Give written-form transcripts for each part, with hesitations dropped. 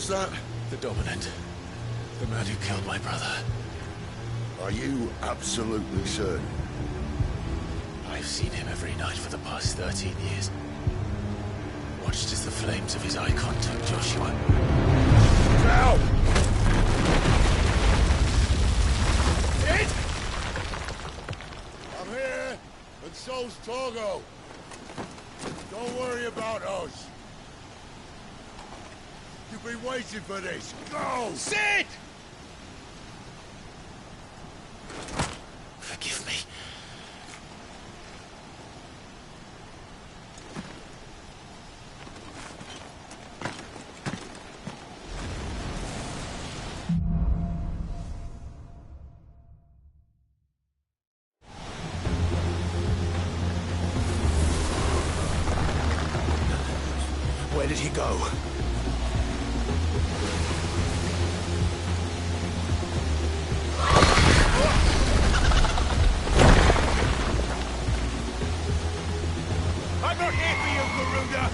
was that? The Dominant. The man who killed my brother. Are you absolutely certain? I've seen him every night for the past 13 years. Watched as the flames of his icon took Joshua. Now! Sid! I'm here, and so's Togo. Don't worry about us. You've been waiting for this. Go! Sid! Forgive me. Where did he go? I'm not here for you, Garuda!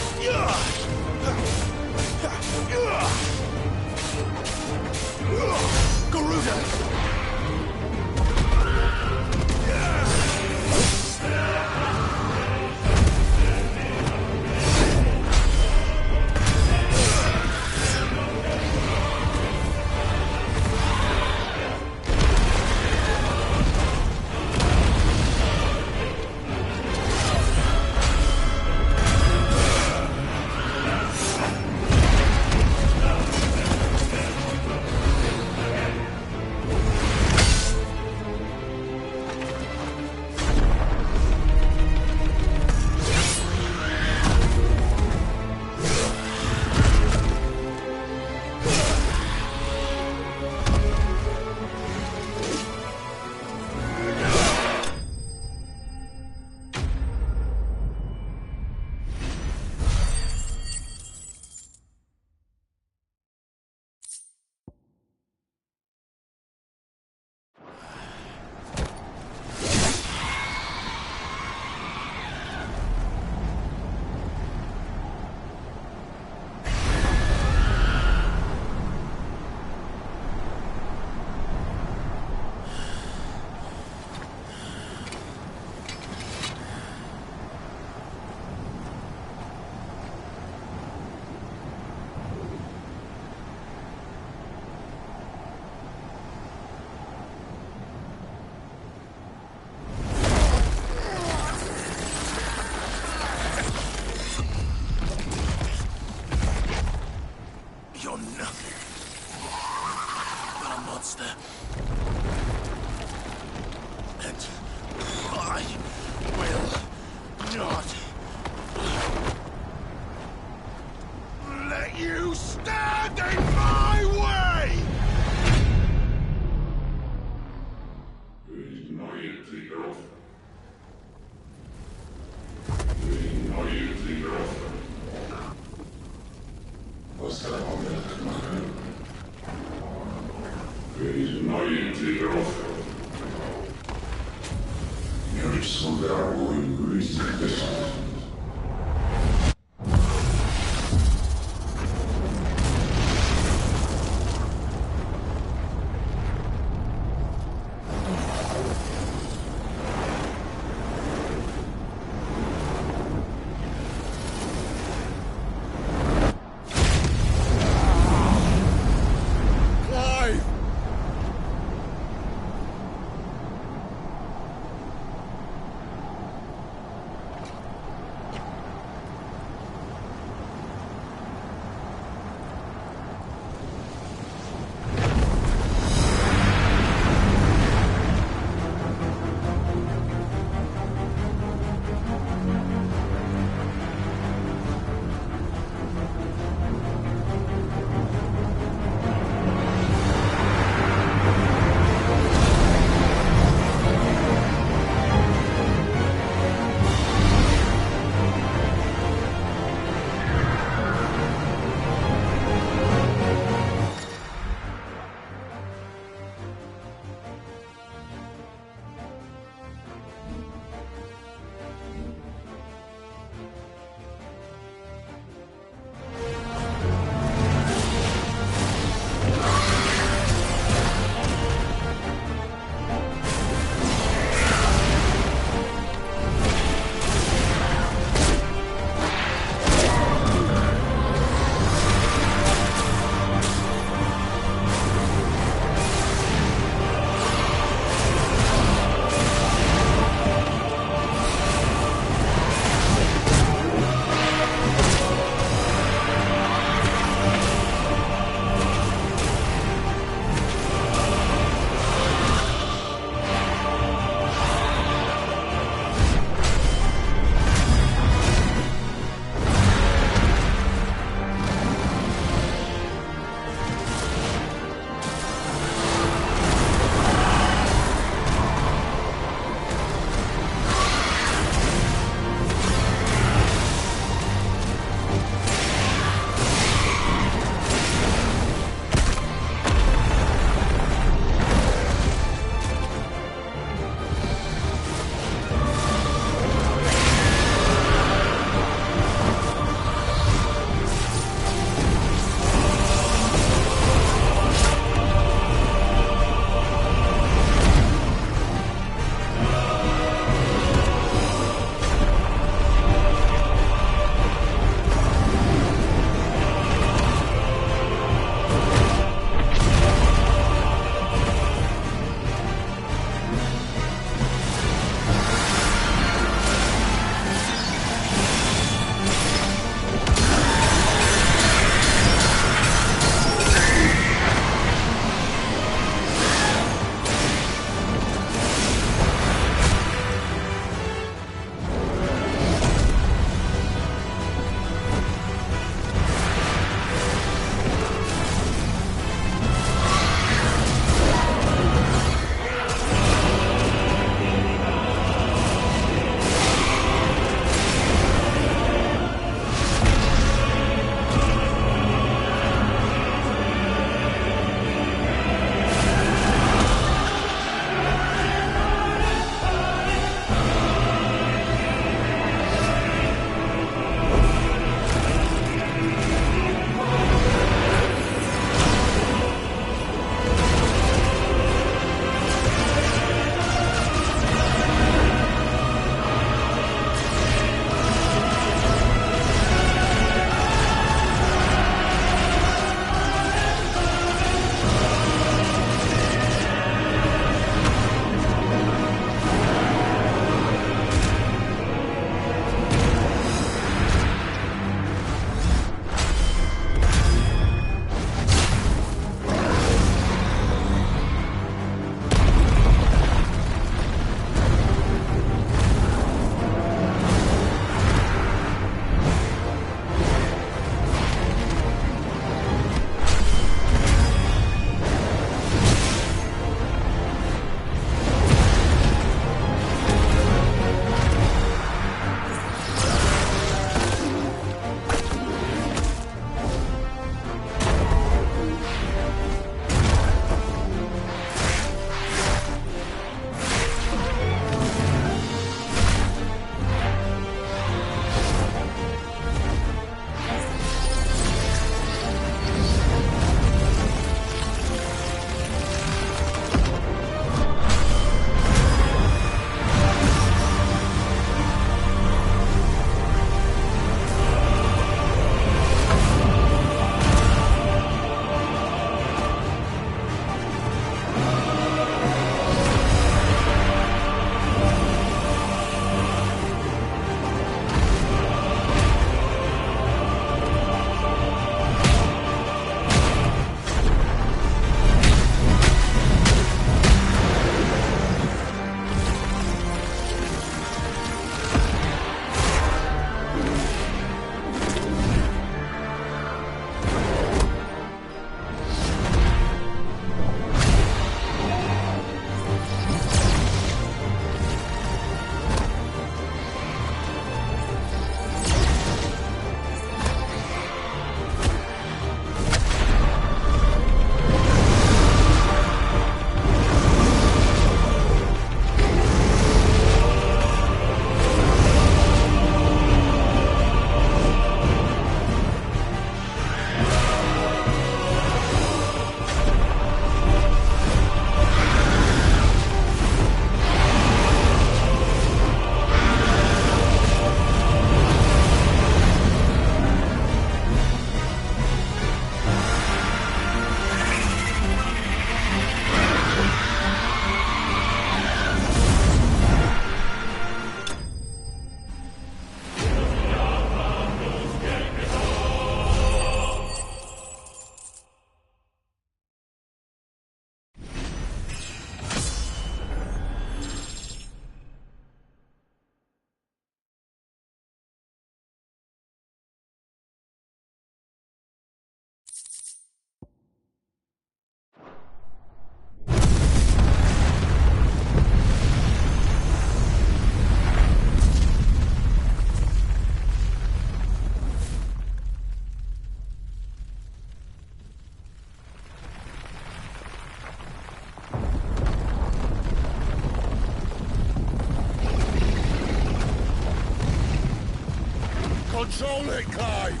Control it, Clive!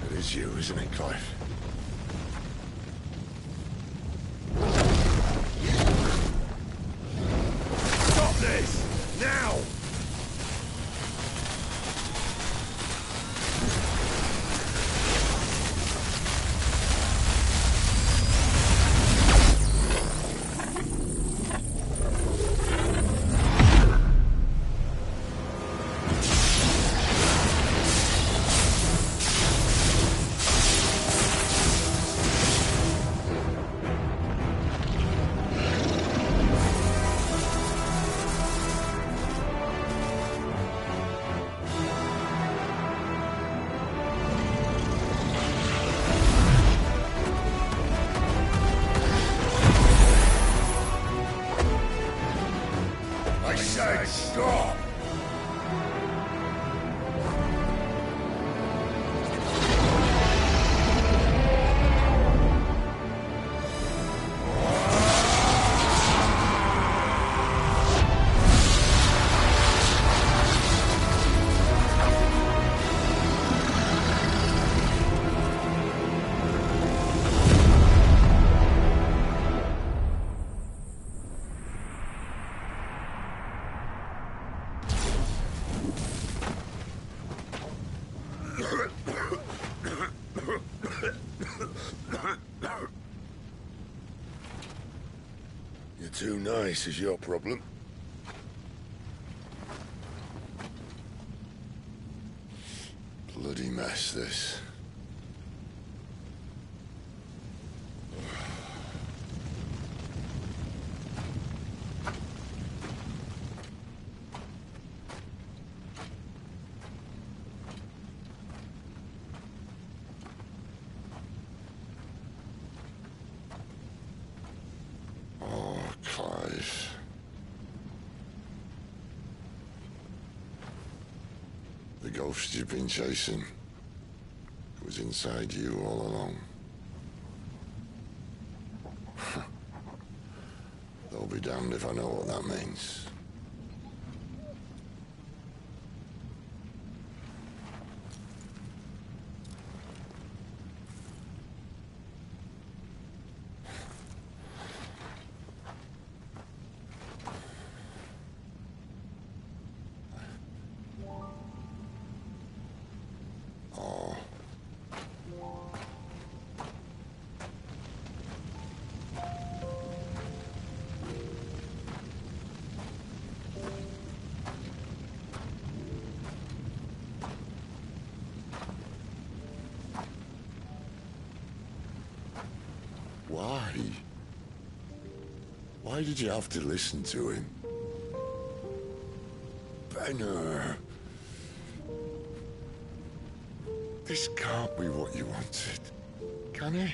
It is you, isn't it, Clive? Stop this! Now! Stop! You're too nice is your problem. Bloody mess, this. The ghost you've been chasing was inside you all along. They'll be damned if I know what that means. Why? Why did you have to listen to him? Benner. This can't be what you wanted, can it?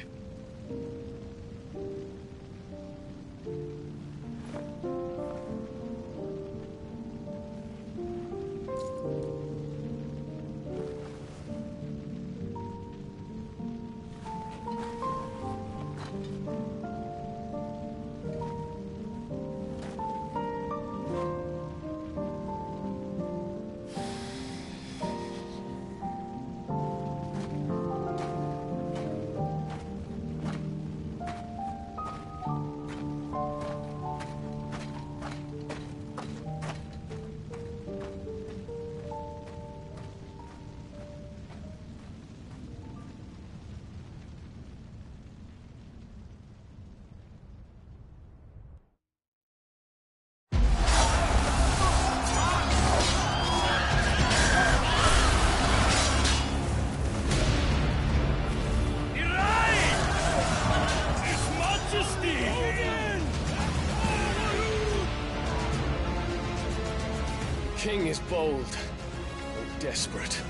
King is bold, or desperate.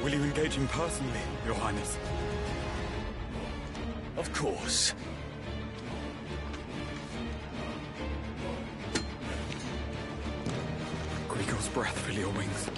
Will you engage him personally, Your Highness? Of course. Griego's breath fill your wings.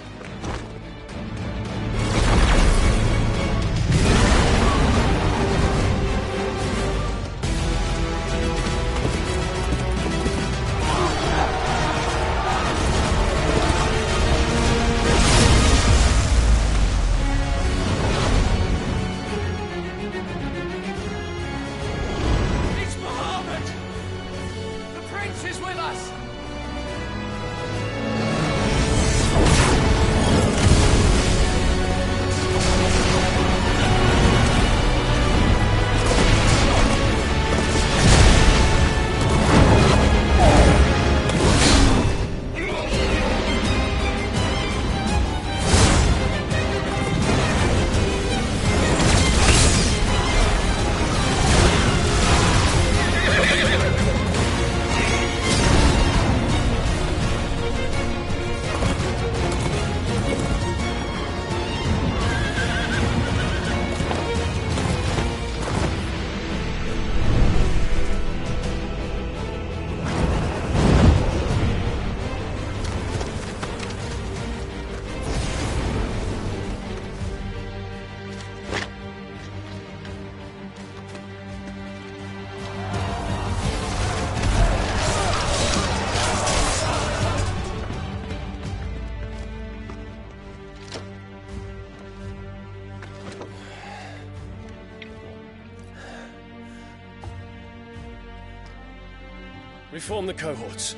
Reform the cohorts.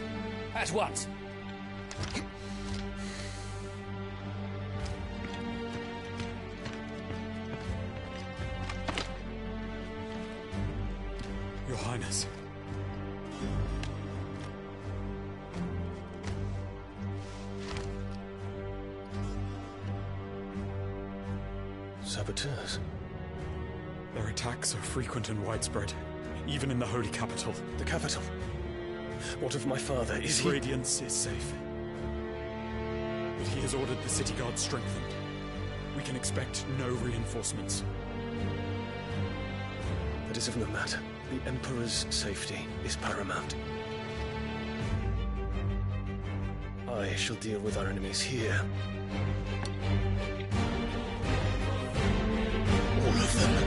At once. Your Highness. Saboteurs? Their attacks are frequent and widespread, even in the Holy Capital. The capital? What of my father? Is His he... radiance is safe. But he has ordered the city guard strengthened. We can expect no reinforcements. That is of no matter. The Emperor's safety is paramount. I shall deal with our enemies here. All of them.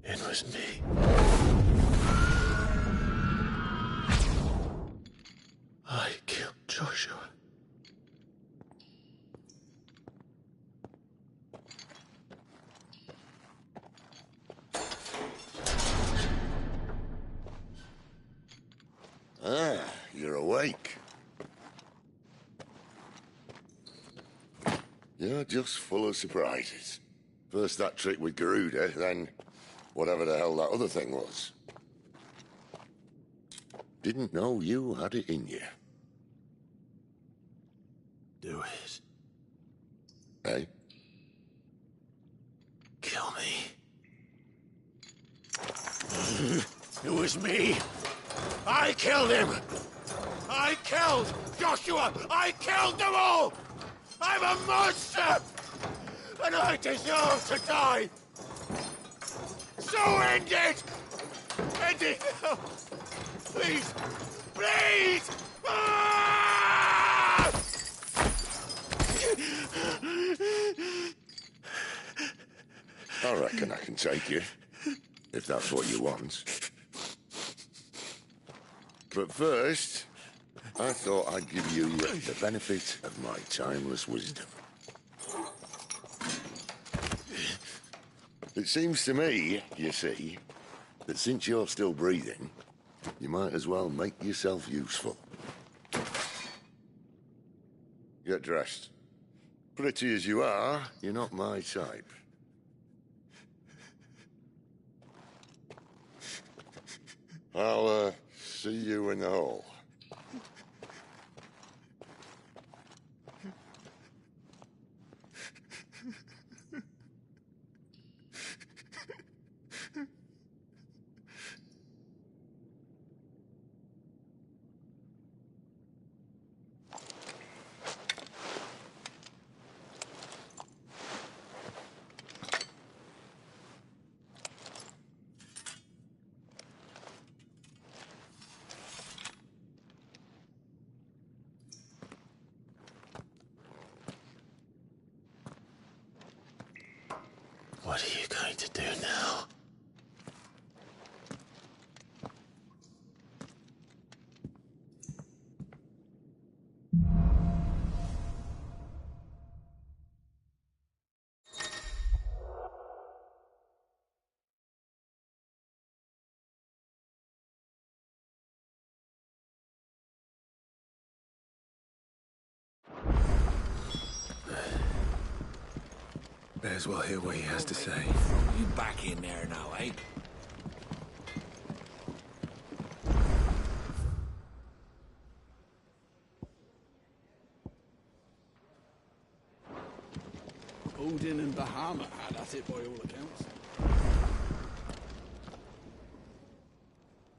It was me. I killed Joshua. Ah, you're awake. You're just full of surprises. First that trick with Garuda, then whatever the hell that other thing was. Didn't know you had it in you. Do it. Hey? Kill me. It was me. I killed him. I killed Joshua. I killed them all. I'm a monster. And I deserve to die. So end it. End it now. Please. Please. Ah! I reckon I can take you, if that's what you want. But first, I thought I'd give you the benefit of my timeless wisdom. It seems to me, you see, that since you're still breathing, you might as well make yourself useful. Get dressed. Pretty as you are, you're not my type. I'll, see you in the hall. What are you going to do now? May as well hear what he has to say. You back in there now, eh? Odin and Bahama had at it by all accounts.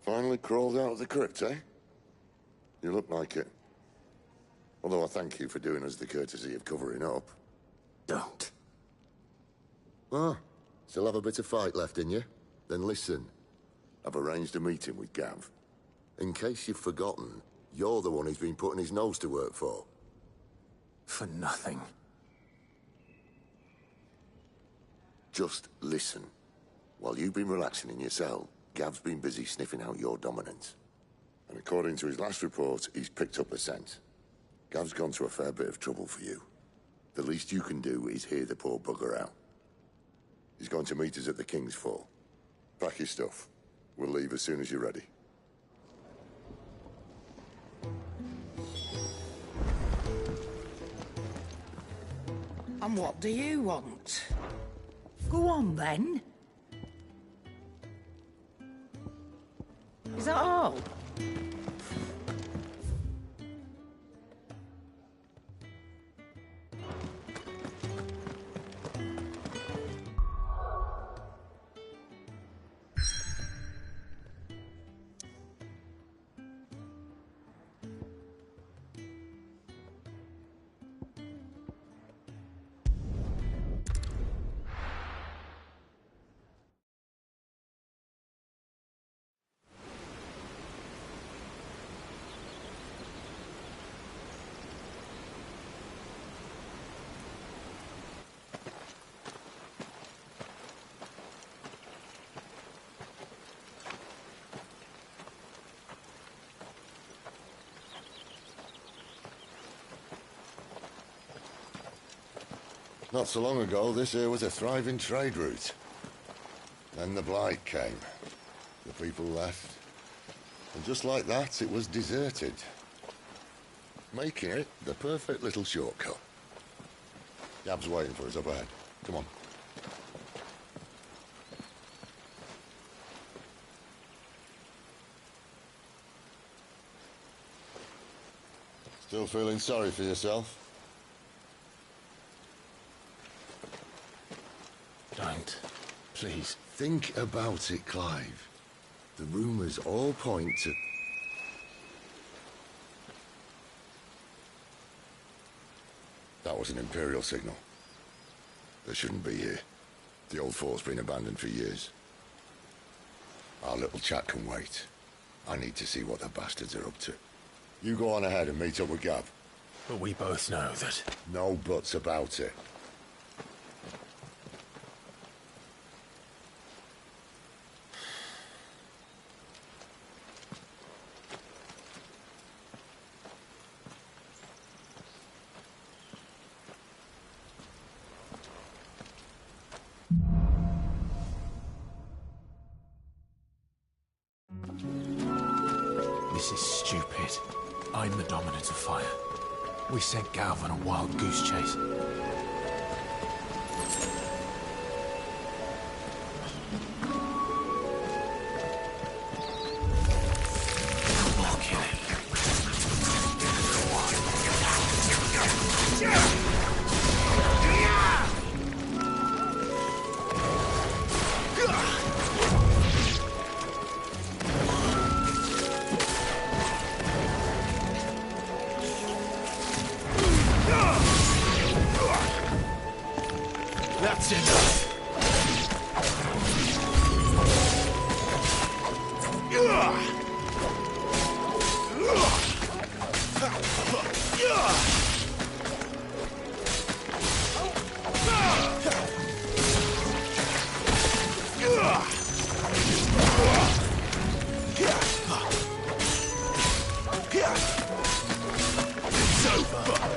Finally crawled out of the crypt, eh? You look like it. Although I thank you for doing us the courtesy of covering up. Don't. Ah, still have a bit of fight left in you? Then listen. I've arranged a meeting with Gav. In case you've forgotten, You're the one he's been putting his nose to work for. For nothing. Just listen. While you've been relaxing in your cell, Gav's been busy sniffing out your dominance. And according to his last report, he's picked up a scent. Gav's gone to a fair bit of trouble for you. The least you can do is hear the poor bugger out. He's going to meet us at the King's Fall. Pack your stuff. We'll leave as soon as you're ready. And what do you want? Go on, then. Is that all? Not so long ago, this here was a thriving trade route. Then the Blight came. The people left. And just like that, it was deserted. Making it the perfect little shortcut. Gab's waiting for us up ahead. Come on. Still feeling sorry for yourself? Don't. Please. Think about it, Clive. The rumours all point to... That was an Imperial signal. They shouldn't be here. The old fort's been abandoned for years. Our little chat can wait. I need to see what the bastards are up to. You go on ahead and meet up with Gab. But we both know that... No buts about it. This is stupid. I'm the dominant of fire. We sent Gav on a wild goose chase. That's enough. It's over.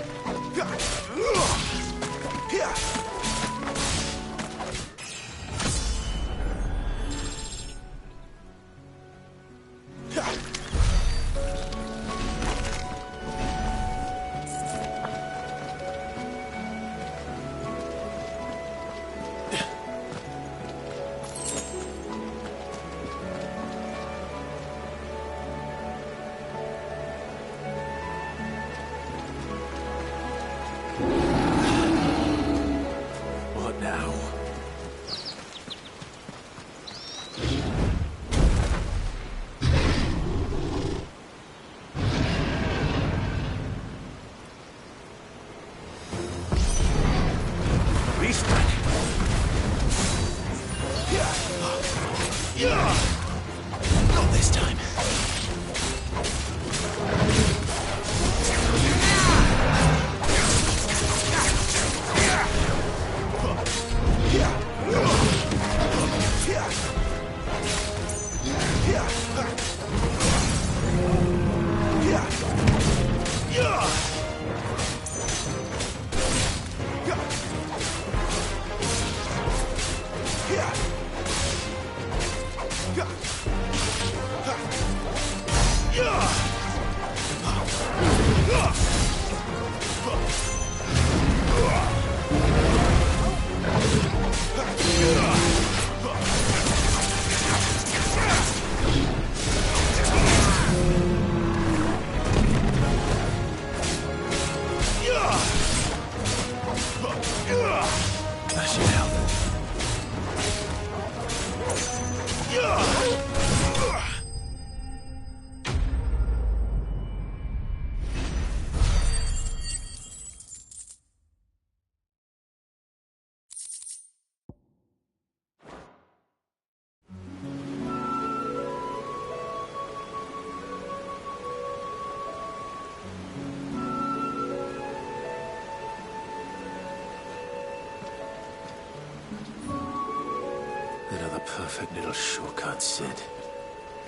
Another perfect little shortcut, Sid.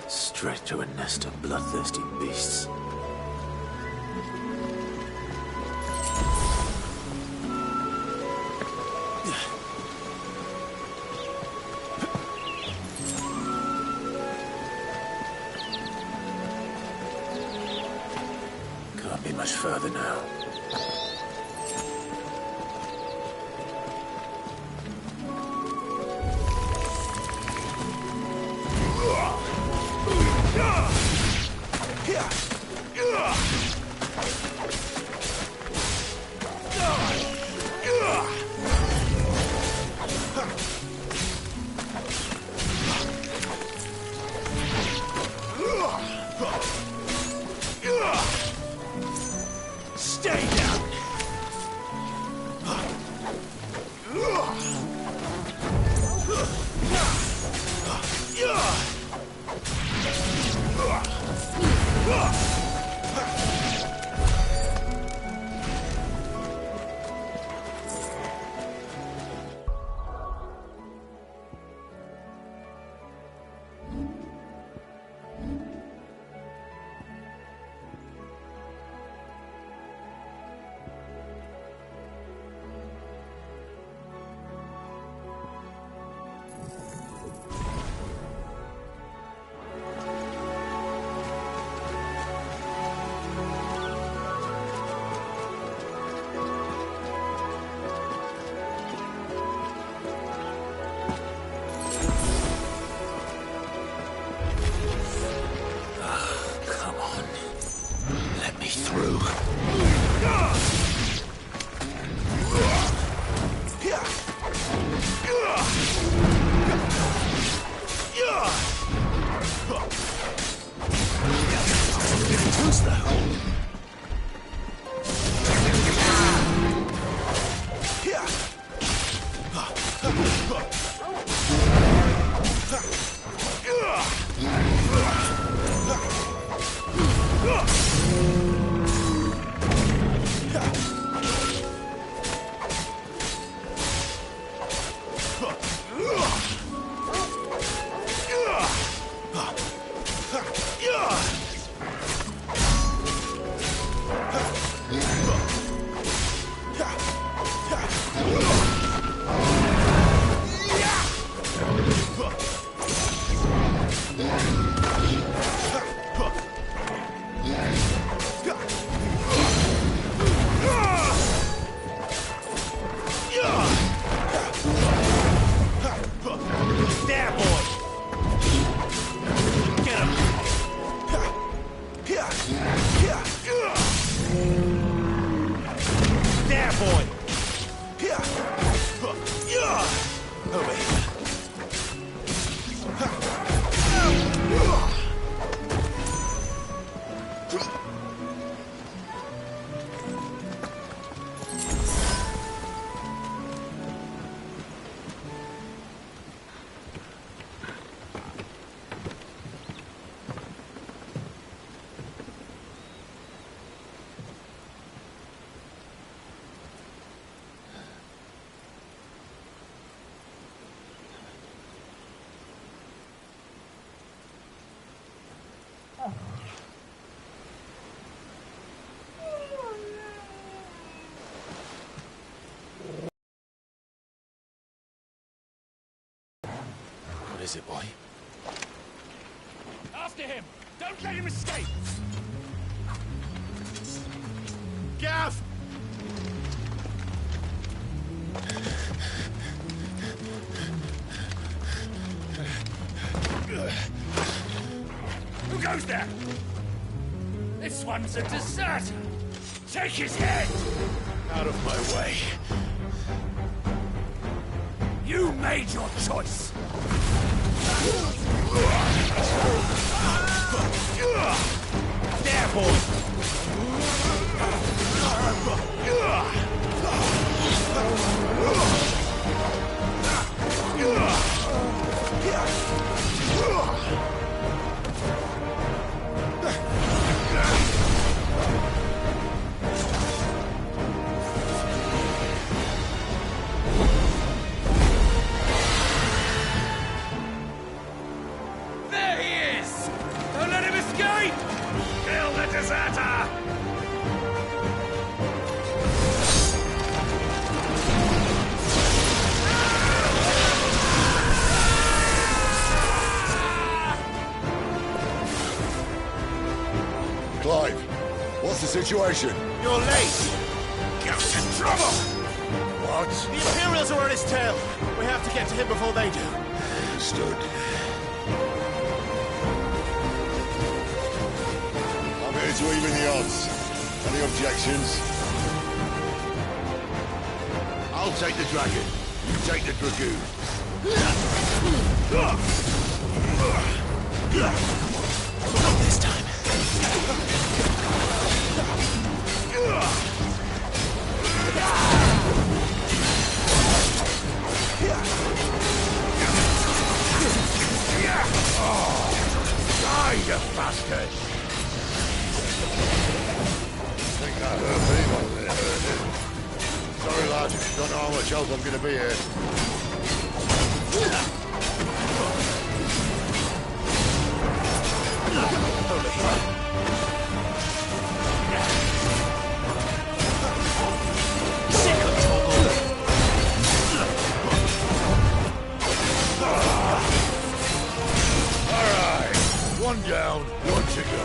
Straight to a nest of bloodthirsty beasts. Can't be much further now. Stay is it, boy? After him! Don't let him escape! Gav! Who goes there? This one's a deserter! Take his head! Out of my way. You made your choice! There, boy! There he is! Don't let him escape! Kill the deserter! Clive, what's the situation? You're late! Gav's in trouble! What? The Imperials are on his tail! We have to get to him before they do. Understood. I'm here to even the odds. Any objections? I'll take the dragon. You take the dragoon. Not this time. Die, you bastard! Think that hurt me, but it hurt. Sorry, lad. Don't know how much help I'm gonna be here. Alright. One down, one to go.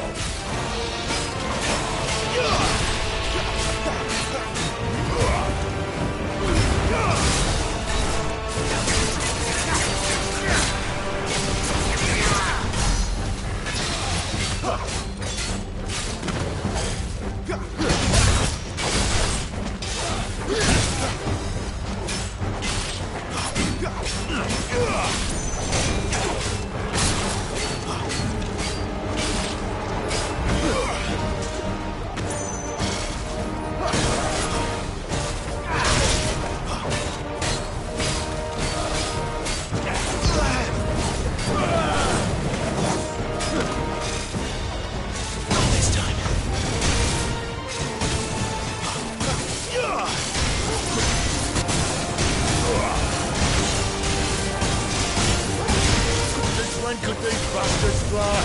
When could these bastards fly?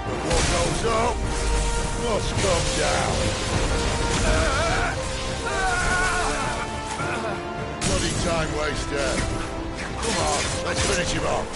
But what goes up must come down. Bloody time waster. Come on, let's finish him off.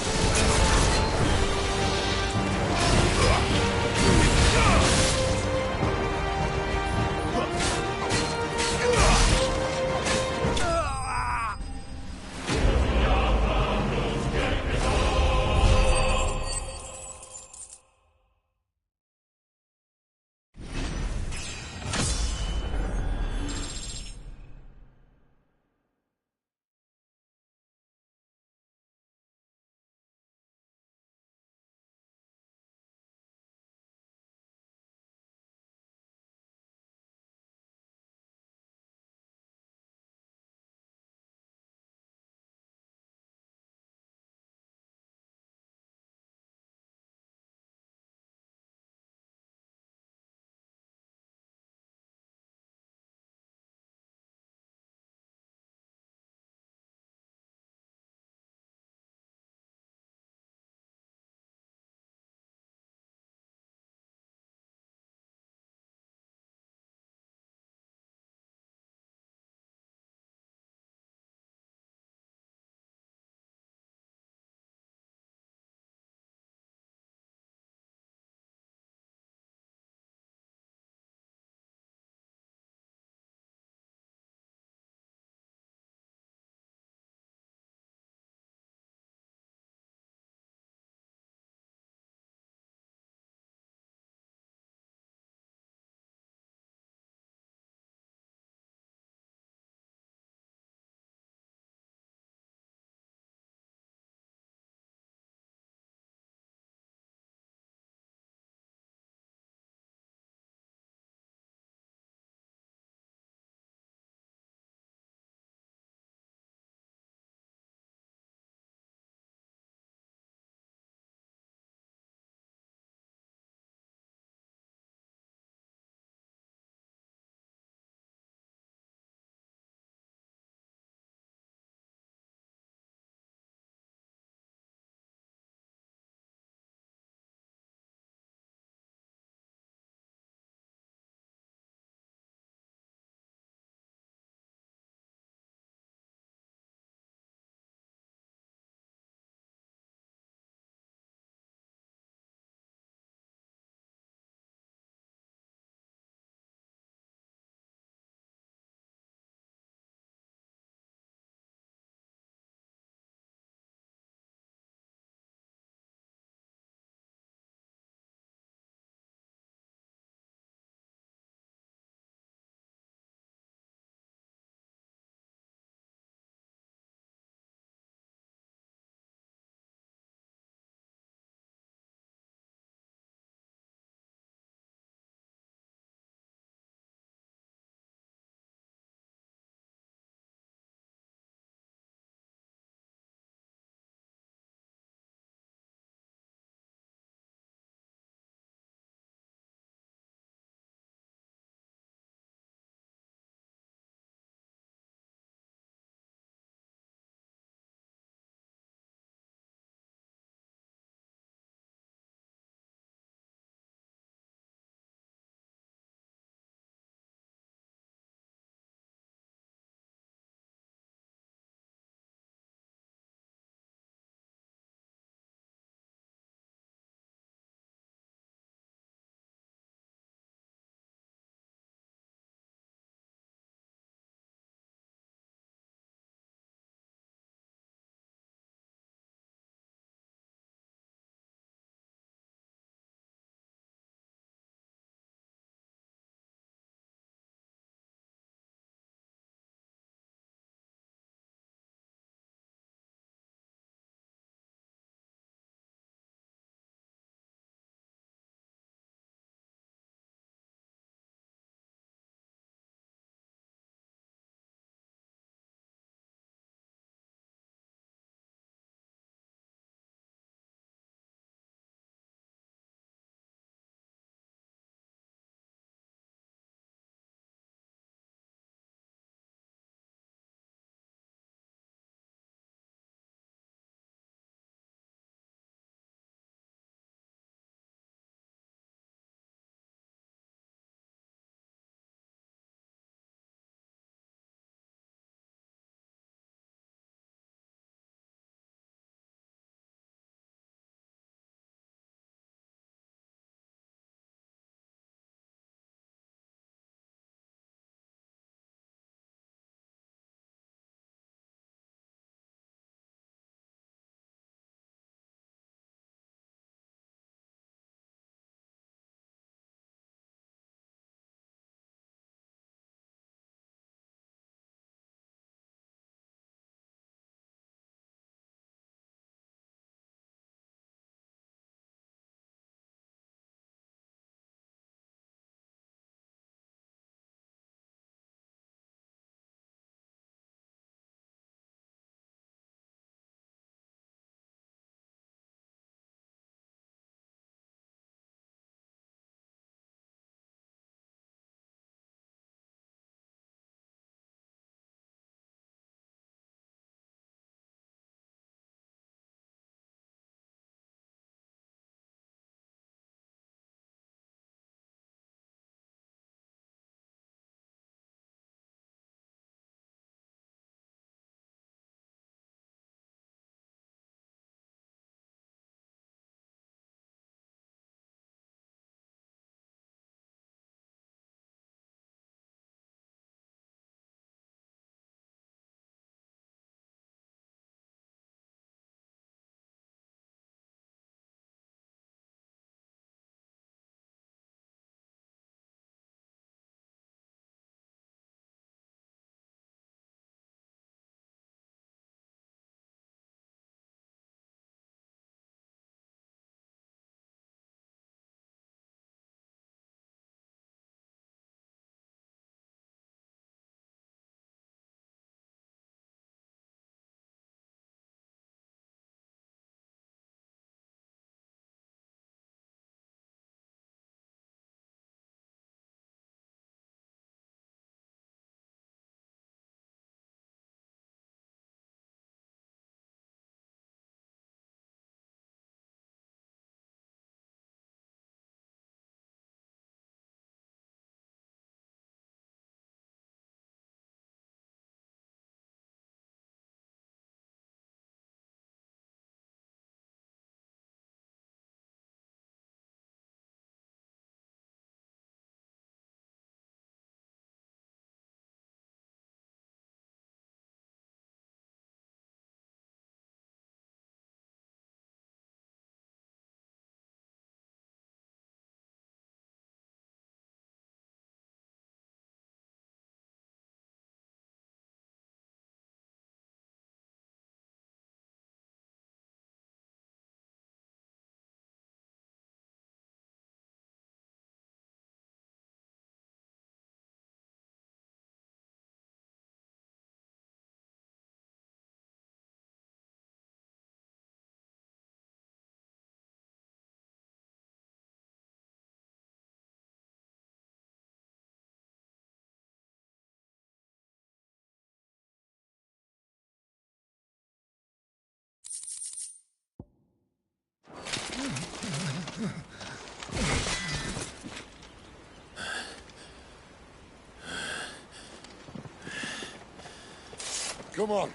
Come on.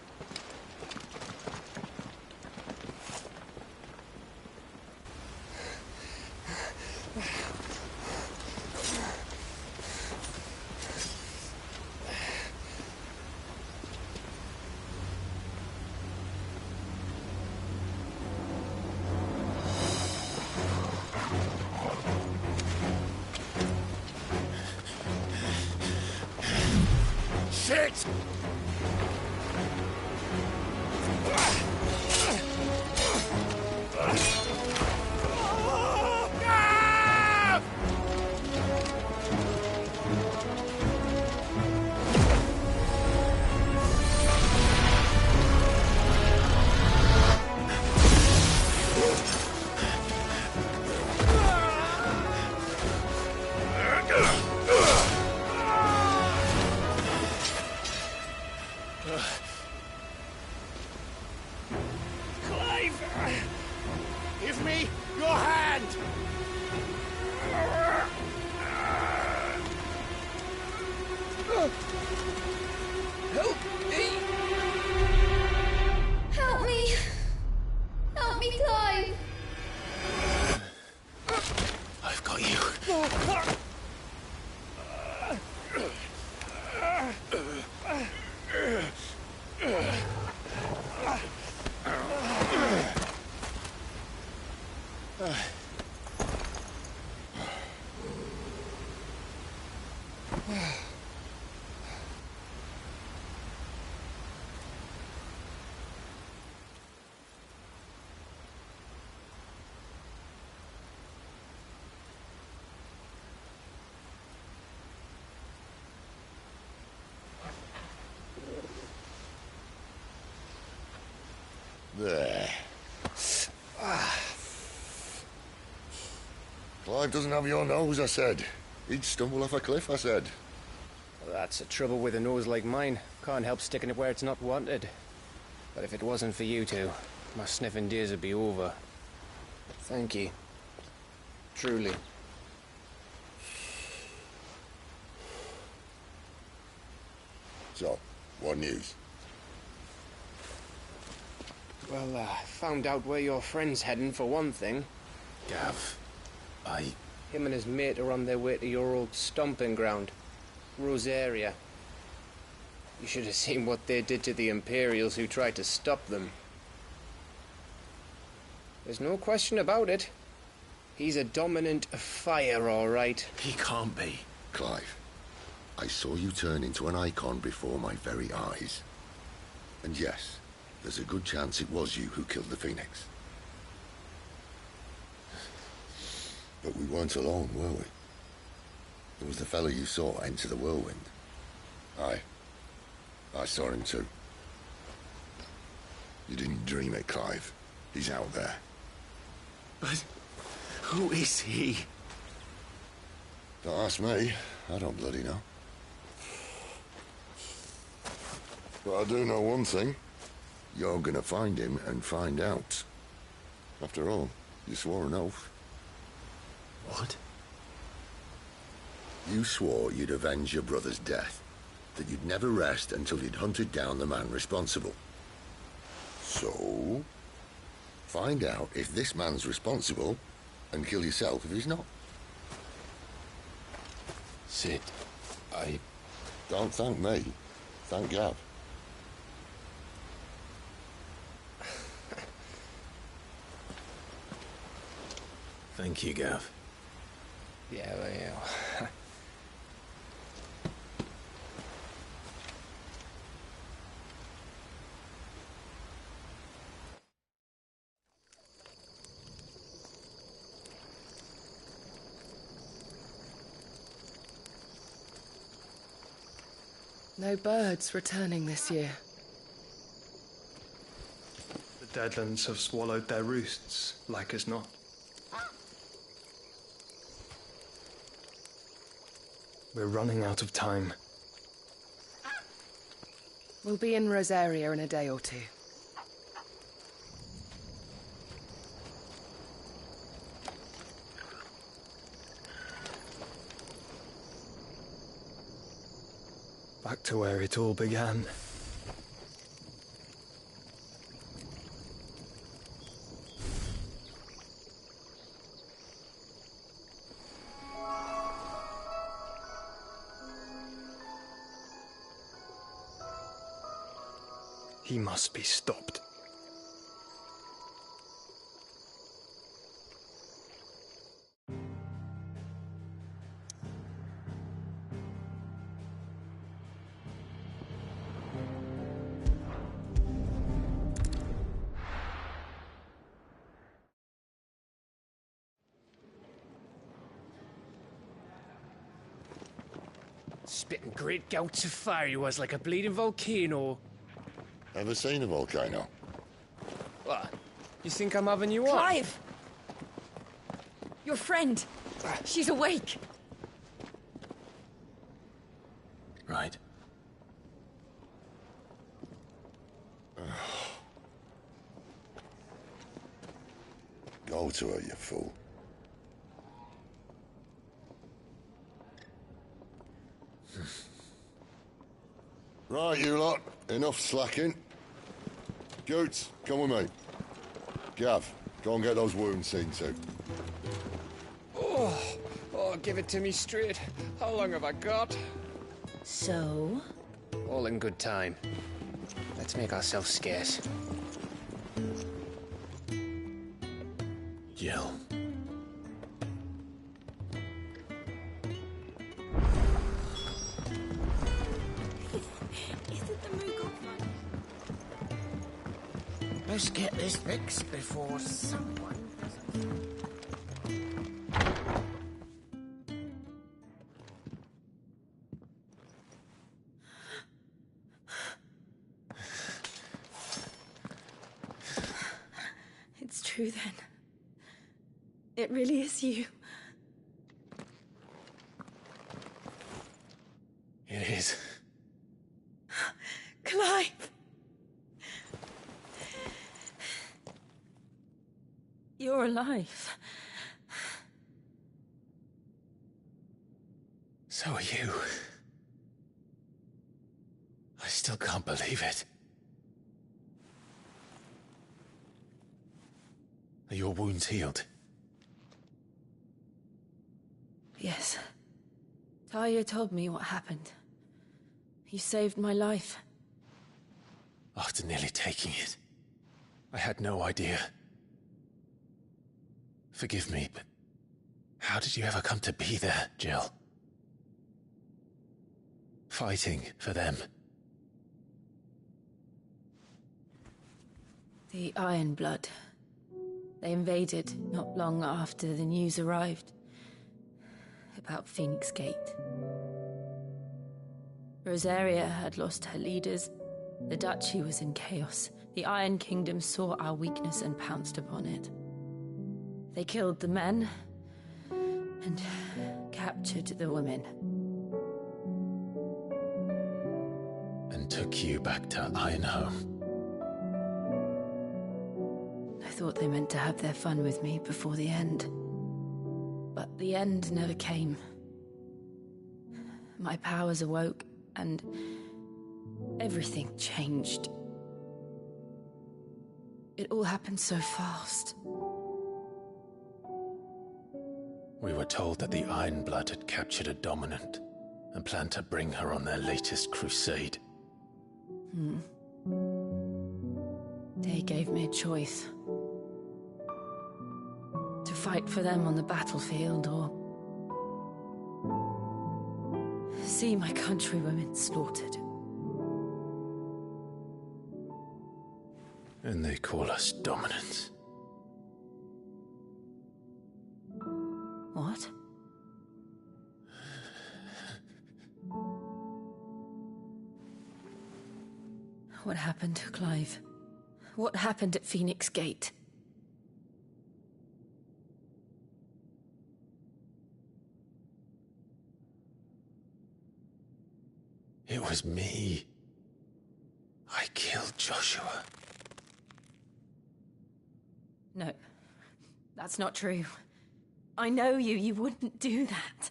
Shit! Give me your hand! Help me! Help me! Help me, Clive! I've got you. There. Clive doesn't have your nose, I said. He'd stumble off a cliff, I said. Well, that's the trouble with a nose like mine. Can't help sticking it where it's not wanted. But if it wasn't for you two, my sniffing days would be over. Thank you. Truly. So, what news? Well, found out where your friend's heading, for one thing. Gav, Him and his mate are on their way to your old stomping ground, Rosaria. You should have seen what they did to the Imperials who tried to stop them. There's no question about it. He's a dominant fire, all right. He can't be. Clive, I saw you turn into an icon before my very eyes. And yes, there's a good chance it was you who killed the Phoenix. But we weren't alone, were we? There was the fellow you saw enter the whirlwind. I saw him too. You didn't dream it, Clive. He's out there. But who is he? Don't ask me. I don't bloody know. But I do know one thing. You're gonna find him and find out. After all, you swore an oath. What? You swore you'd avenge your brother's death. That you'd never rest until you'd hunted down the man responsible. So, find out if this man's responsible and kill yourself if he's not. Sid, Don't thank me. Thank Gav. Thank you, Gav. Yeah, well, yeah. No birds returning this year. The Deadlands have swallowed their roosts, like as not. We're running out of time. We'll be in Rosaria in a day or two. Back to where it all began. He must be stopped. Spitting great gouts of fire he was, like a bleeding volcano. Ever seen a volcano? What? You think I'm having you on? Clive! Your friend! She's awake! Right. Go to her, you fool. Right, you lot. Enough slacking. Goots, come with me. Gav, go and get those wounds seen to. Oh, give it to me straight. How long have I got? So? All in good time. Let's make ourselves scarce. Jill. Let's get this fixed before someone... It's true then. It really is you. It is. Clive! You're alive. So are you. I still can't believe it. Are your wounds healed? Yes. Talia told me what happened. You saved my life. After nearly taking it, I had no idea. Forgive me, but how did you ever come to be there, Jill? Fighting for them. The Iron Blood. They invaded not long after the news arrived about Phoenix Gate. Rosaria had lost her leaders. The Duchy was in chaos. The Iron Kingdom saw our weakness and pounced upon it. They killed the men and captured the women. And took you back to Ironhome. I thought they meant to have their fun with me before the end. But the end never came. My powers awoke, and everything changed. It all happened so fast. We were told that the Iron Blood had captured a dominant and planned to bring her on their latest crusade. They gave me a choice. To fight for them on the battlefield, or see my countrywomen slaughtered. And they call us dominants. What? What happened to Clive? What happened at Phoenix Gate? It was me. I killed Joshua. No, that's not true. I know you. You wouldn't do that.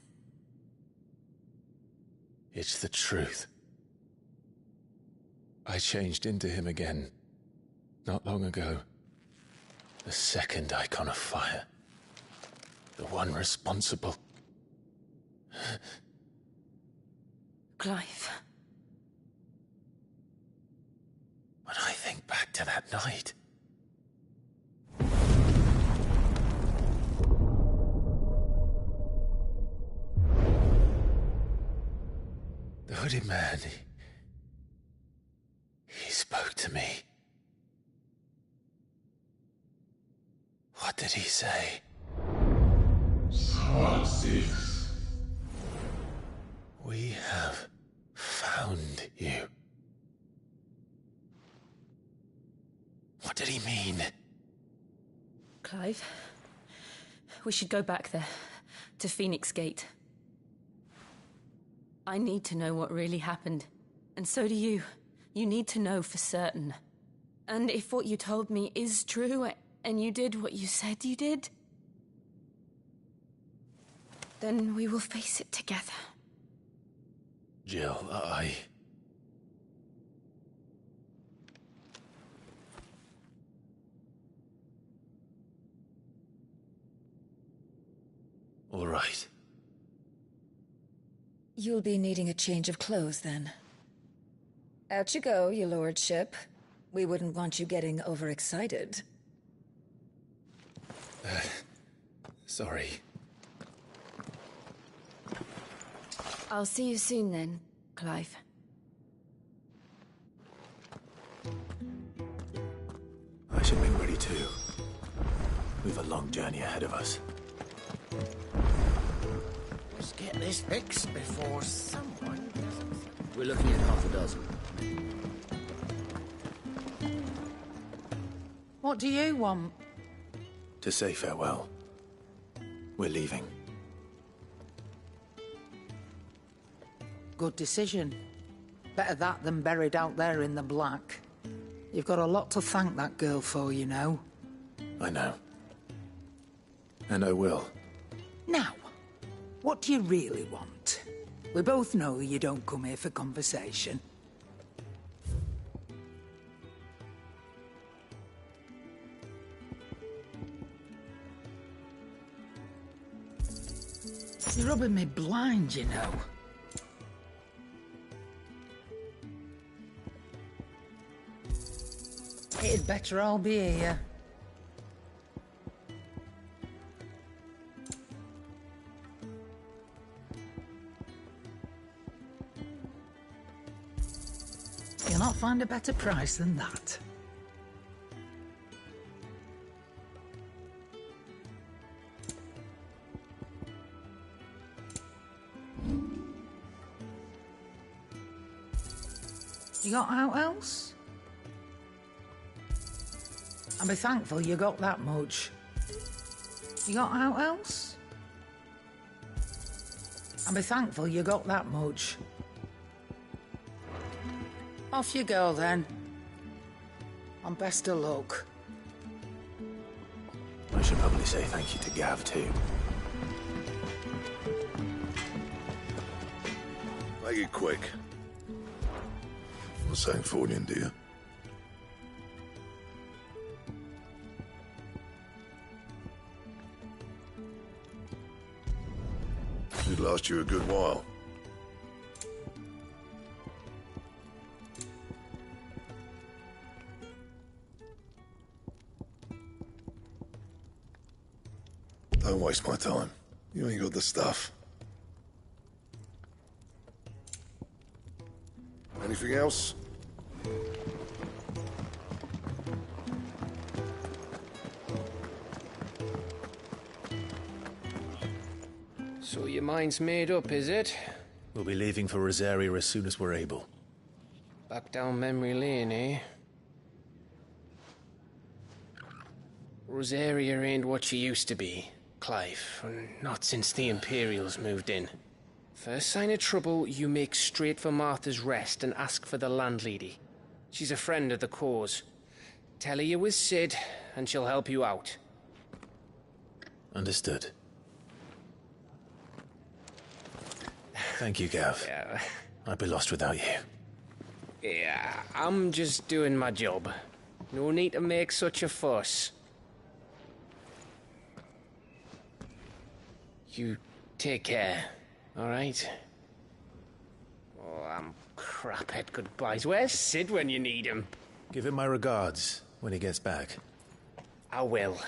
It's the truth. I changed into him again, not long ago. The second icon of fire. The one responsible. Clive. When I think back to that night... The hooded man, he spoke to me. What did he say? Smart 6. We have found you. What did he mean? Clive, we should go back there, to Phoenix Gate. I need to know what really happened, and so do you. You need to know for certain. And if what you told me is true, and you did what you said you did, then we will face it together. Jill, All right. You'll be needing a change of clothes, then. Out you go, your lordship. We wouldn't want you getting overexcited. Sorry. I'll see you soon then, Clive. I should make ready too. We've a long journey ahead of us. Let's get this fixed before someone doesn't... We're looking at half a dozen. What do you want? To say farewell. We're leaving. Good decision. Better that than buried out there in the black. You've got a lot to thank that girl for, you know. I know. And I will. Now, what do you really want? We both know you don't come here for conversation. You're rubbing me blind, you know. It'd better all be here. You'll not find a better price than that. You got out else? And be thankful you got that much. You got out else? And be thankful you got that much. Off you go then. And best of luck. I should probably say thank you to Gav too. Make it quick. Not saying forwarding, do you? Should last you a good while. Don't waste my time. You ain't got the stuff. Anything else? So your mind's made up, is it? We'll be leaving for Rosaria as soon as we're able. Back down memory lane, eh? Rosaria ain't what she used to be, Clive. Not since the Imperials moved in. First sign of trouble, you make straight for Martha's Rest and ask for the landlady. She's a friend of the cause. Tell her you're with Sid, and she'll help you out. Understood. Thank you, Gav. Yeah. I'd be lost without you. Yeah, I'm just doing my job. No need to make such a fuss. You take care, alright? Oh, I'm crap at goodbyes. Where's Sid when you need him? Give him my regards when he gets back. I will.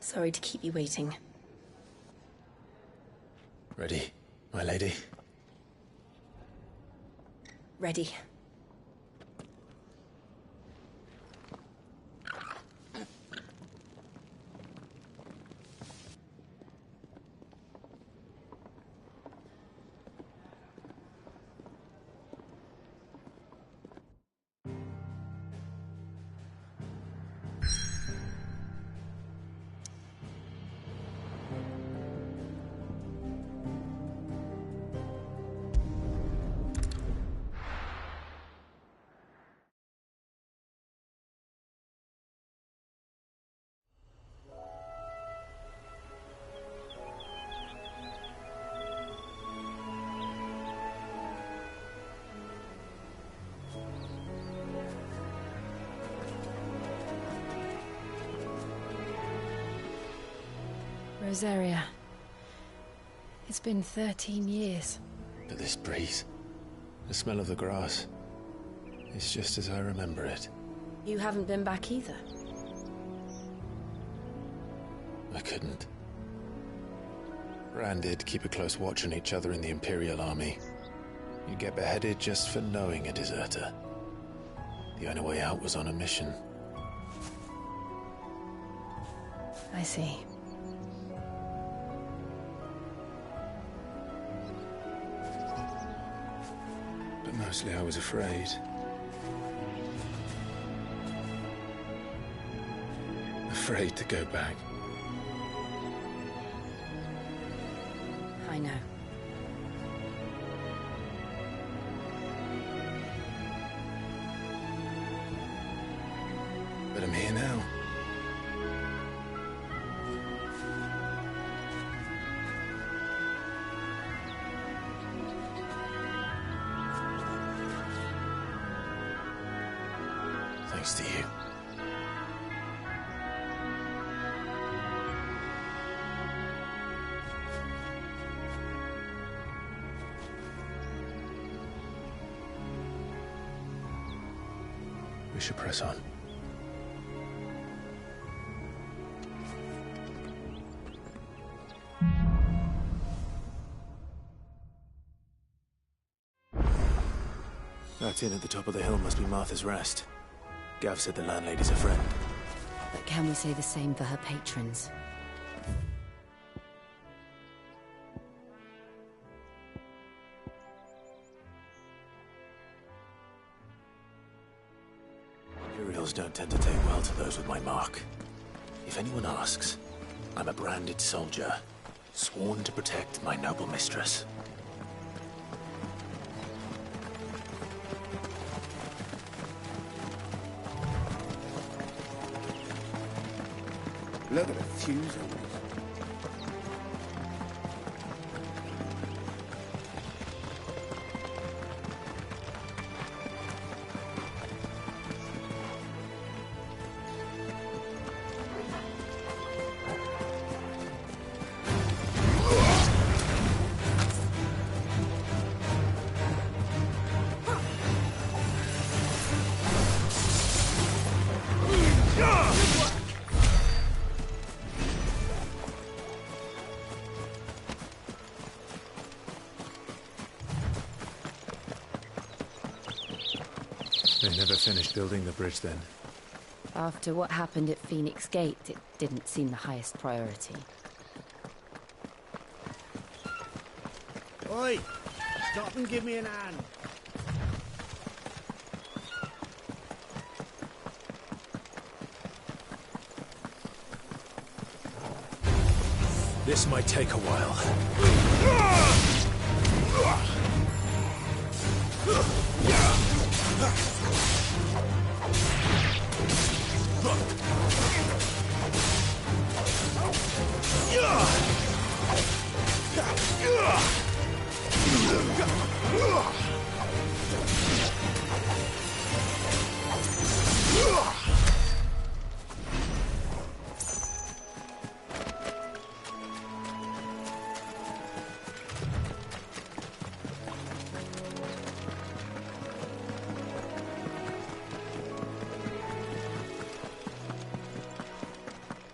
Sorry to keep you waiting. Ready, my lady? Ready. Rosaria. It's been 13 years. But this breeze, the smell of the grass, it's just as I remember it. You haven't been back either. I couldn't. Rand did keep a close watch on each other in the Imperial Army. You'd get beheaded just for knowing a deserter. The only way out was on a mission. I see. But mostly I was afraid. Afraid to go back. I know. But I'm here now. Thanks to you. We should press on. That inn at the top of the hill must be Martha's Rest. Gav said the landlady's a friend. But can we say the same for her patrons? Imperials don't tend to take well to those with my mark. If anyone asks, I'm a branded soldier, sworn to protect my noble mistress. Look at the fuse on this. They never finished building the bridge then. After what happened at Phoenix Gate, it didn't seem the highest priority. Oi! Stop and give me an hand. This might take a while.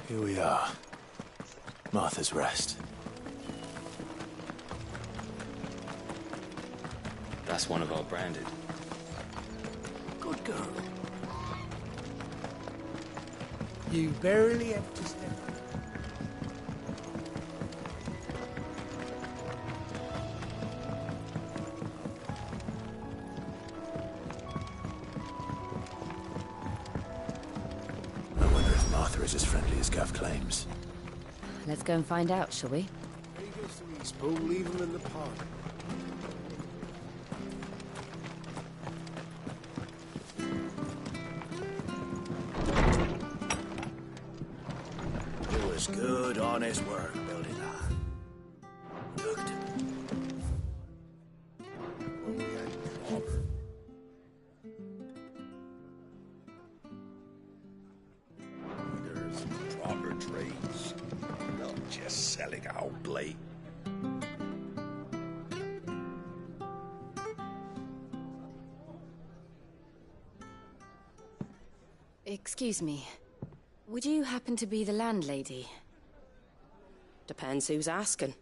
Here we are. Martha's Rest. That's one of our branded. Good girl. You barely have to step. I wonder if Martha is as friendly as Gav claims. Let's go and find out, shall we? There he goes to East Pole, leave him in the park. It was good, honest work building that. Looked. There's proper trades, not just selling out blade. Excuse me. Would you happen to be the landlady? Depends who's asking,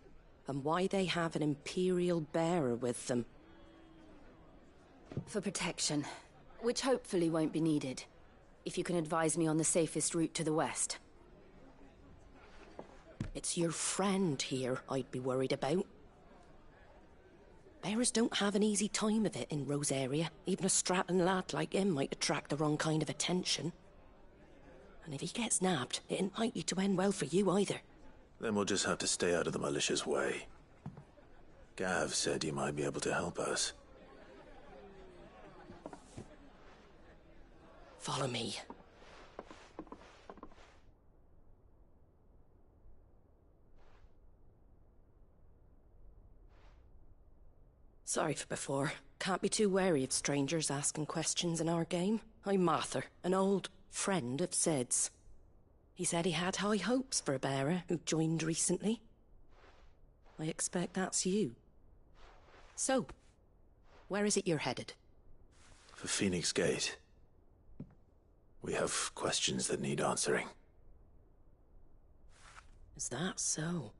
and why they have an Imperial bearer with them. For protection, which hopefully won't be needed. If you can advise me on the safest route to the west. It's your friend here I'd be worried about. Bearers don't have an easy time of it in Rosaria. Even a Stratton lad like him might attract the wrong kind of attention. And if he gets nabbed, it ain't likely to end well for you either. Then we'll just have to stay out of the malicious way. Gav said he might be able to help us. Follow me. Sorry for before. Can't be too wary of strangers asking questions in our game. I'm Martha, an old friend of Sid's. He said he had high hopes for a bearer who joined recently. I expect that's you. So, where is it you're headed? For Phoenix Gate. We have questions that need answering. Is that so?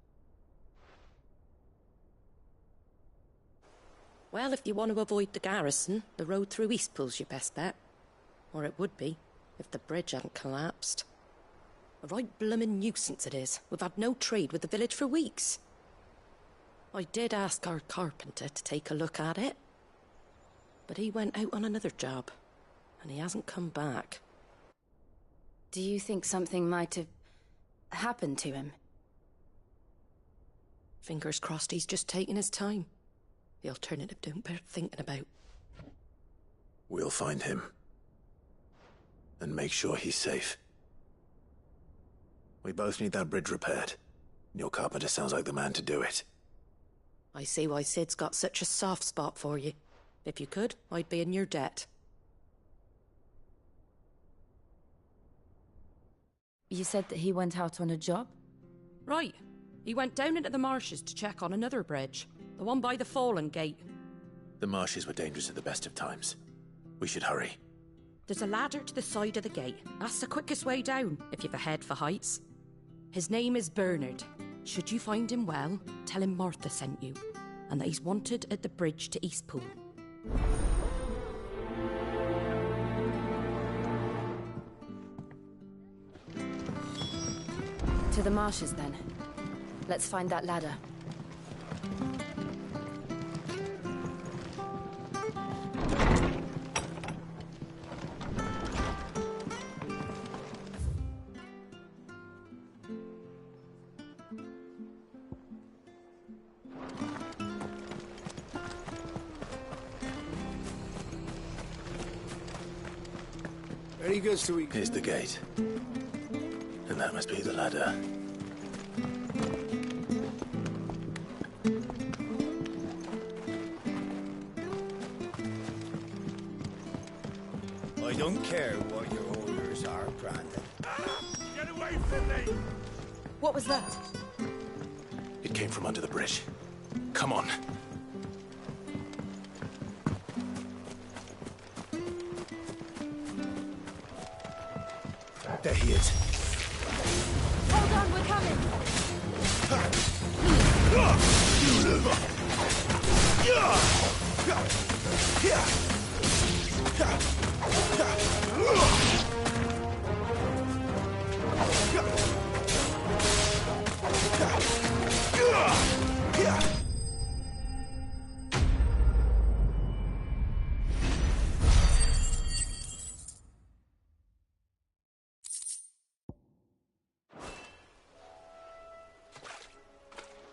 Well, if you want to avoid the garrison, the road through Eastpool's your best bet. Or it would be, if the bridge hadn't collapsed. A right bloomin' nuisance it is. We've had no trade with the village for weeks. I did ask our carpenter to take a look at it. But he went out on another job, and he hasn't come back. Do you think something might have happened to him? Fingers crossed he's just taking his time. The alternative don't bear thinking about. We'll find him. And make sure he's safe. We both need that bridge repaired. Your carpenter sounds like the man to do it. I see why Sid's got such a soft spot for you. If you could, I'd be in your debt. You said that he went out on a job? Right. He went down into the marshes to check on another bridge. The one by the Fallen Gate. The marshes were dangerous at the best of times. We should hurry. There's a ladder to the side of the gate. That's the quickest way down, if you've a head for heights. His name is Bernard. Should you find him well, tell him Martha sent you, and that he's wanted at the bridge to Eastpool. To the marshes, then. Let's find that ladder. There he goes to eat. Here's the gate. And that must be the ladder. I don't care what your orders are, Brandon. Get away from me! What was that? It came from under the bridge. Come on. There he is. coming!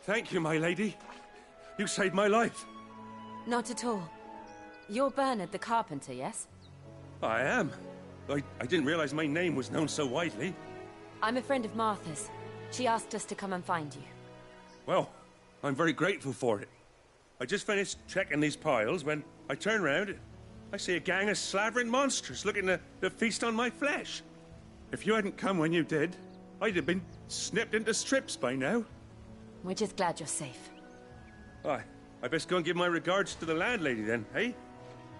Thank you, my lady. You saved my life. Not at all. You're Bernard the carpenter, yes? I am. I didn't realize my name was known so widely. I'm a friend of Martha's. She asked us to come and find you. Well, I'm very grateful for it. I just finished checking these piles when I turn around. I see a gang of slavering monsters looking to feast on my flesh. If you hadn't come when you did, I'd have been snipped into strips by now. We're just glad you're safe. I best go and give my regards to the landlady then, eh?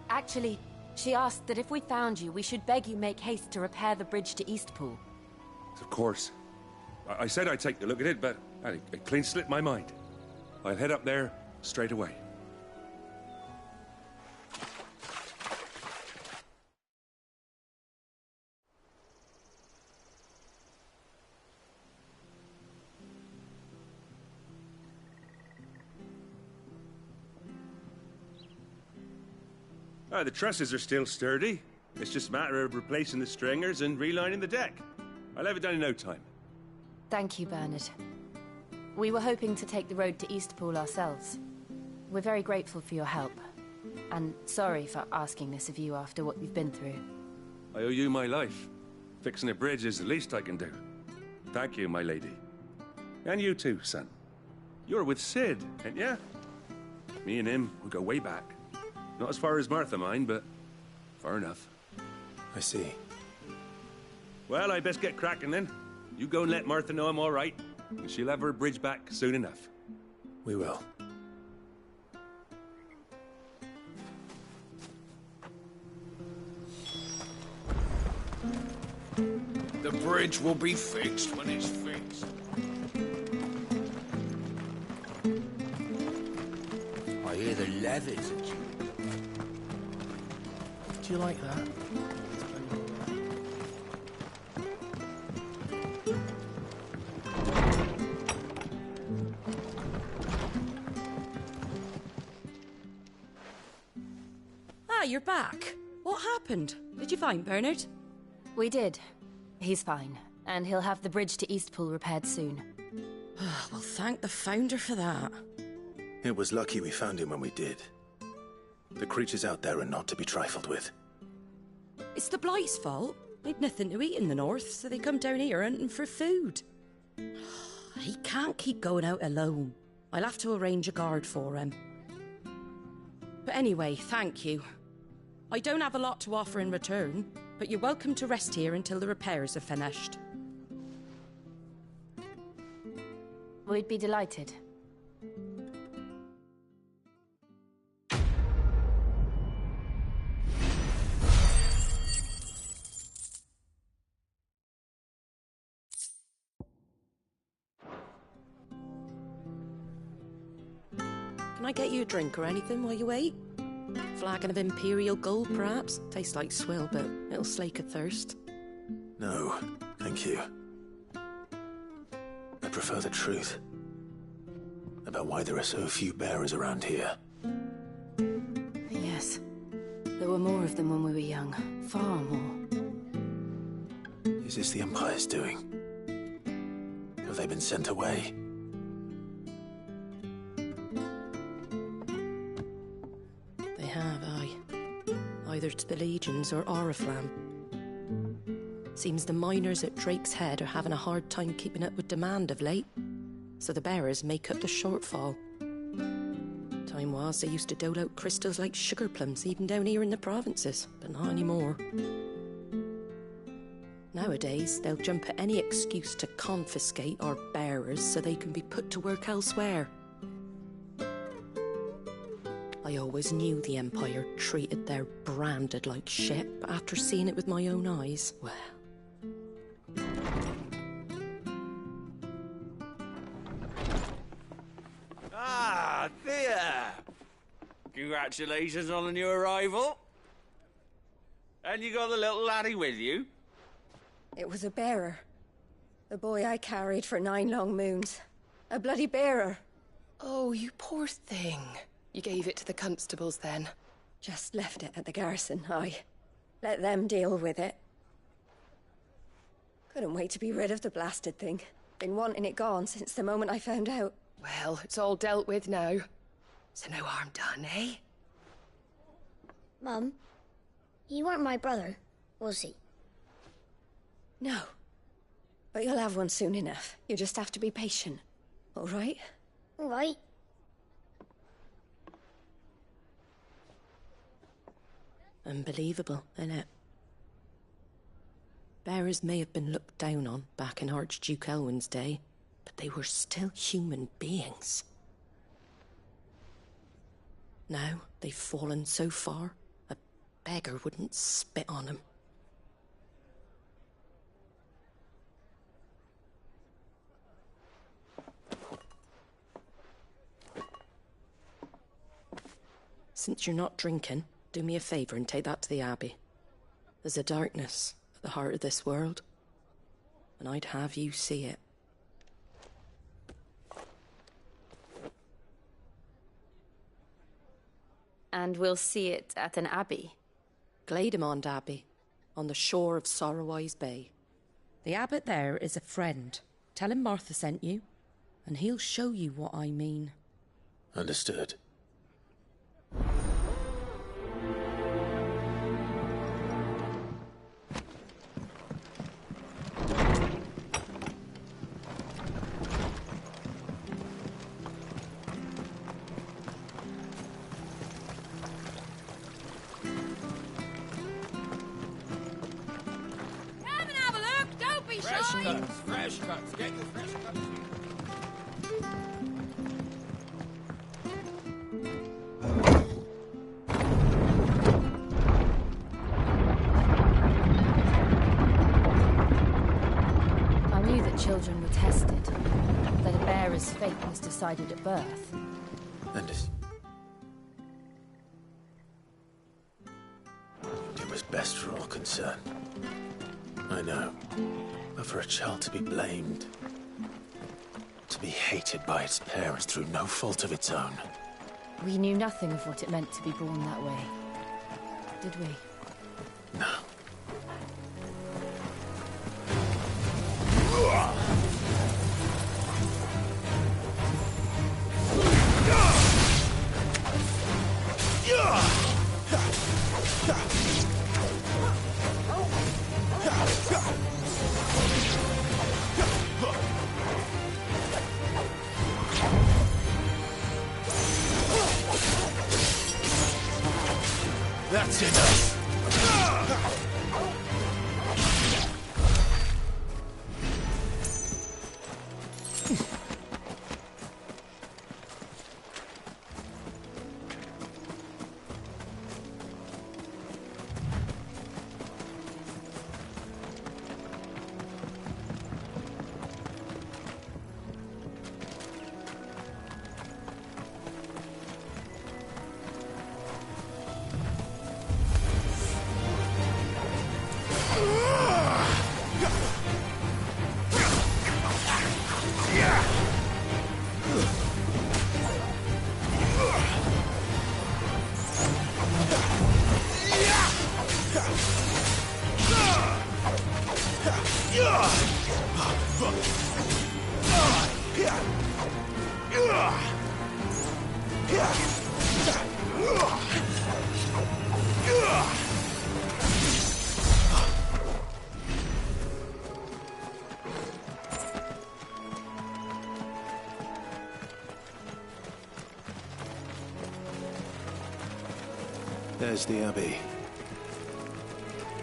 Actually, she asked that if we found you, we should beg you make haste to repair the bridge to Eastpool. Of course. I said I'd take a look at it, but it clean slipped my mind. I'll head up there straight away. The trusses are still sturdy. It's just a matter of replacing the stringers and relining the deck. I'll have it done in no time. Thank you, Bernard. We were hoping to take the road to Eastpool ourselves. We're very grateful for your help. And sorry for asking this of you after what you've been through. I owe you my life. Fixing a bridge is the least I can do. Thank you, my lady. And you too, son. You're with Sid, ain't ya? Me and him, we go way back. Not as far as Martha, mind, but far enough. I see. Well, I best get cracking then. You go and let Martha know I'm all right, and she'll have her bridge back soon enough. We will. The bridge will be fixed when it's fixed. I hear the levies at you. Do you like that? Ah, you're back. What happened? Did you find Bernard? We did. He's fine, and he'll have the bridge to Eastpool repaired soon. Well, thank the Founder for that. It was lucky we found him when we did. The creatures out there are not to be trifled with. It's the Blight's fault. They've nothing to eat in the north, so they come down here hunting for food. He can't keep going out alone. I'll have to arrange a guard for him. But anyway, thank you. I don't have a lot to offer in return, but you're welcome to rest here until the repairs are finished. We'd be delighted. Can I get you a drink or anything while you wait? Flagon of Imperial Gold, perhaps? Tastes like swill, but it'll slake a thirst. No, thank you. I prefer the truth. About why there are so few bearers around here. Yes. There were more of them when we were young. Far more. Is this the Empire's doing? Have they been sent away? They have, aye. Either to the Legions or Oriflamme. Seems the miners at Drake's Head are having a hard time keeping up with demand of late, so the bearers make up the shortfall. Time was they used to dole out crystals like sugar plums even down here in the provinces, but not anymore. Nowadays, they'll jump at any excuse to confiscate our bearers so they can be put to work elsewhere. I always knew the Empire treated their branded like shit, but after seeing it with my own eyes, well... Ah, Thea! Congratulations on the new arrival. And you got the little laddie with you? It was a bearer. The boy I carried for 9 long moons. A bloody bearer. Oh, you poor thing. You gave it to the constables then? Just left it at the garrison, aye. Let them deal with it. Couldn't wait to be rid of the blasted thing. Been wanting it gone since the moment I found out. Well, it's all dealt with now. So no harm done, eh? Mum, you weren't my brother, was he? No. But you'll have one soon enough. You just have to be patient. All right? All right. Unbelievable, innit? Bearers may have been looked down on back in Archduke Elwin's day, but they were still human beings. Now they've fallen so far, a beggar wouldn't spit on them. Since you're not drinking, do me a favour and take that to the Abbey. There's a darkness at the heart of this world, and I'd have you see it. And we'll see it at an abbey? Glademond Abbey, on the shore of Sorrowise Bay. The abbot there is a friend. Tell him Martha sent you, and he'll show you what I mean. Understood. Fresh cuts. Get the fresh cuts. I knew that children were tested, that a bearer's fate was decided at birth. And it was best for all concerned. I know. But for a child to be blamed, to be hated by its parents through no fault of its own. We knew nothing of what it meant to be born that way, did we? No. That's enough. There's the Abbey.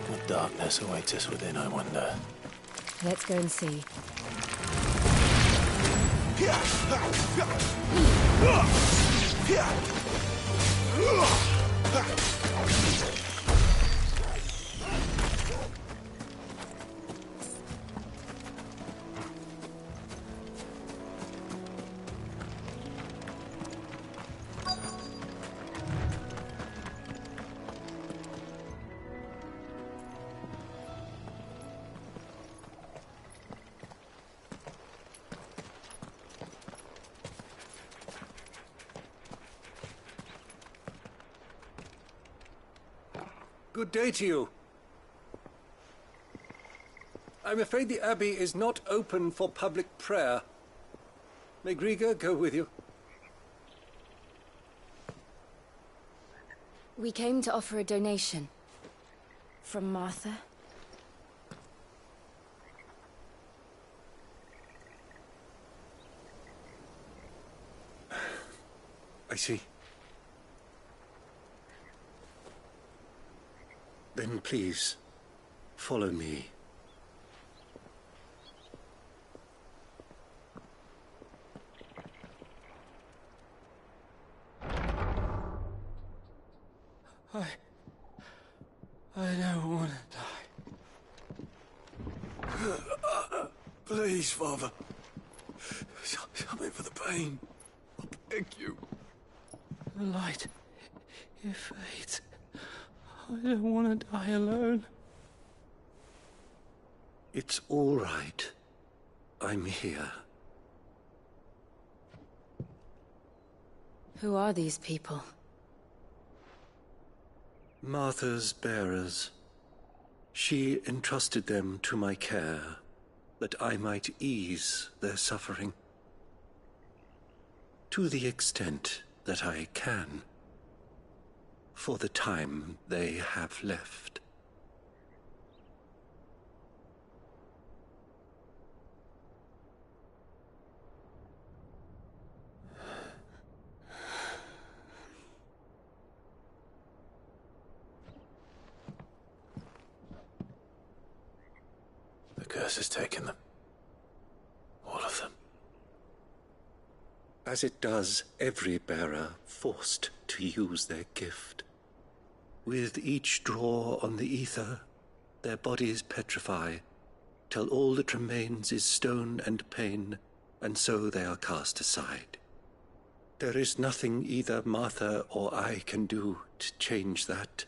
What darkness awaits us within, I wonder. Let's go and see. Good day to you. I'm afraid the Abbey is not open for public prayer. May Griga go with you? We came to offer a donation. From Martha. I see. Then please, follow me. I don't want to die. Please, Father. Stop it for the pain. I beg you. The light, it fades. I don't want to die alone. It's all right. I'm here. Who are these people? Martha's bearers. She entrusted them to my care, that I might ease their suffering. To the extent that I can, for the time they have left. The curse has taken them. All of them. As it does every bearer forced to use their gift. With each draw on the ether, their bodies petrify, till all that remains is stone and pain, and so they are cast aside. There is nothing either Martha or I can do to change that,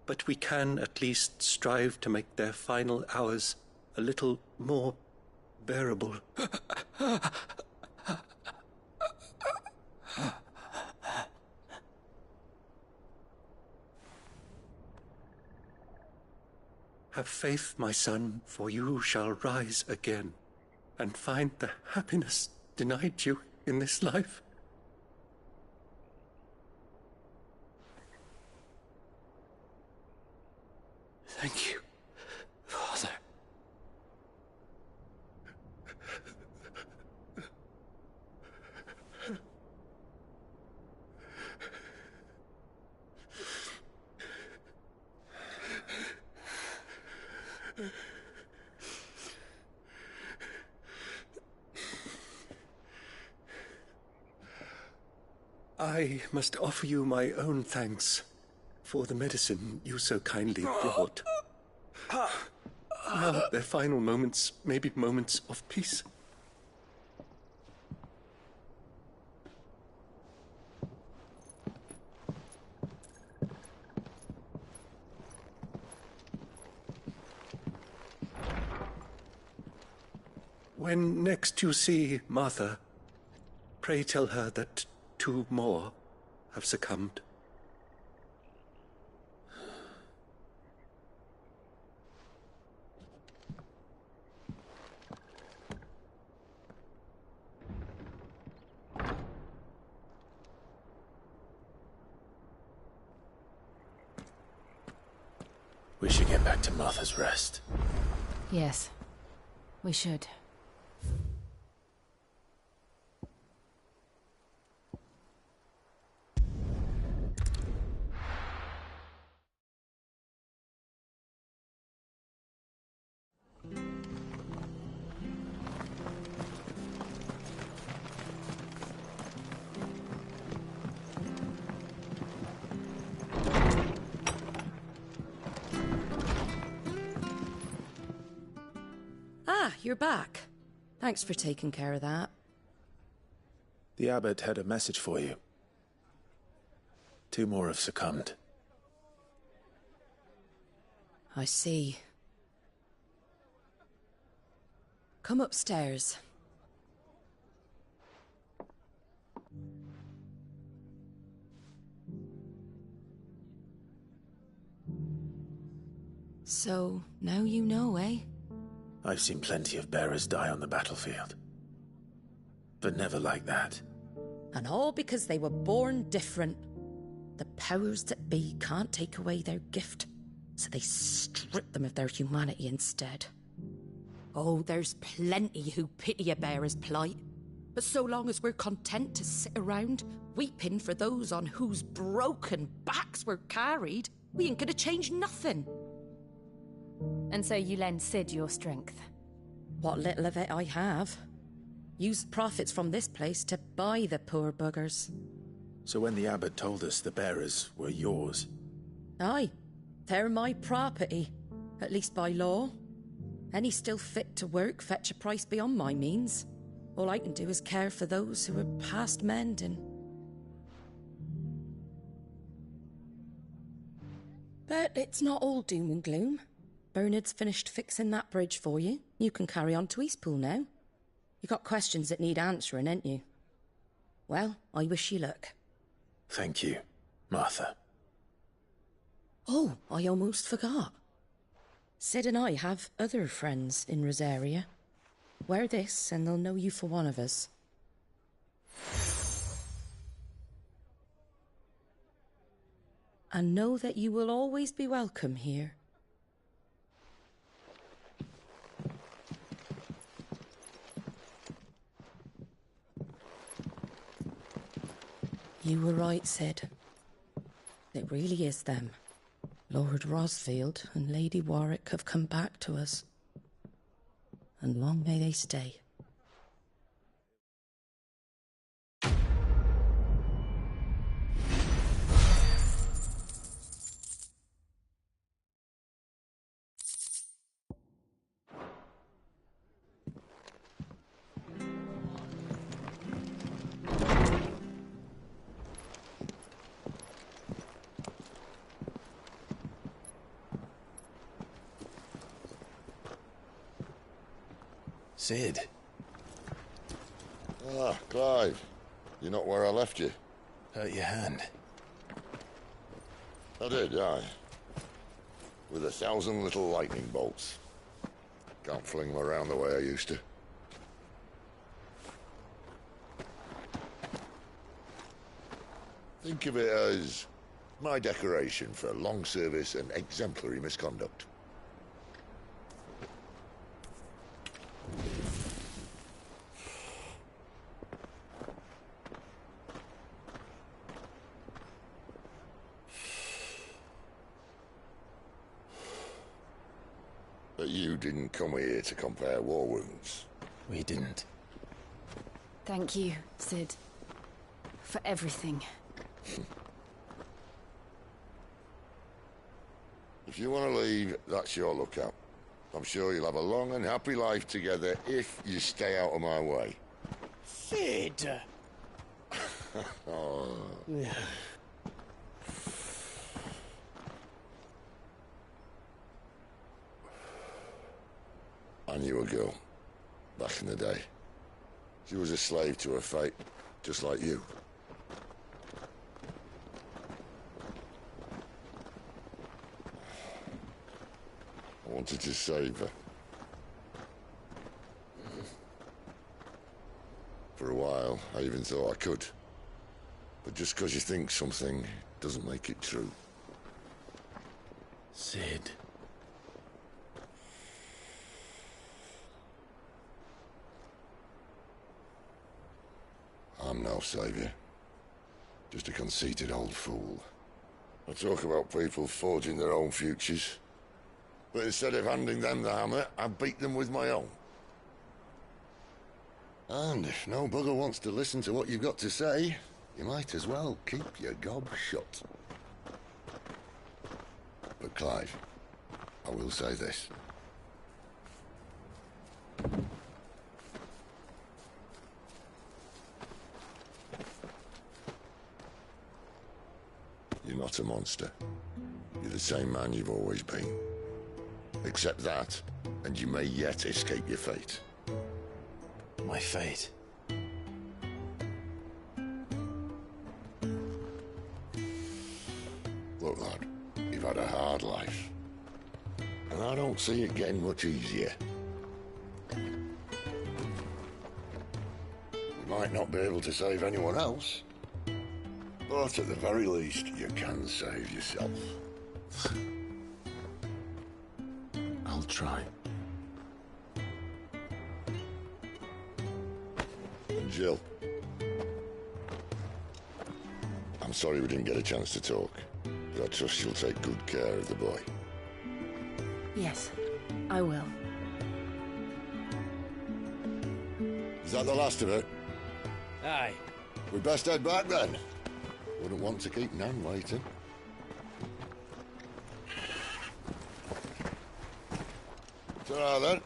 but we can at least strive to make their final hours a little more bearable. Have faith, my son, for you shall rise again, and find the happiness denied you in this life. Thank you, Father. I must offer you my own thanks for the medicine you so kindly brought. Now their final moments may be moments of peace. When next you see Martha, pray tell her that 2 more have succumbed. We should get back to Martha's Rest. Yes, we should. You're back. Thanks for taking care of that. The abbot had a message for you. 2 more have succumbed. I see. Come upstairs. So, now you know, eh? I've seen plenty of bearers die on the battlefield. But never like that. And all because they were born different. The powers that be can't take away their gift, so they strip them of their humanity instead. Oh, there's plenty who pity a bearer's plight. But so long as we're content to sit around, weeping for those on whose broken backs we're carried, we ain't gonna change nothing. And so you lend Sid your strength? What little of it I have. Use the profits from this place to buy the poor buggers. So when the abbot told us the bearers were yours... Aye, they're my property, at least by law. Any still fit to work fetch a price beyond my means. All I can do is care for those who are past mending. But it's not all doom and gloom. Bernard's finished fixing that bridge for you. You can carry on to Eastpool now. You got questions that need answering, ain't you? Well, I wish you luck. Thank you, Martha. Oh, I almost forgot. Sid and I have other friends in Rosaria. Wear this and they'll know you for one of us. And know that you will always be welcome here. You were right, Sid. It really is them. Lord Rosfield and Lady Warwick have come back to us. And long may they stay. Sid. Ah, Clive. You're not where I left you. Hurt your hand. I did, aye. With 1,000 little lightning bolts. Can't fling them around the way I used to. Think of it as my decoration for long service and exemplary misconduct. But you didn't come here to compare war wounds. We didn't. Thank you, Sid. For everything. If you want to leave, that's your lookout. I'm sure you'll have a long and happy life together if you stay out of my way. Sid! Oh. I knew a girl, back in the day. She was a slave to her fate, just like you. I wanted to save her. For a while, I even thought I could. But just because you think something doesn't make it true. Sid. I'm no savior. Just a conceited old fool. I talk about people forging their own futures. But instead of handing them the hammer, I beat them with my own. And if no bugger wants to listen to what you've got to say, you might as well keep your gob shut. But Clive, I will say this. You're not a monster. You're the same man you've always been. Accept that, and you may yet escape your fate. My fate? Look, lad, you've had a hard life. And I don't see it getting much easier. You might not be able to save anyone else, but at the very least, you can save yourself. I'll try. And Jill, I'm sorry we didn't get a chance to talk, but I trust you'll take good care of the boy. Yes, I will. Is that the last of it? Aye. We best head back then. Wouldn't want to keep Nan waiting. Ta-ra then.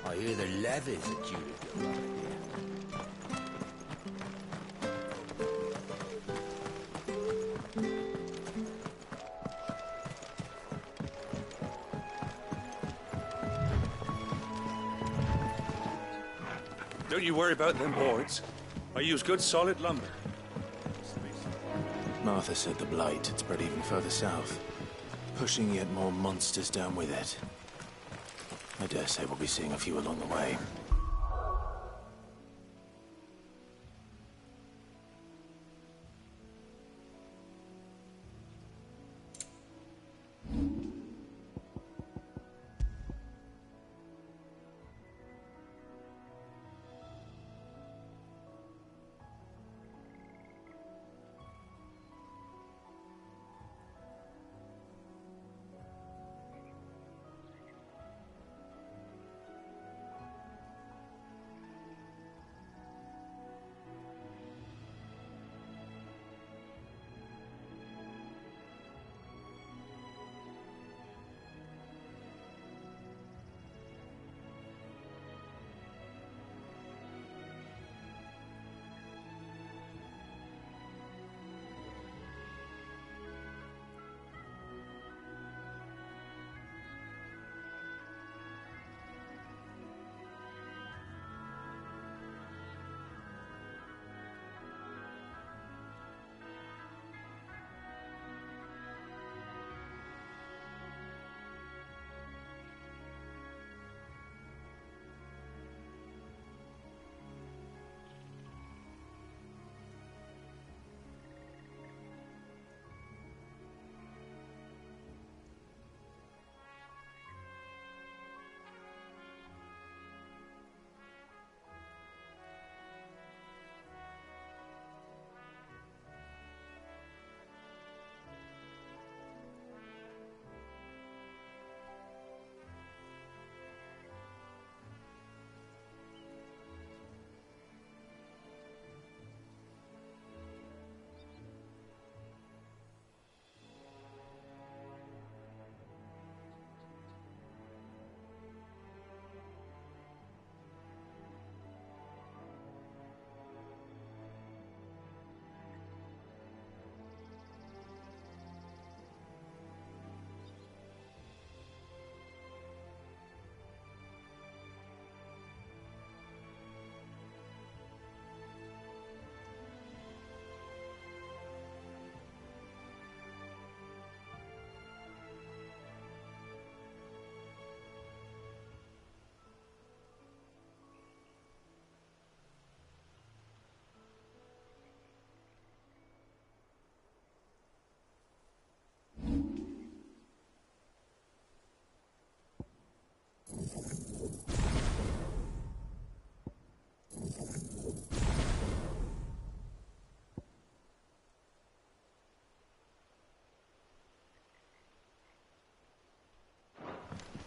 I hear the levies are due to go up here. Don't you worry about them boards. I use good solid lumber. Martha said the blight had spread even further south, pushing yet more monsters down with it. I dare say we'll be seeing a few along the way.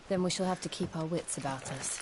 Then we shall have to keep our wits about us.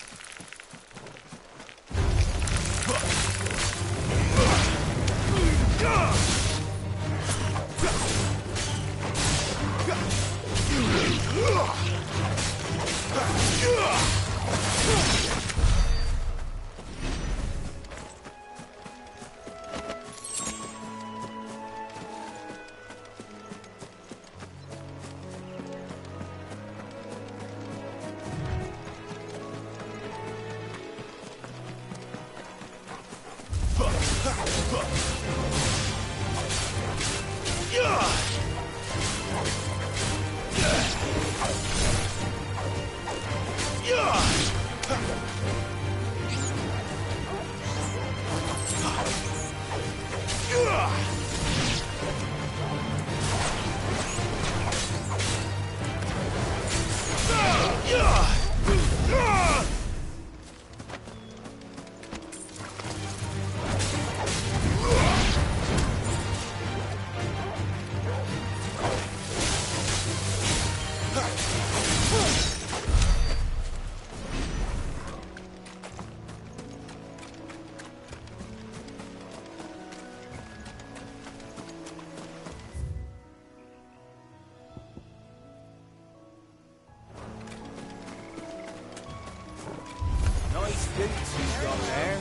Nice boots you've got there.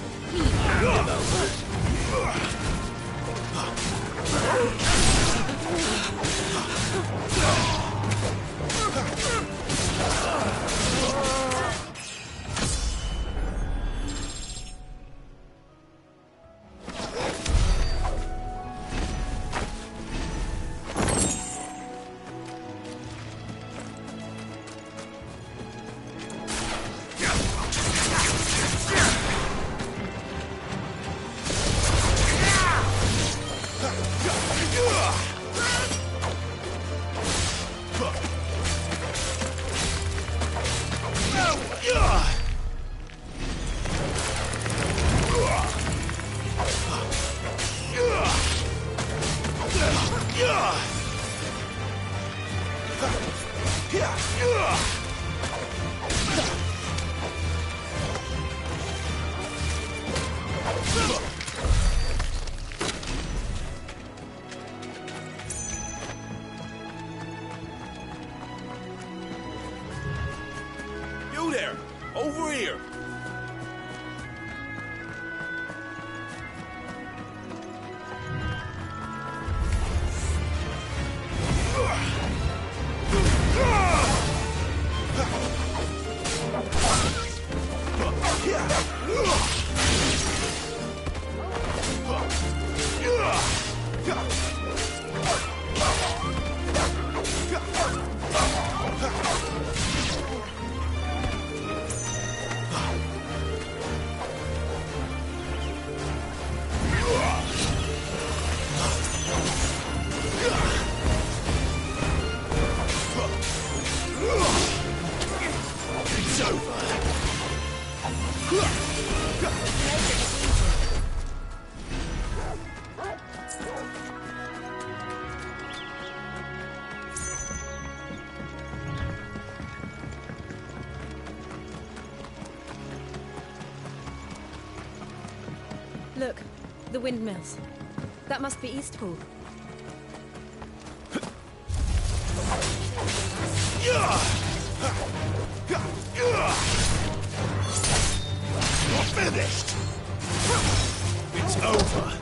You there! Over here! Look, the windmills. That must be Eastpool. You're finished! It's over!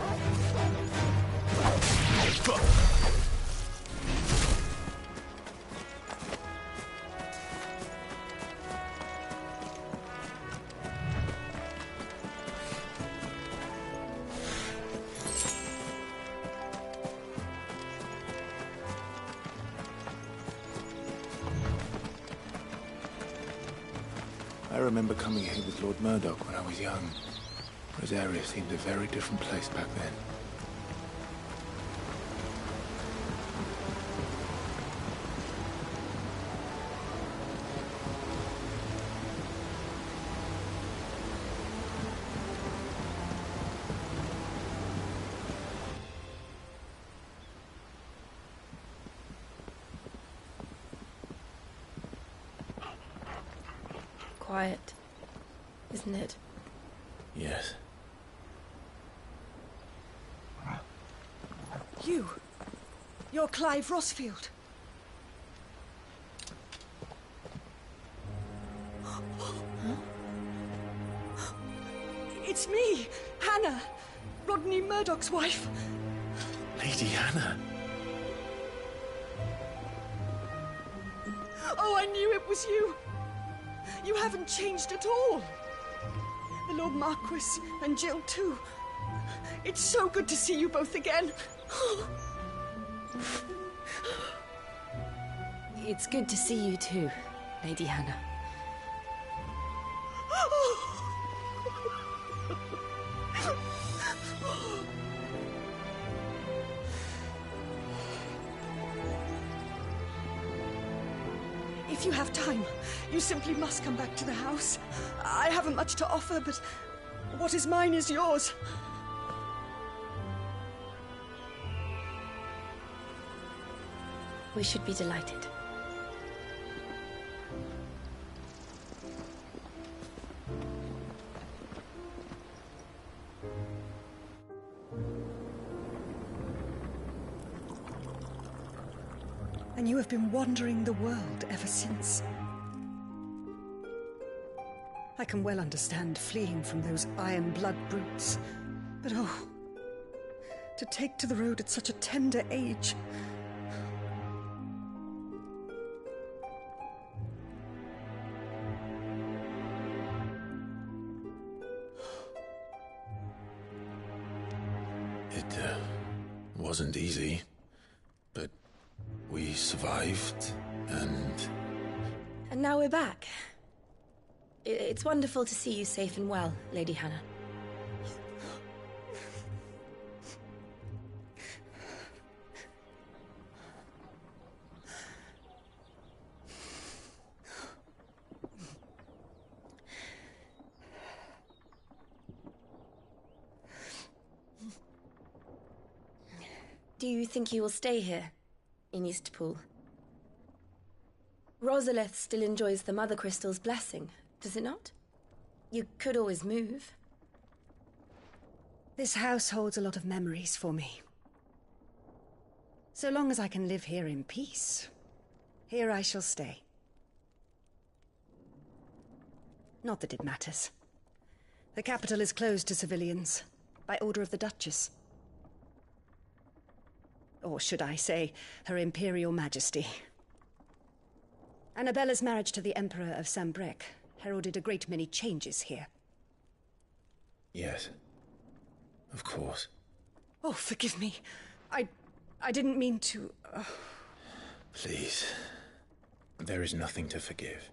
I remember coming here with Lord Murdoch when I was young. Rosaria seemed a very different place back then. quiet, isn't it? Yes. You're Clive Rossfield. It's me, Hannah, Rodney Murdoch's wife. Lady Hannah. Oh, I knew it was you. You haven't changed at all. The Lord Marquis and Jill too. It's so good to see you both again. It's good to see you too, Lady Hannah. If you have time, you simply must come back to the house. I haven't much to offer, but what is mine is yours. We should be delighted. And you have been wandering the world ever since. I can well understand fleeing from those iron blood brutes, but oh, to take to the road at such a tender age. It wasn't easy, but we survived, and now we're back. It's wonderful to see you safe and well, Lady Hannah. Do you think you will stay here, in Eastpool? Rosalith still enjoys the Mother Crystal's blessing, does it not? You could always move. This house holds a lot of memories for me. So long as I can live here in peace, here I shall stay. Not that it matters. The capital is closed to civilians, by order of the Duchess. Or should I say, Her Imperial Majesty. Annabella's marriage to the Emperor of Sambrec heralded a great many changes here. yes, of course. Oh, forgive me. I didn't mean to... Please, there is nothing to forgive.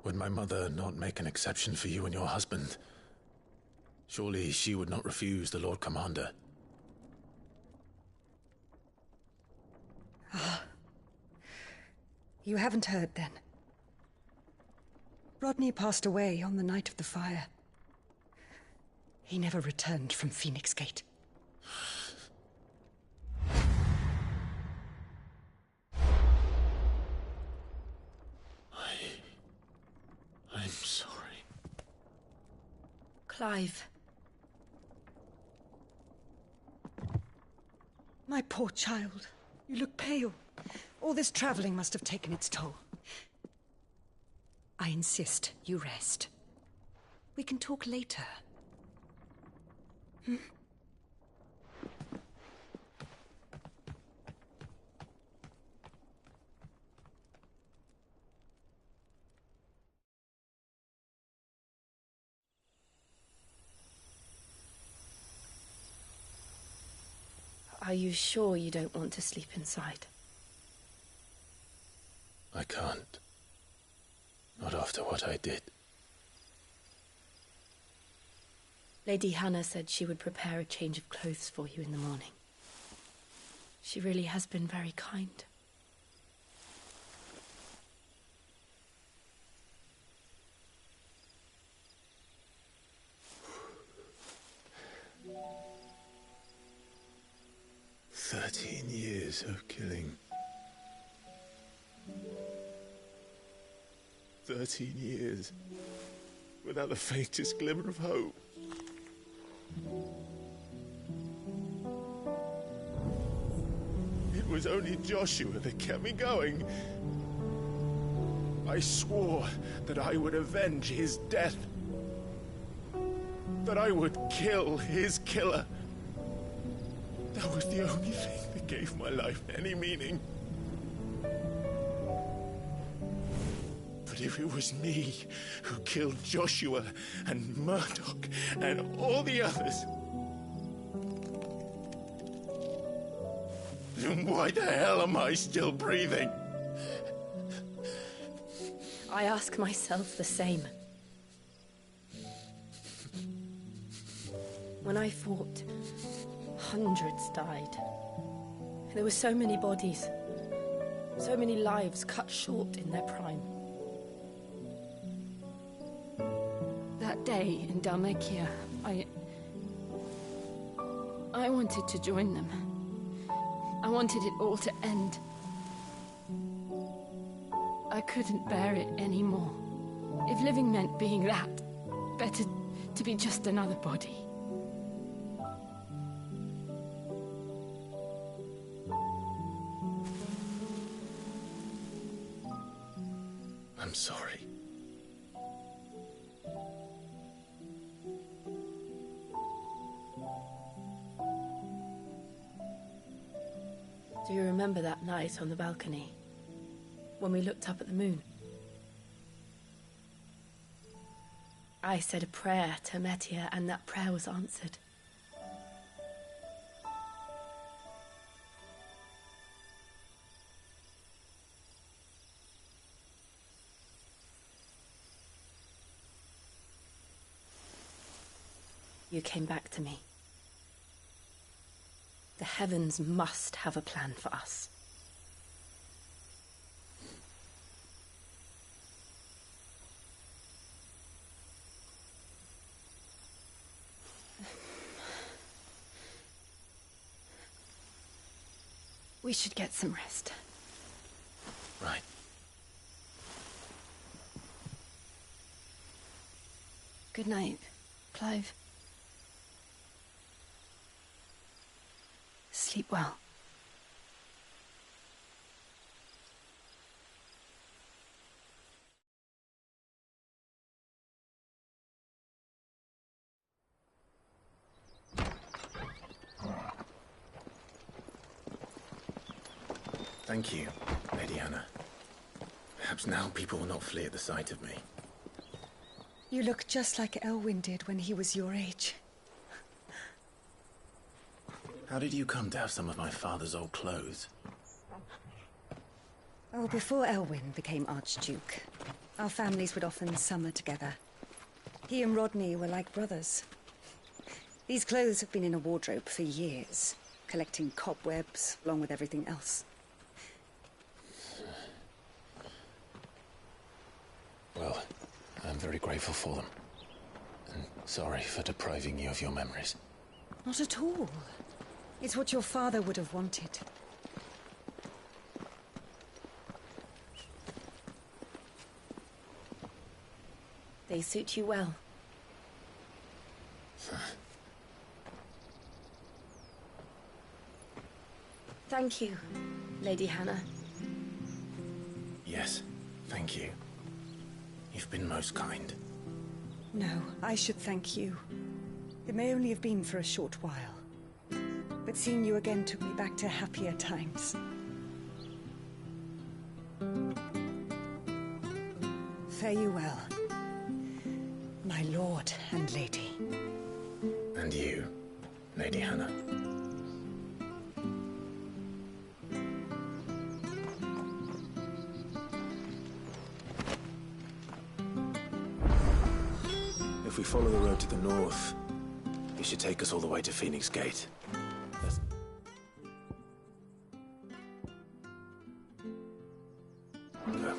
Would my mother not make an exception for you and your husband? Surely she would not refuse the Lord Commander. You haven't heard, then. Rodney passed away on the night of the fire. He never returned from Phoenix Gate. I'm sorry. Clive. My poor child. You look pale. All this traveling must have taken its toll. I insist you rest. We can talk later. Hmm? Are you sure you don't want to sleep inside? I can't. Not after what I did. Lady Hannah said she would prepare a change of clothes for you in the morning. She really has been very kind. "13 years of killing. 13 years, without the faintest glimmer of hope. It was only Joshua that kept me going. I swore that I would avenge his death. That I would kill his killer. That was the only thing that gave my life any meaning. But if it was me who killed Joshua and Murdoch and all the others, then why the hell am I still breathing? I ask myself the same. When I fought, hundreds died. There were so many bodies, so many lives cut short in their prime. That day in Dalmekia, I wanted to join them. I wanted it all to end. I couldn't bear it anymore. If living meant being that, better to be just another body. I'm sorry. Do you remember that night on the balcony, when we looked up at the moon? I said a prayer to Metia, and that prayer was answered. You came back to me. The heavens must have a plan for us. We should get some rest. Right. Good night, Clive. Sleep well. Thank you, Lady Hannah. Perhaps now people will not flee at the sight of me. You look just like Elwyn did when he was your age. How did you come to have some of my father's old clothes? Oh, before Elwyn became Archduke, our families would often summer together. He and Rodney were like brothers. These clothes have been in a wardrobe for years, collecting cobwebs along with everything else. Well, I'm very grateful for them. And sorry for depriving you of your memories. Not at all. It's what your father would have wanted. They suit you well. Thank you, Lady Hannah. Yes, thank you. You've been most kind. No, I should thank you. It may only have been for a short while. But seeing you again took me back to happier times. Fare you well, my lord and lady. And you, Lady Hannah. If we follow the road to the north, it should take us all the way to Phoenix Gate. Go.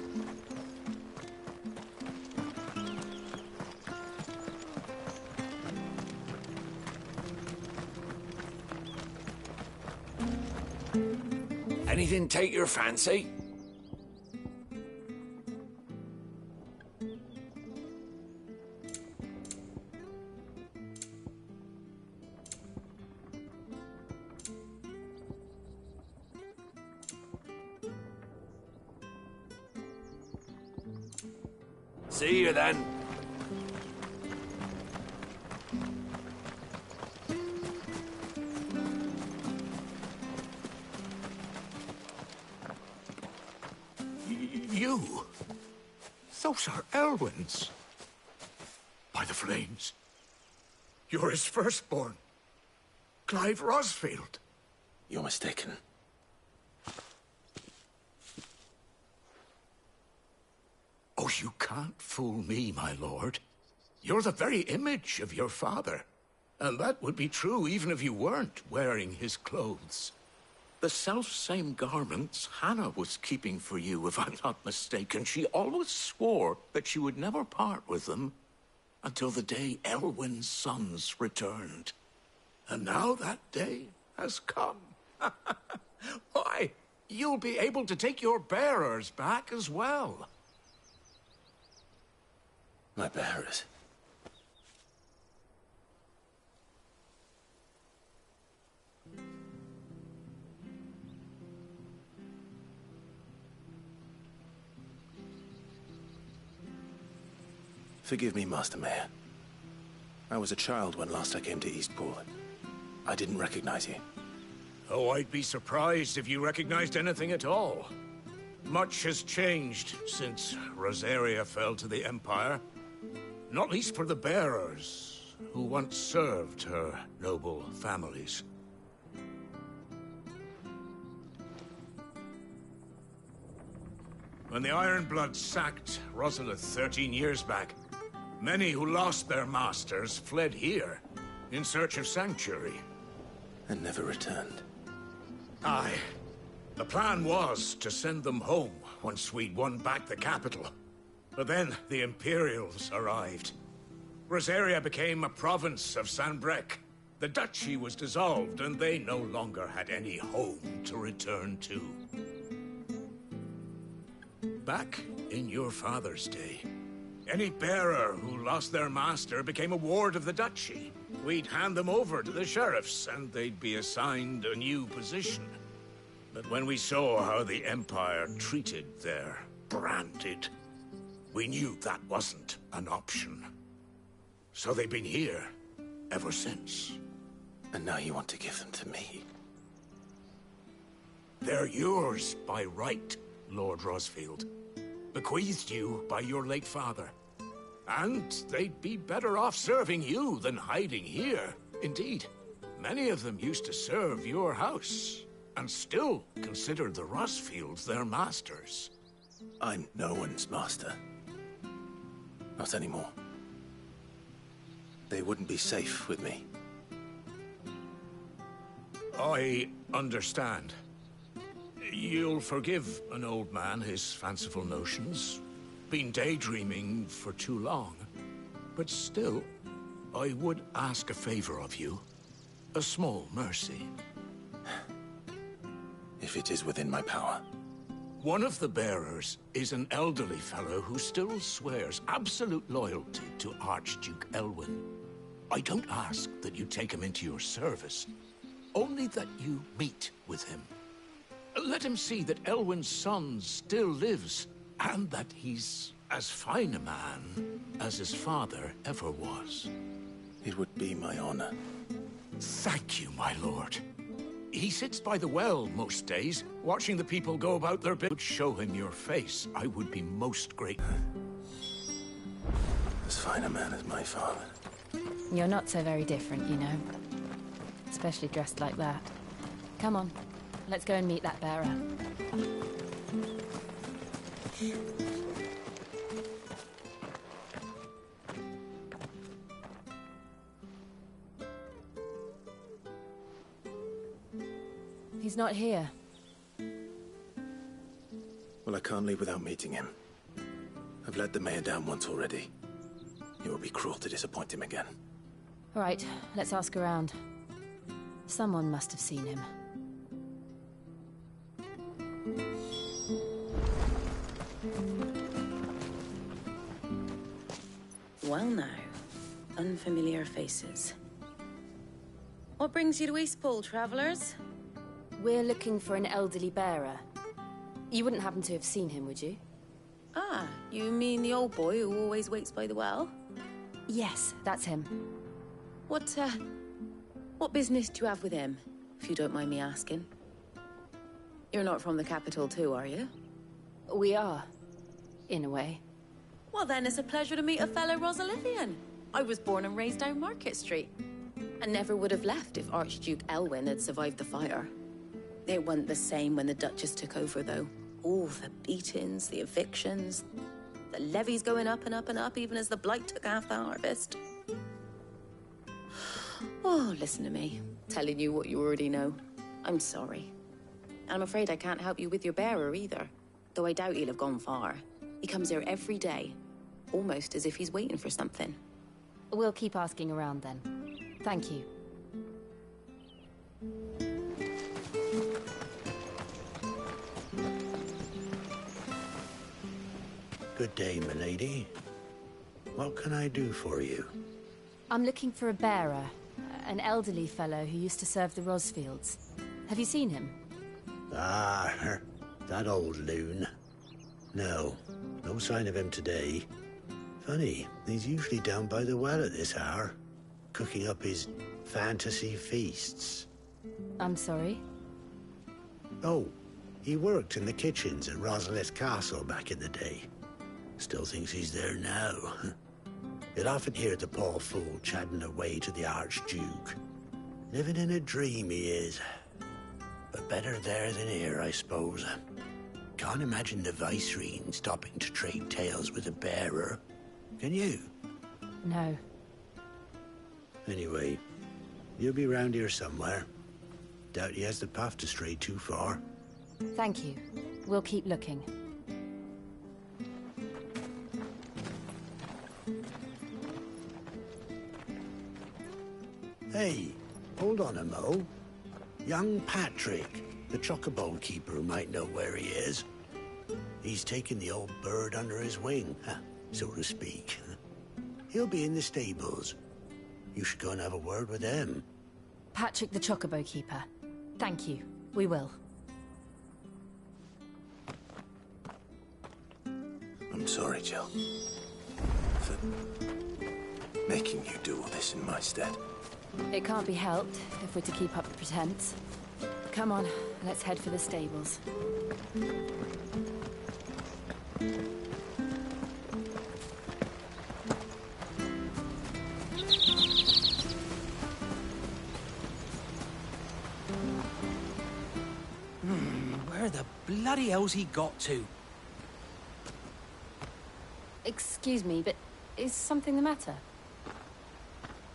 Anything take your fancy? See you then. You? Those are Elwyn's. By the flames. You're his firstborn. Clive Rosfield. You're mistaken. Oh, you can't fool me, my lord. You're the very image of your father. And that would be true even if you weren't wearing his clothes. The self-same garments Hannah was keeping for you, if I'm not mistaken. She always swore that she would never part with them until the day Elwyn's sons returned. And now that day has come. Why, you'll be able to take your bearers back as well. My bearers? Forgive me, Master Mayor. I was a child when last I came to Eastpool. I didn't recognize you. Oh, I'd be surprised if you recognized anything at all. Much has changed since Rosaria fell to the Empire. Not least for the bearers, who once served her noble families. When the Ironbloods sacked Rosalith 13 years back, many who lost their masters fled here in search of sanctuary. And never returned. Aye. The plan was to send them home once we'd won back the capital. But then the Imperials arrived. Rosaria became a province of Sanbreque. The duchy was dissolved, and they no longer had any home to return to. Back in your father's day, any bearer who lost their master became a ward of the duchy. We'd hand them over to the sheriffs, and they'd be assigned a new position. But when we saw how the Empire treated their branded, we knew that wasn't an option. So they've been here ever since. And now you want to give them to me? They're yours by right, Lord Rosfield. Bequeathed you by your late father. And they'd be better off serving you than hiding here. Indeed, many of them used to serve your house, and still consider the Rosfields their masters. I'm no one's master. Not anymore. They wouldn't be safe with me. I understand. You'll forgive an old man his fanciful notions. Been daydreaming for too long. But still, I would ask a favor of you. A small mercy. If it is within my power. One of the bearers is an elderly fellow who still swears absolute loyalty to Archduke Elwyn. I don't ask that you take him into your service, only that you meet with him. Let him see that Elwyn's son still lives, and that he's as fine a man as his father ever was. It would be my honor. Thank you, my lord. He sits by the well most days, watching the people go about their business. Show him your face. I would be most grateful. As fine a man as my father. You're not so very different, you know. Especially dressed like that. Come on, let's go and meet that bearer. He's not here. Well, I can't leave without meeting him. I've let the mayor down once already. It would be cruel to disappoint him again. All right, let's ask around. Someone must have seen him. Well now, unfamiliar faces. What brings you to Eastpool, travellers? We're looking for an elderly bearer. You wouldn't happen to have seen him, would you? Ah, you mean the old boy who always waits by the well? Yes, that's him. What business do you have with him, if you don't mind me asking? You're not from the capital too, are you? We are, in a way. Well, then it's a pleasure to meet a fellow Rosalithian. I was born and raised down Market Street. And never would have left if Archduke Elwyn had survived the fire. It wasn't the same when the Duchess took over, though. All the beatings, the evictions, the levies going up and up and up, even as the blight took half the harvest. Oh, listen to me, telling you what you already know. I'm sorry. And I'm afraid I can't help you with your bearer either, though I doubt he'll have gone far. He comes here every day, almost as if he's waiting for something. We'll keep asking around then. Thank you. Good day, milady. What can I do for you? I'm looking for a bearer, an elderly fellow who used to serve the Rosfields. Have you seen him? Ah, that old loon. No sign of him today. Funny, he's usually down by the well at this hour, cooking up his fantasy feasts. I'm sorry? Oh, he worked in the kitchens at Rosalith Castle back in the day. Still thinks he's there now. You'll often hear the poor fool chatting away to the Archduke. Living in a dream he is. But better there than here, I suppose. Can't imagine the Vicereine stopping to trade tales with a bearer. Can you? No. Anyway, he'll be round here somewhere. Doubt he has the path to stray too far. Thank you. We'll keep looking. Hey, hold on a mo. Young Patrick, the chocobo keeper, might know where he is. He's taken the old bird under his wing, so to speak. He'll be in the stables. You should go and have a word with him. Patrick the Chocobo Keeper. Thank you. We will. I'm sorry, Jill. For making you do all this in my stead. It can't be helped if we're to keep up the pretense. Come on, let's head for the stables. Where the bloody hell's he got to? Excuse me, but is something the matter?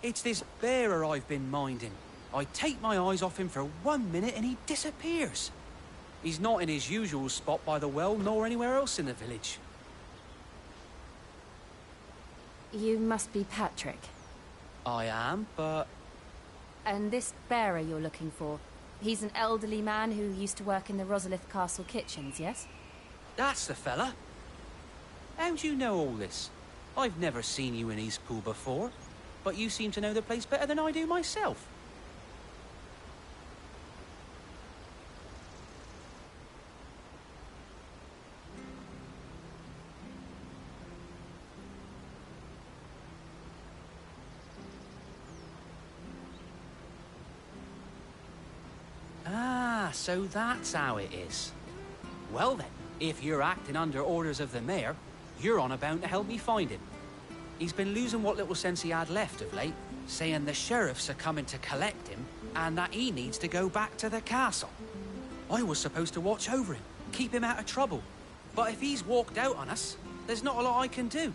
It's this bearer I've been minding. I take my eyes off him for 1 minute and he disappears. He's not in his usual spot by the well, nor anywhere else in the village. You must be Patrick. I am, but... And this bearer you're looking for, he's an elderly man who used to work in the Rosalith Castle kitchens, yes? That's the fella. How do you know all this? I've never seen you in Eastpool before, but you seem to know the place better than I do myself. Ah, so that's how it is. Well then, if you're acting under orders of the mayor, you're on about to help me find him. He's been losing what little sense he had left of late, saying the sheriffs are coming to collect him and that he needs to go back to the castle. I was supposed to watch over him, keep him out of trouble. But if he's walked out on us, there's not a lot I can do.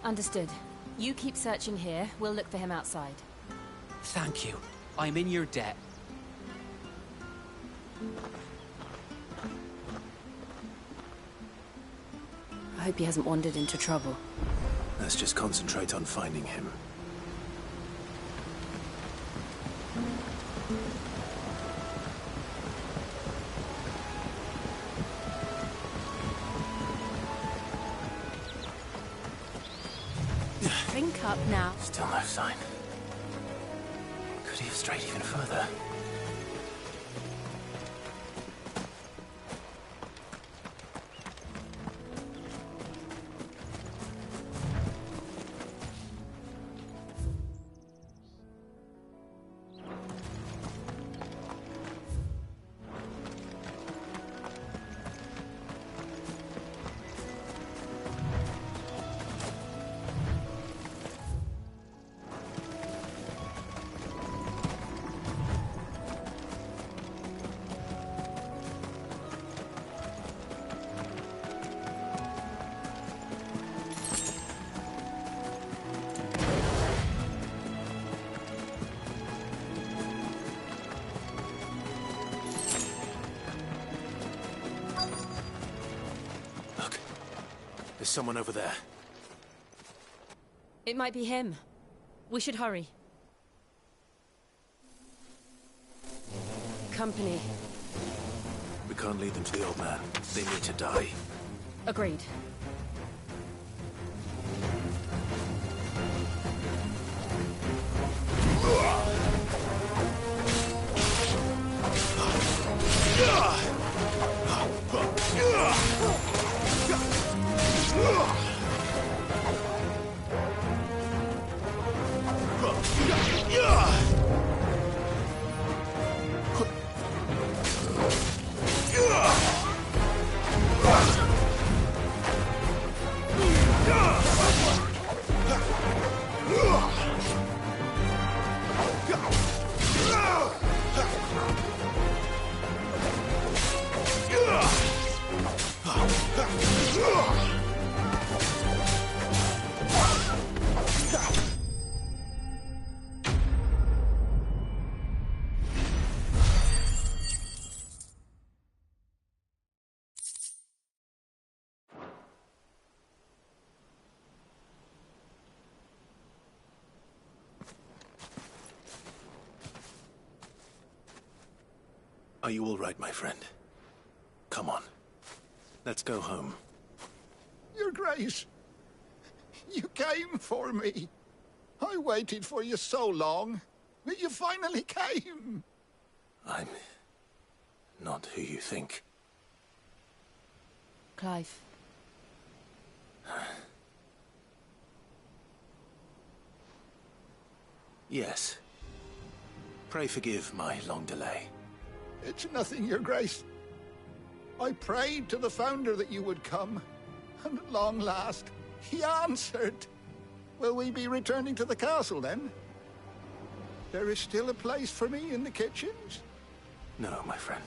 Understood. You keep searching here, we'll look for him outside. Thank you. I'm in your debt. I hope he hasn't wandered into trouble. Let's just concentrate on finding him. Drink up now. Still no sign. Could he have strayed even further? someone over there. It might be him. We should hurry. Company. We can't lead them to the old man. They need to die. Agreed. Are you all right, my friend? Come on. Let's go home. Your Grace, you came for me. I waited for you so long, but you finally came. I'm not who you think. Clive. Yes. Pray forgive my long delay. It's nothing, Your Grace. I prayed to the Founder that you would come, and at long last, he answered. Will we be returning to the castle, then? There is still a place for me in the kitchens? No, my friend.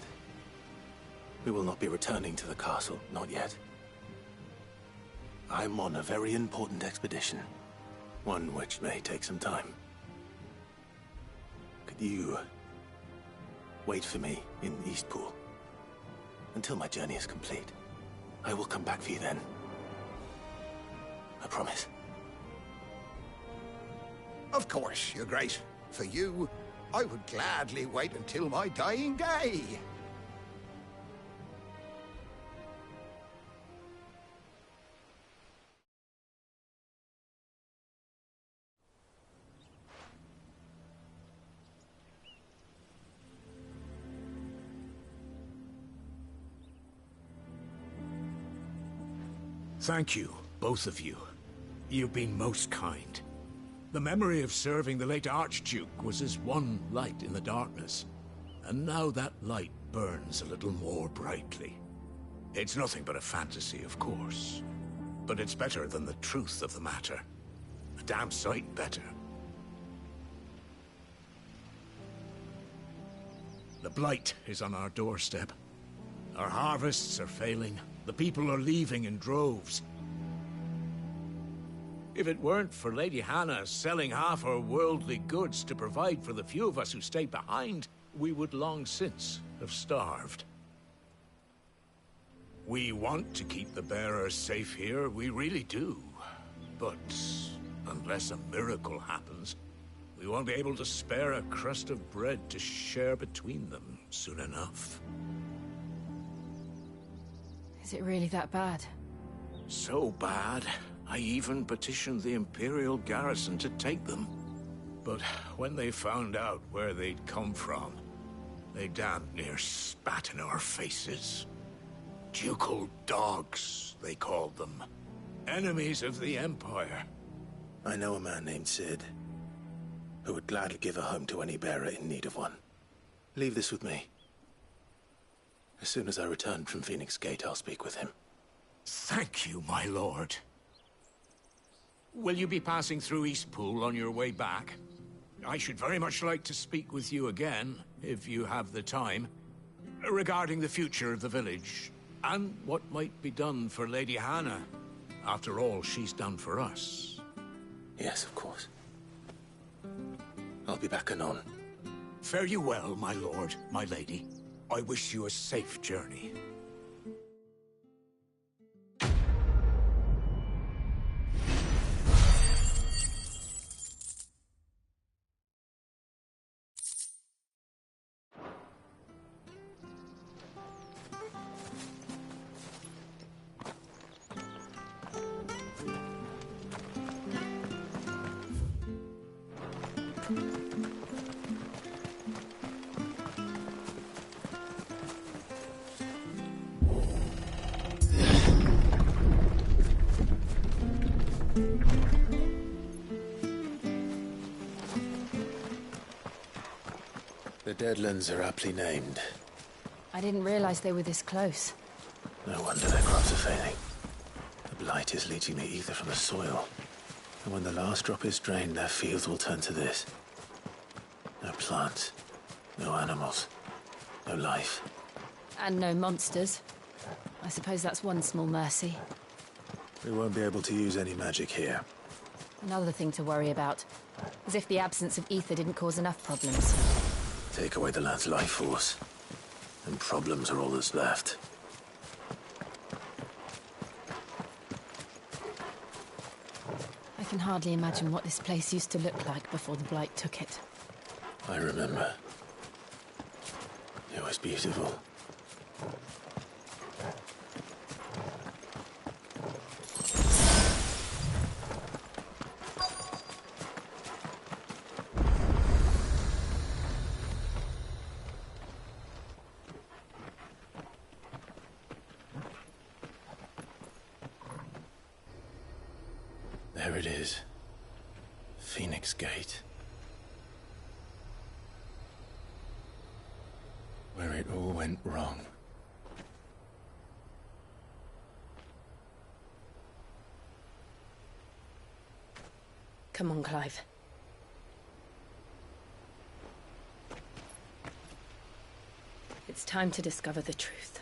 We will not be returning to the castle, not yet. I'm on a very important expedition, one which may take some time. Could you wait for me in Eastpool until my journey is complete? I will come back for you then. I promise. Of course, Your Grace. For you, I would gladly wait until my dying day. Thank you, both of you. You've been most kind. The memory of serving the late Archduke was as one light in the darkness, and now that light burns a little more brightly. It's nothing but a fantasy, of course, but it's better than the truth of the matter. A damn sight better. The blight is on our doorstep. Our harvests are failing. The people are leaving in droves. If it weren't for Lady Hannah selling half her worldly goods to provide for the few of us who stayed behind, we would long since have starved. We want to keep the bearers safe here, we really do. But unless a miracle happens, we won't be able to spare a crust of bread to share between them soon enough. Is it really that bad? So bad, I even petitioned the Imperial garrison to take them. But when they found out where they'd come from, they damn near spat in our faces. Ducal dogs, they called them. Enemies of the Empire. I know a man named Sid, who would gladly give a home to any bearer in need of one. Leave this with me. As soon as I return from Phoenix Gate, I'll speak with him. Thank you, my lord. Will you be passing through Eastpool on your way back? I should very much like to speak with you again, if you have the time, regarding the future of the village, and what might be done for Lady Hannah. After all she's done for us. Yes, of course. I'll be back anon. Fare you well, my lord, my lady. I wish you a safe journey. The Deadlands are aptly named. I didn't realize they were this close. No wonder their crops are failing. The blight is leaching the ether from the soil. And when the last drop is drained, their fields will turn to this. No plants, no animals, no life. And no monsters. I suppose that's one small mercy. We won't be able to use any magic here. Another thing to worry about. As if the absence of ether didn't cause enough problems. Take away the land's life force, and problems are all that's left. I can hardly imagine what this place used to look like before the Blight took it. I remember. It was beautiful. There it is. Phoenix Gate. Where it all went wrong. Come on, Clive. It's time to discover the truth.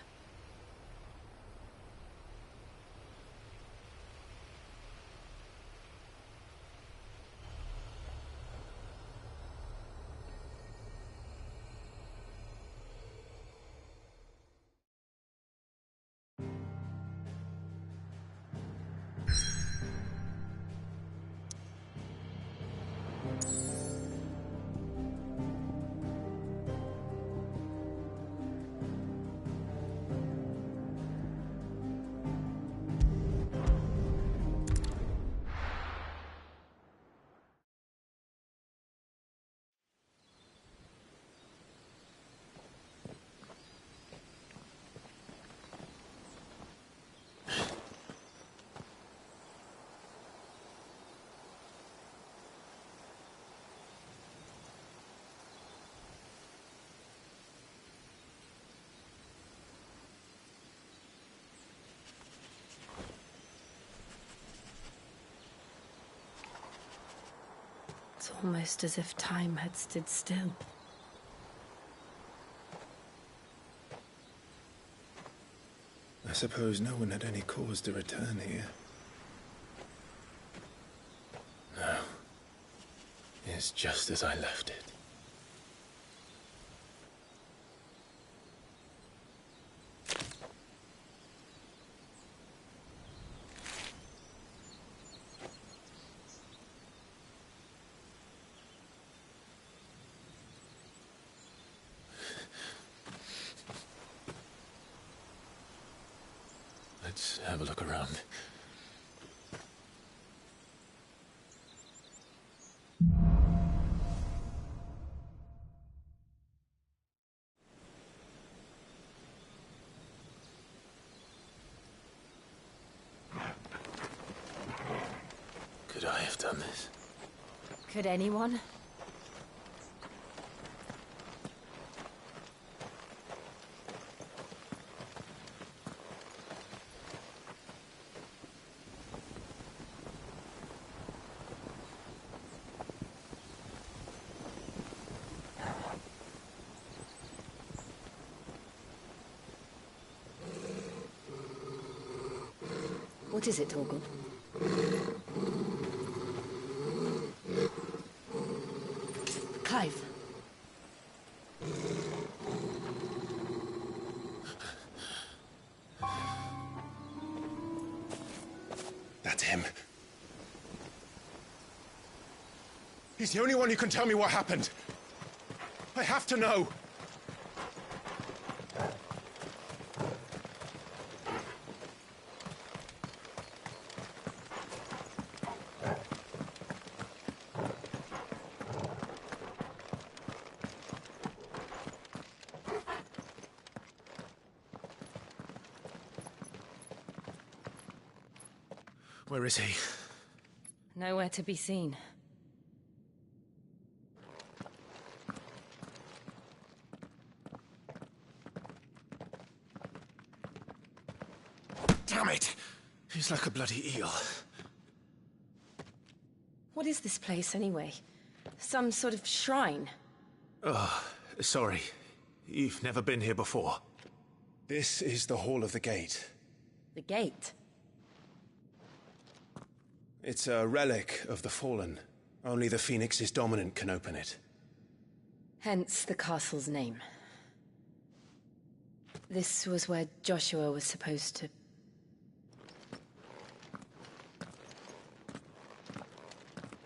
It's almost as if time had stood still. I suppose no one had any cause to return here. No. It's just as I left it. Let's have a look around. Could I have done this? Could anyone? What is it, Torgal? Clive. That's him. He's the only one who can tell me what happened. I have to know. Where is he? Nowhere to be seen. Damn it! He's like a bloody eel. What is this place, anyway? Some sort of shrine? Oh, sorry. You've never been here before. This is the Hall of the Gate. The gate? It's a relic of the Fallen. Only the Phoenix's dominant can open it. Hence the castle's name. This was where Joshua was supposed to...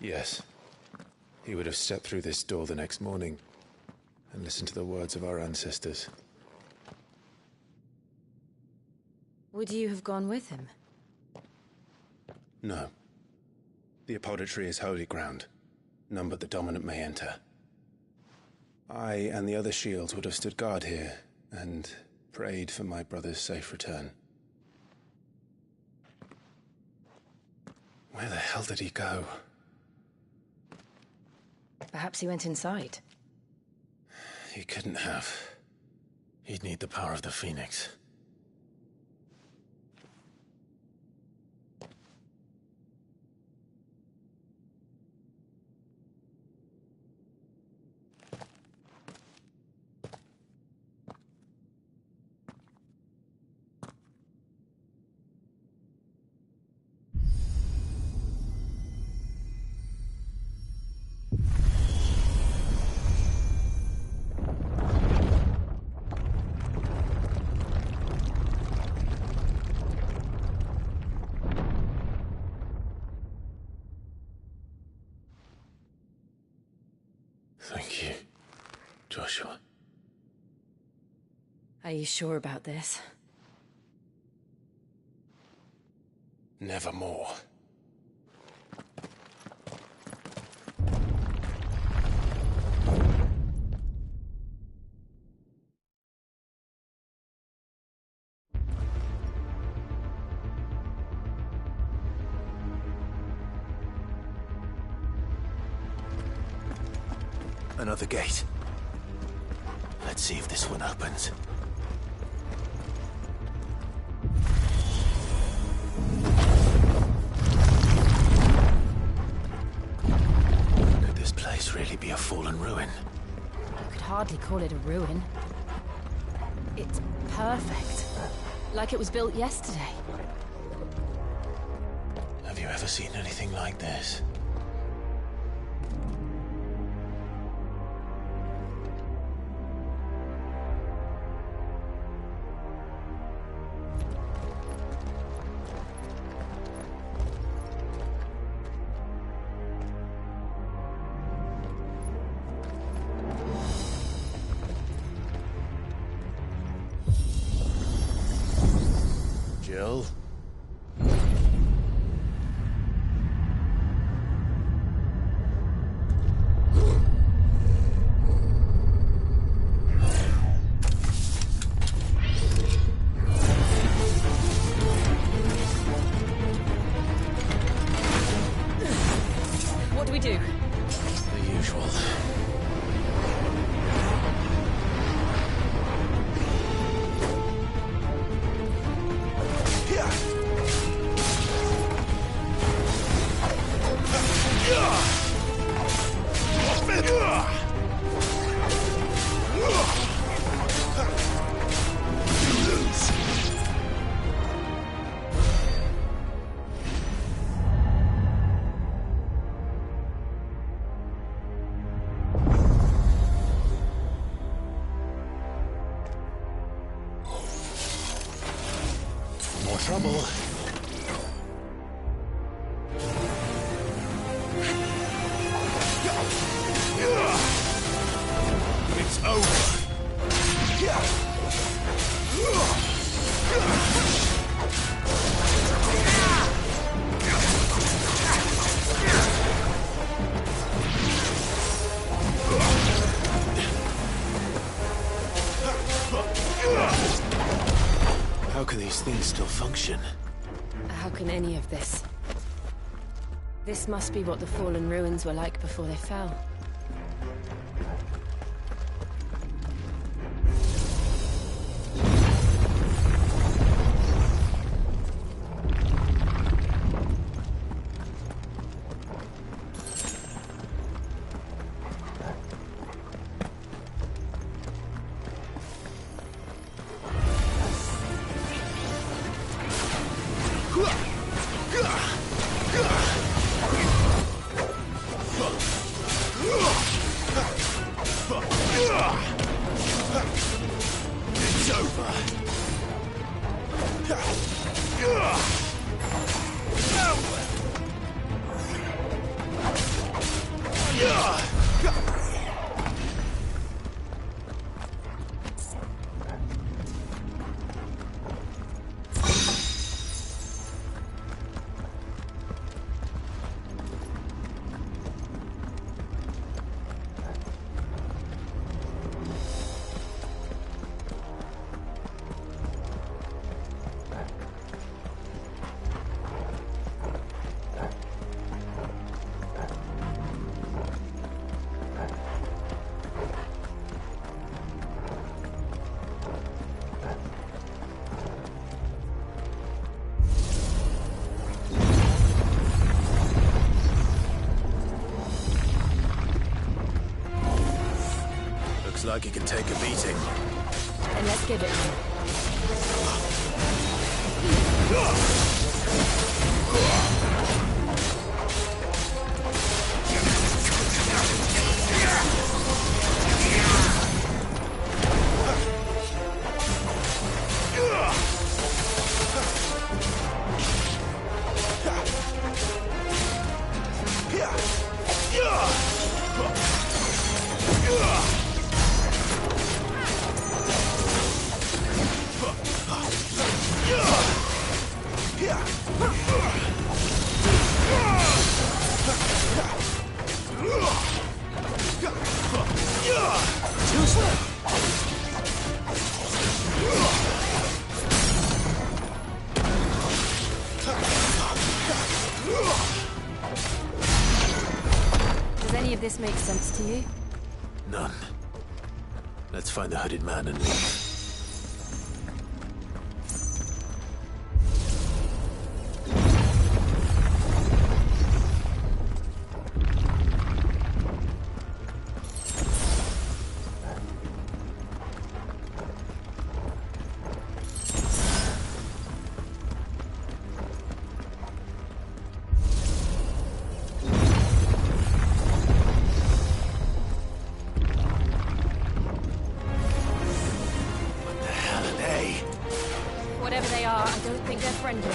Yes. He would have stepped through this door the next morning and listened to the words of our ancestors. Would you have gone with him? No. The apodatory is holy ground. None but the dominant may enter. I and the other shields would have stood guard here and prayed for my brother's safe return. Where the hell did he go? Perhaps he went inside. He couldn't have. He'd need the power of the Phoenix. Thank you, Joshua. Are you sure about this? Nevermore. Another gate. Let's see if this one opens. Could this place really be a fallen ruin? You could hardly call it a ruin. It's perfect. Like it was built yesterday. Have you ever seen anything like this? Jill? What do we do? The usual. More trouble. It's over. How can these things still function? How can any of this? This must be what the fallen ruins were like before they fell. It's over. Looks like he can take a beating. Then let's give it Does any of this make sense to you? None. Let's find the hooded man and leave. Whatever they are, I don't think they're friendly.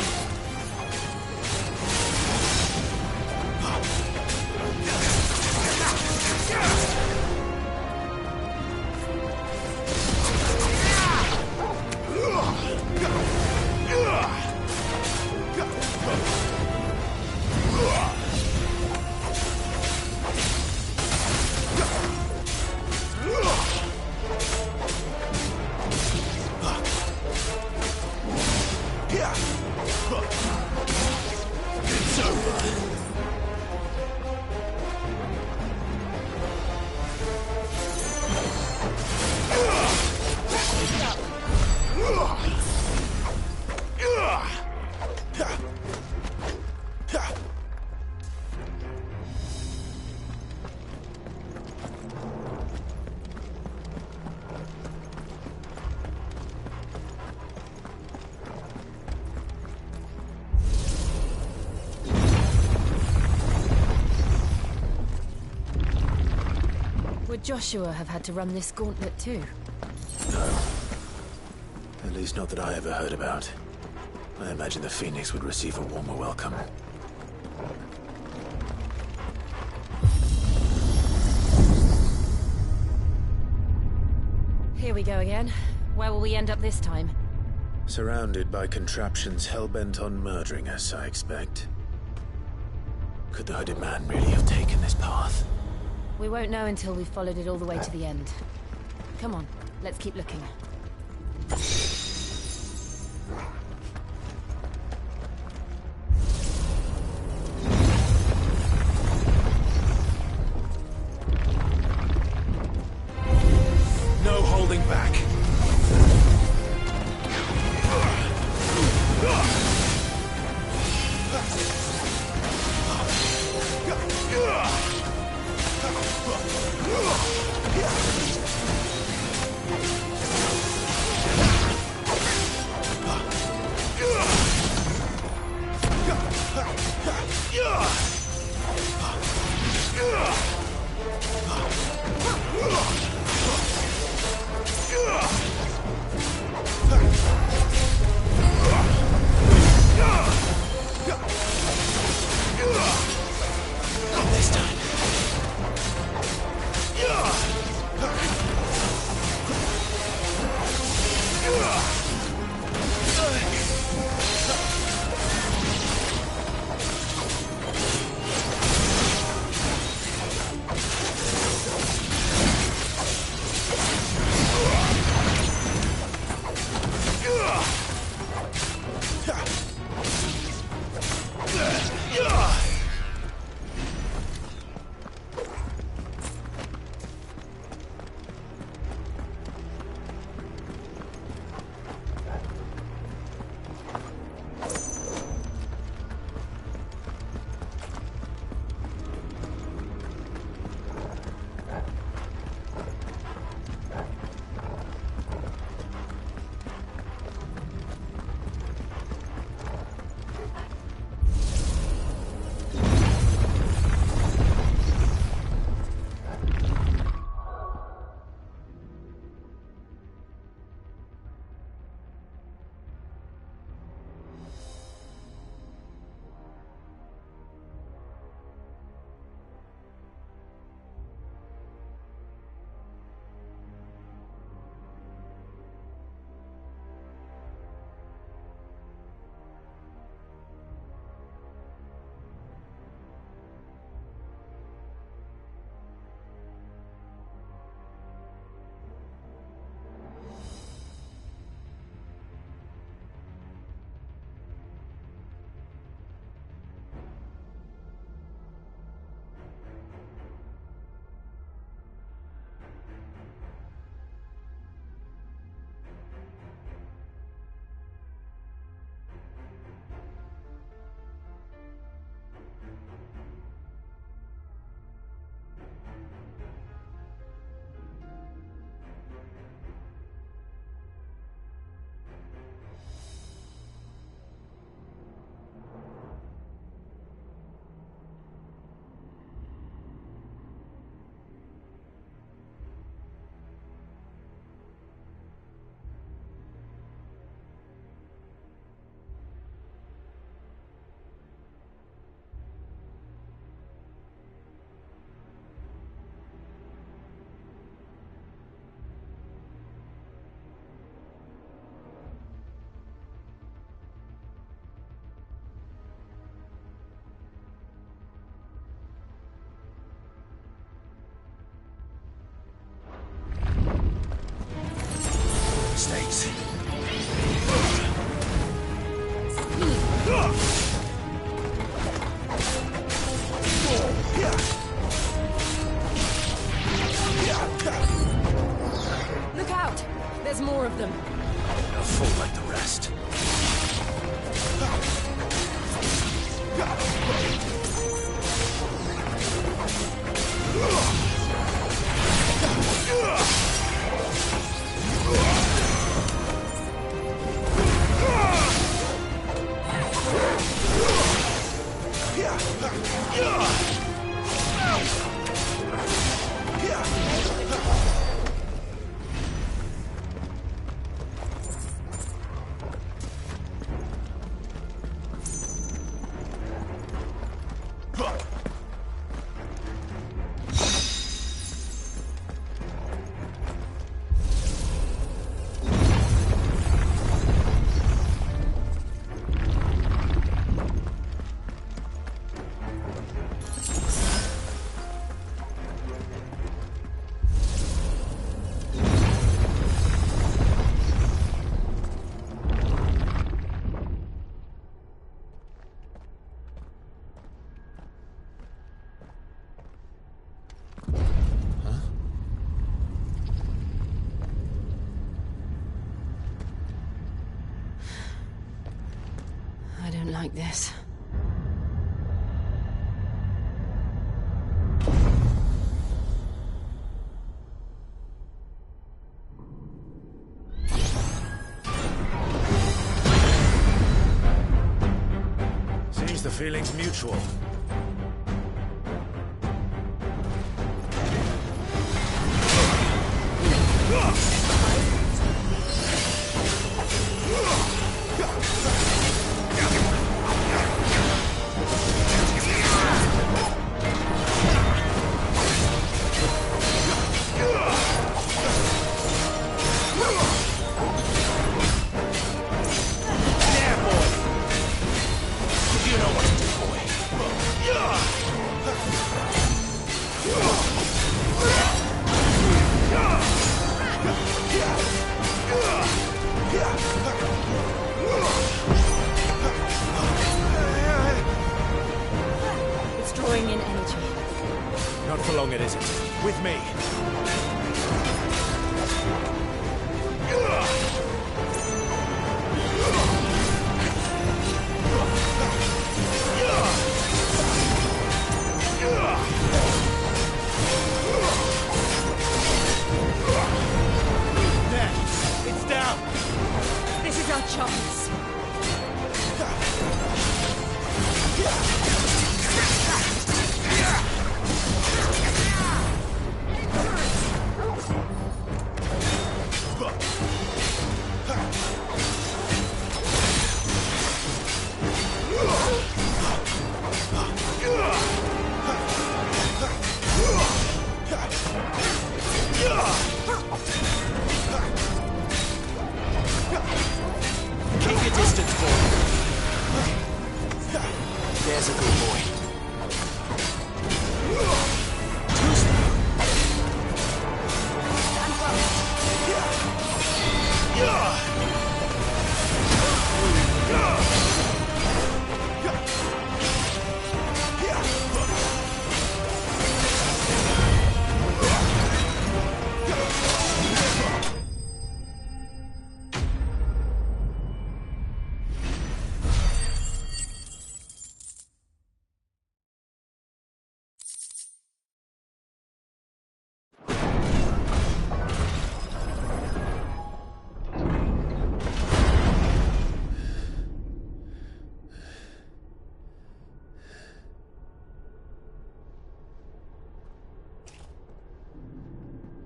Would Joshua have had to run this gauntlet too? No. At least not that I ever heard about. I imagine the Phoenix would receive a warmer welcome. Here we go again. Where will we end up this time? Surrounded by contraptions hell-bent on murdering us, I expect. Could the hooded man really have taken this path? We won't know until we've followed it all the way to the end. Come on, let's keep looking. Snakes. Look out! There's more of them. They'll fall like the rest. I don't like this. Feelings mutual. It's drawing in energy. Not for long, it isn't. With me. There! It's down! This is our chance. Keep your distance, boy. There's a good boy. Too slow.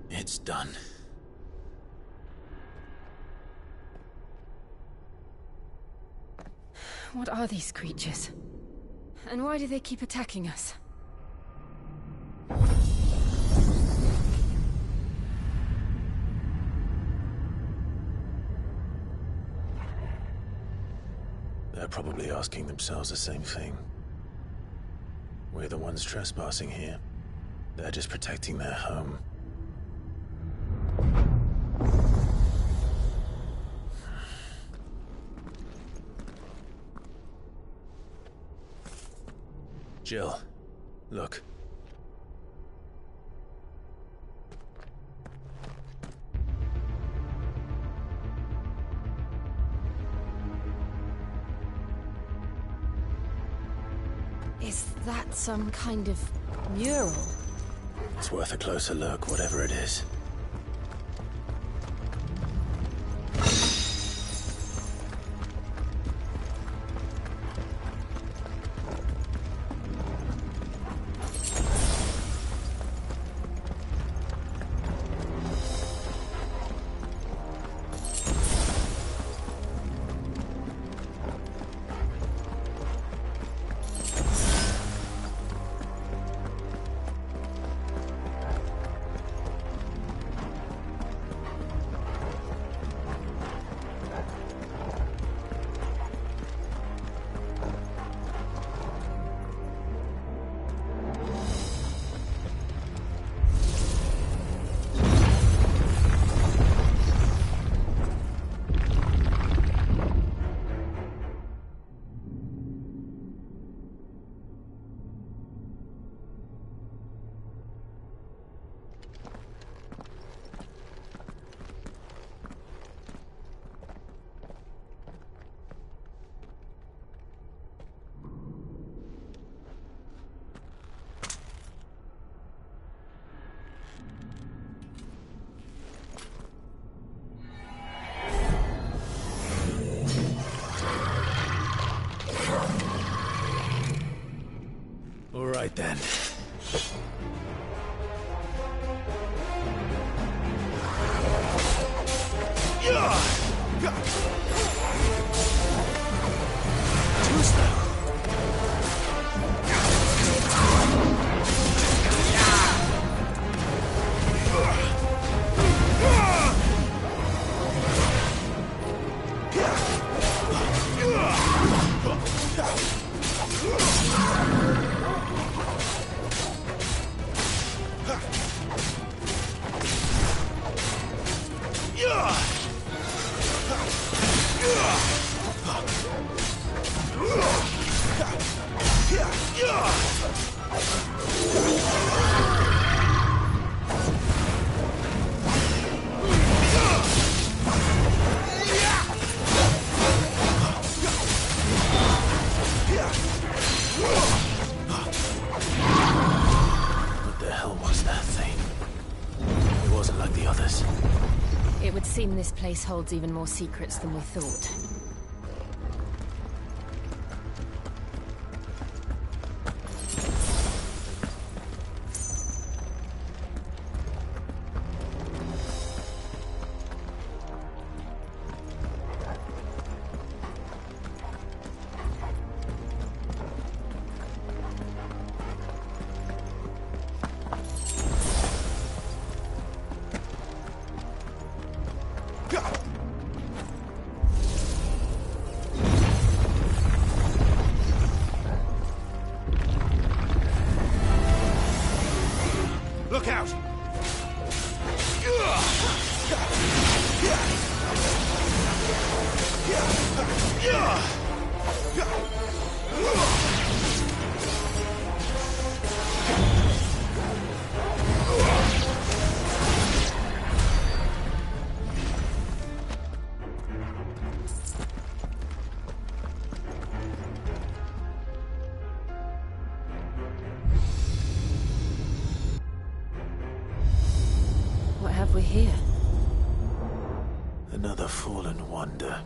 It's done. What are these creatures? And why do they keep attacking us? They're probably asking themselves the same thing. We're the ones trespassing here. They're just protecting their home. Jill, look. Is that some kind of mural? It's worth a closer look, whatever it is. the others? It would seem this place holds even more secrets than we thought. Look out! What have we here? Another fallen wonder.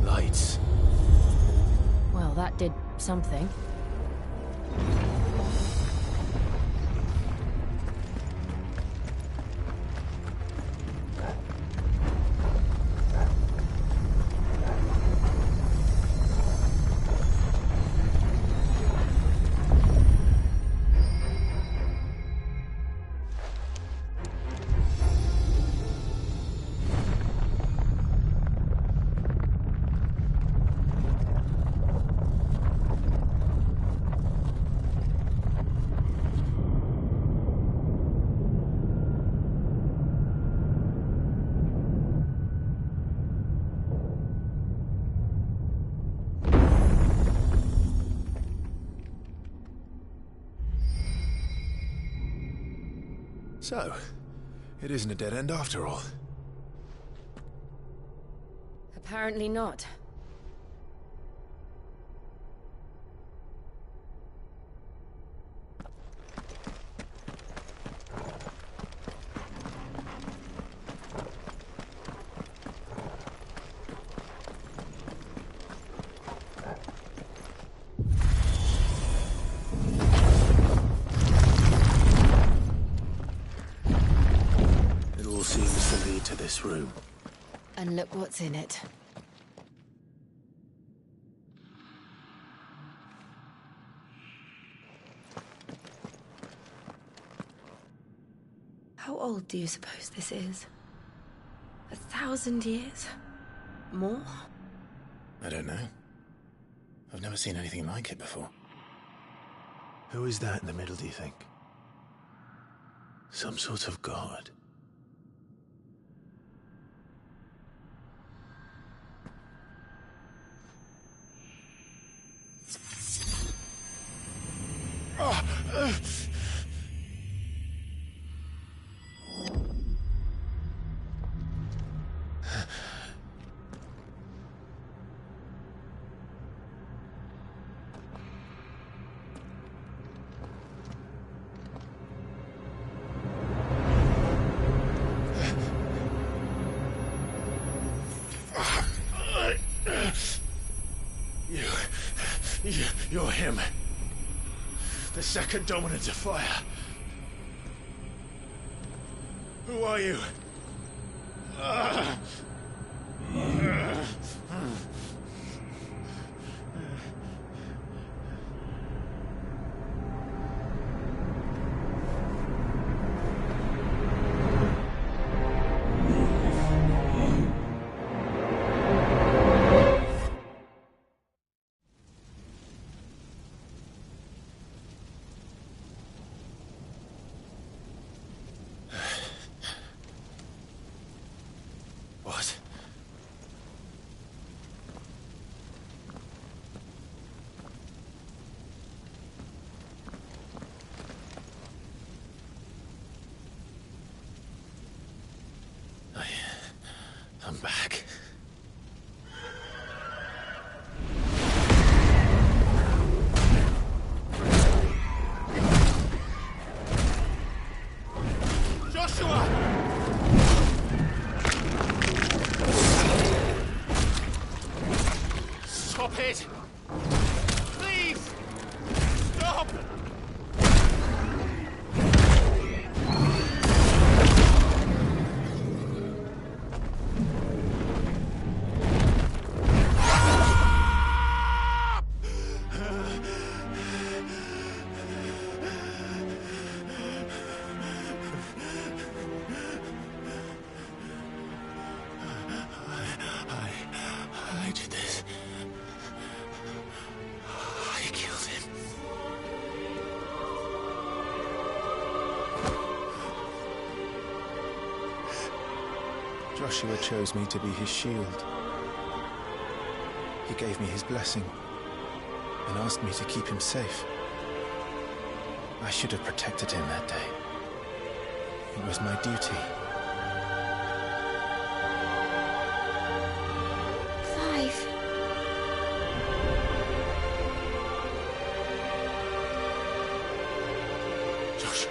Lights. Well, that did something. So, it isn't a dead end after all. Apparently not. It all seems to lead to this room. And look what's in it. How old do you suppose this is? 1,000 years? More? I don't know. I've never seen anything like it before. Who is that in the middle, do you think? Some sort of god? You're him. The second dominant of fire. Who are you? What? I'm back. Joshua! Stop it! Please! Stop! I did this. I killed him. Joshua chose me to be his shield. He gave me his blessing and asked me to keep him safe. I should have protected him that day. It was my duty. Clive. Joshua.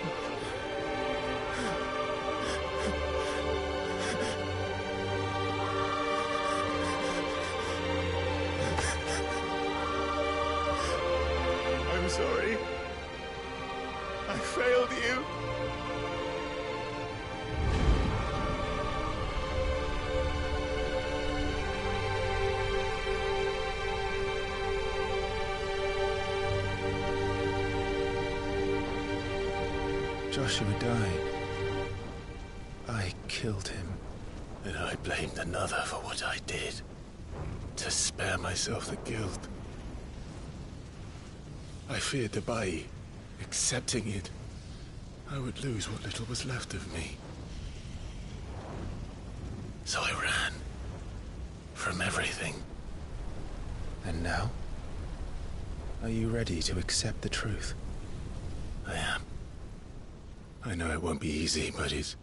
I'm sorry. I failed you. Joshua died. I killed him. And I blamed another for what I did, to spare myself the guilt. I feared that by accepting it, I would lose what little was left of me. So I ran from everything. And now? Are you ready to accept the truth? I am. I know it won't be easy, but it's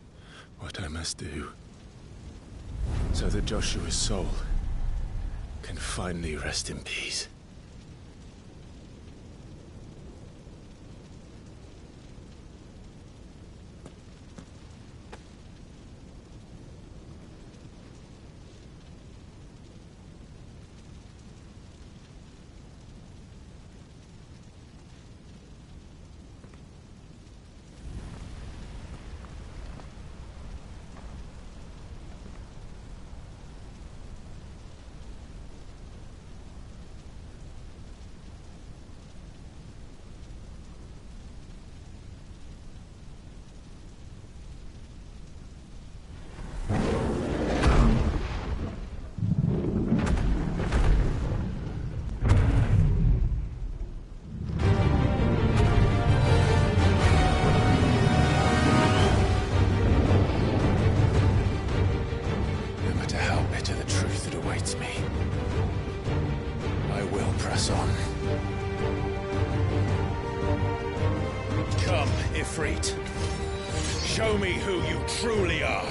what I must do. So that Joshua's soul can finally rest in peace. Come, Ifrit. Show me who you truly are.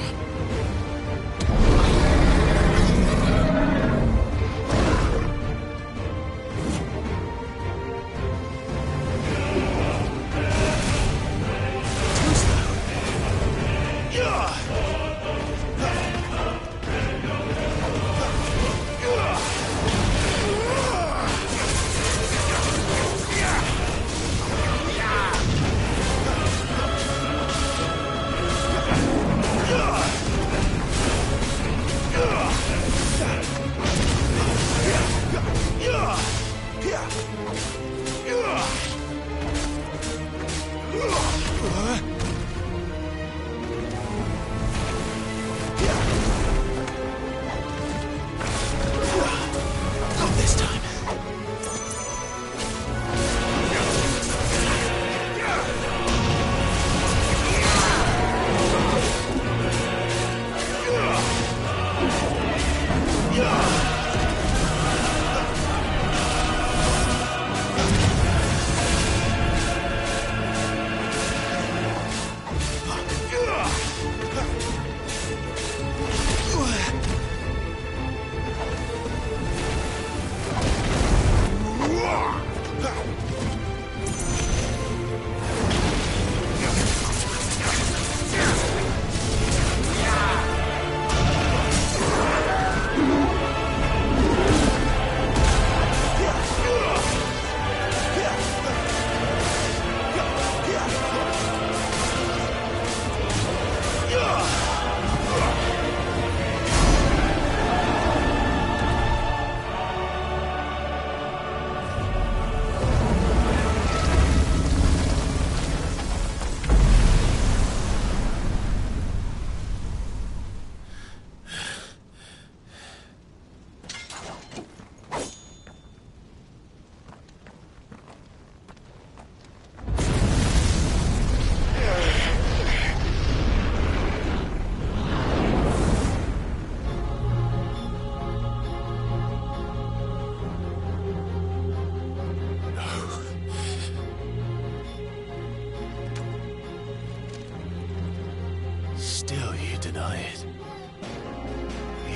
deny it.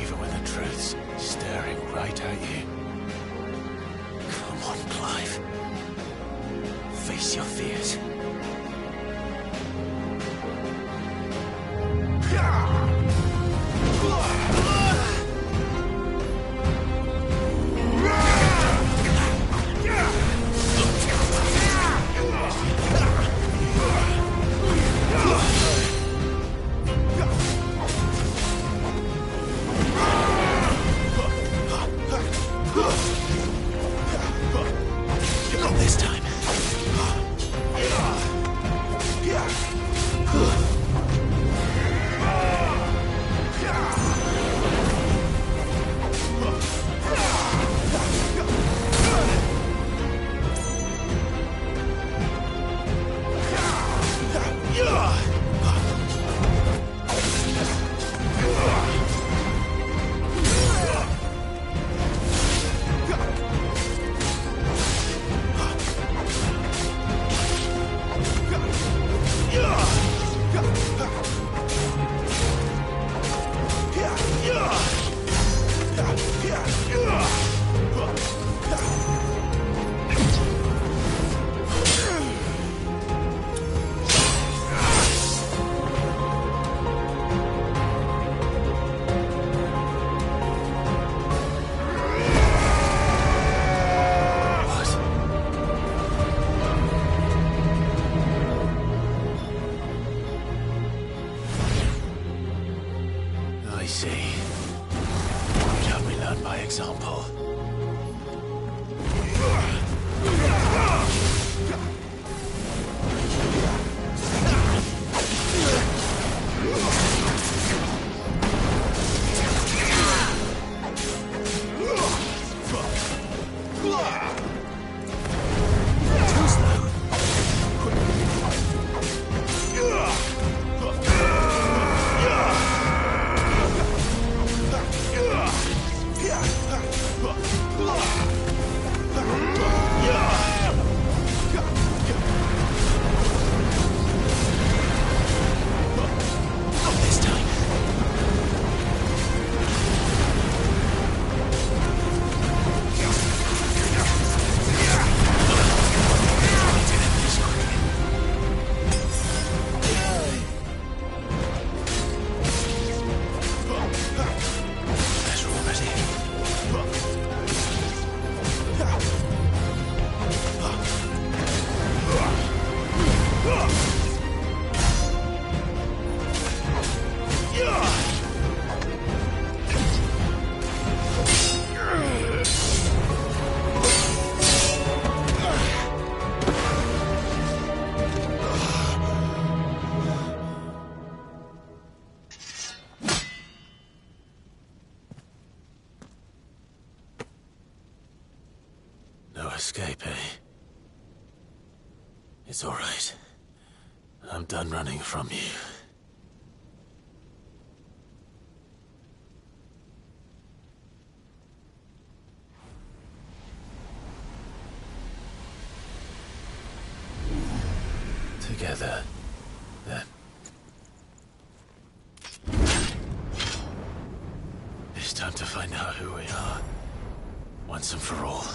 Even when the truth's staring right at you. Come on, Clive. Face your fears. Not this time. I see. You'd have me learn by example. Too slow. Not this time. That's all ready. No escape, eh? It's all right. I'm done running from you. Together, then. It's time to find out who we are, once and for all.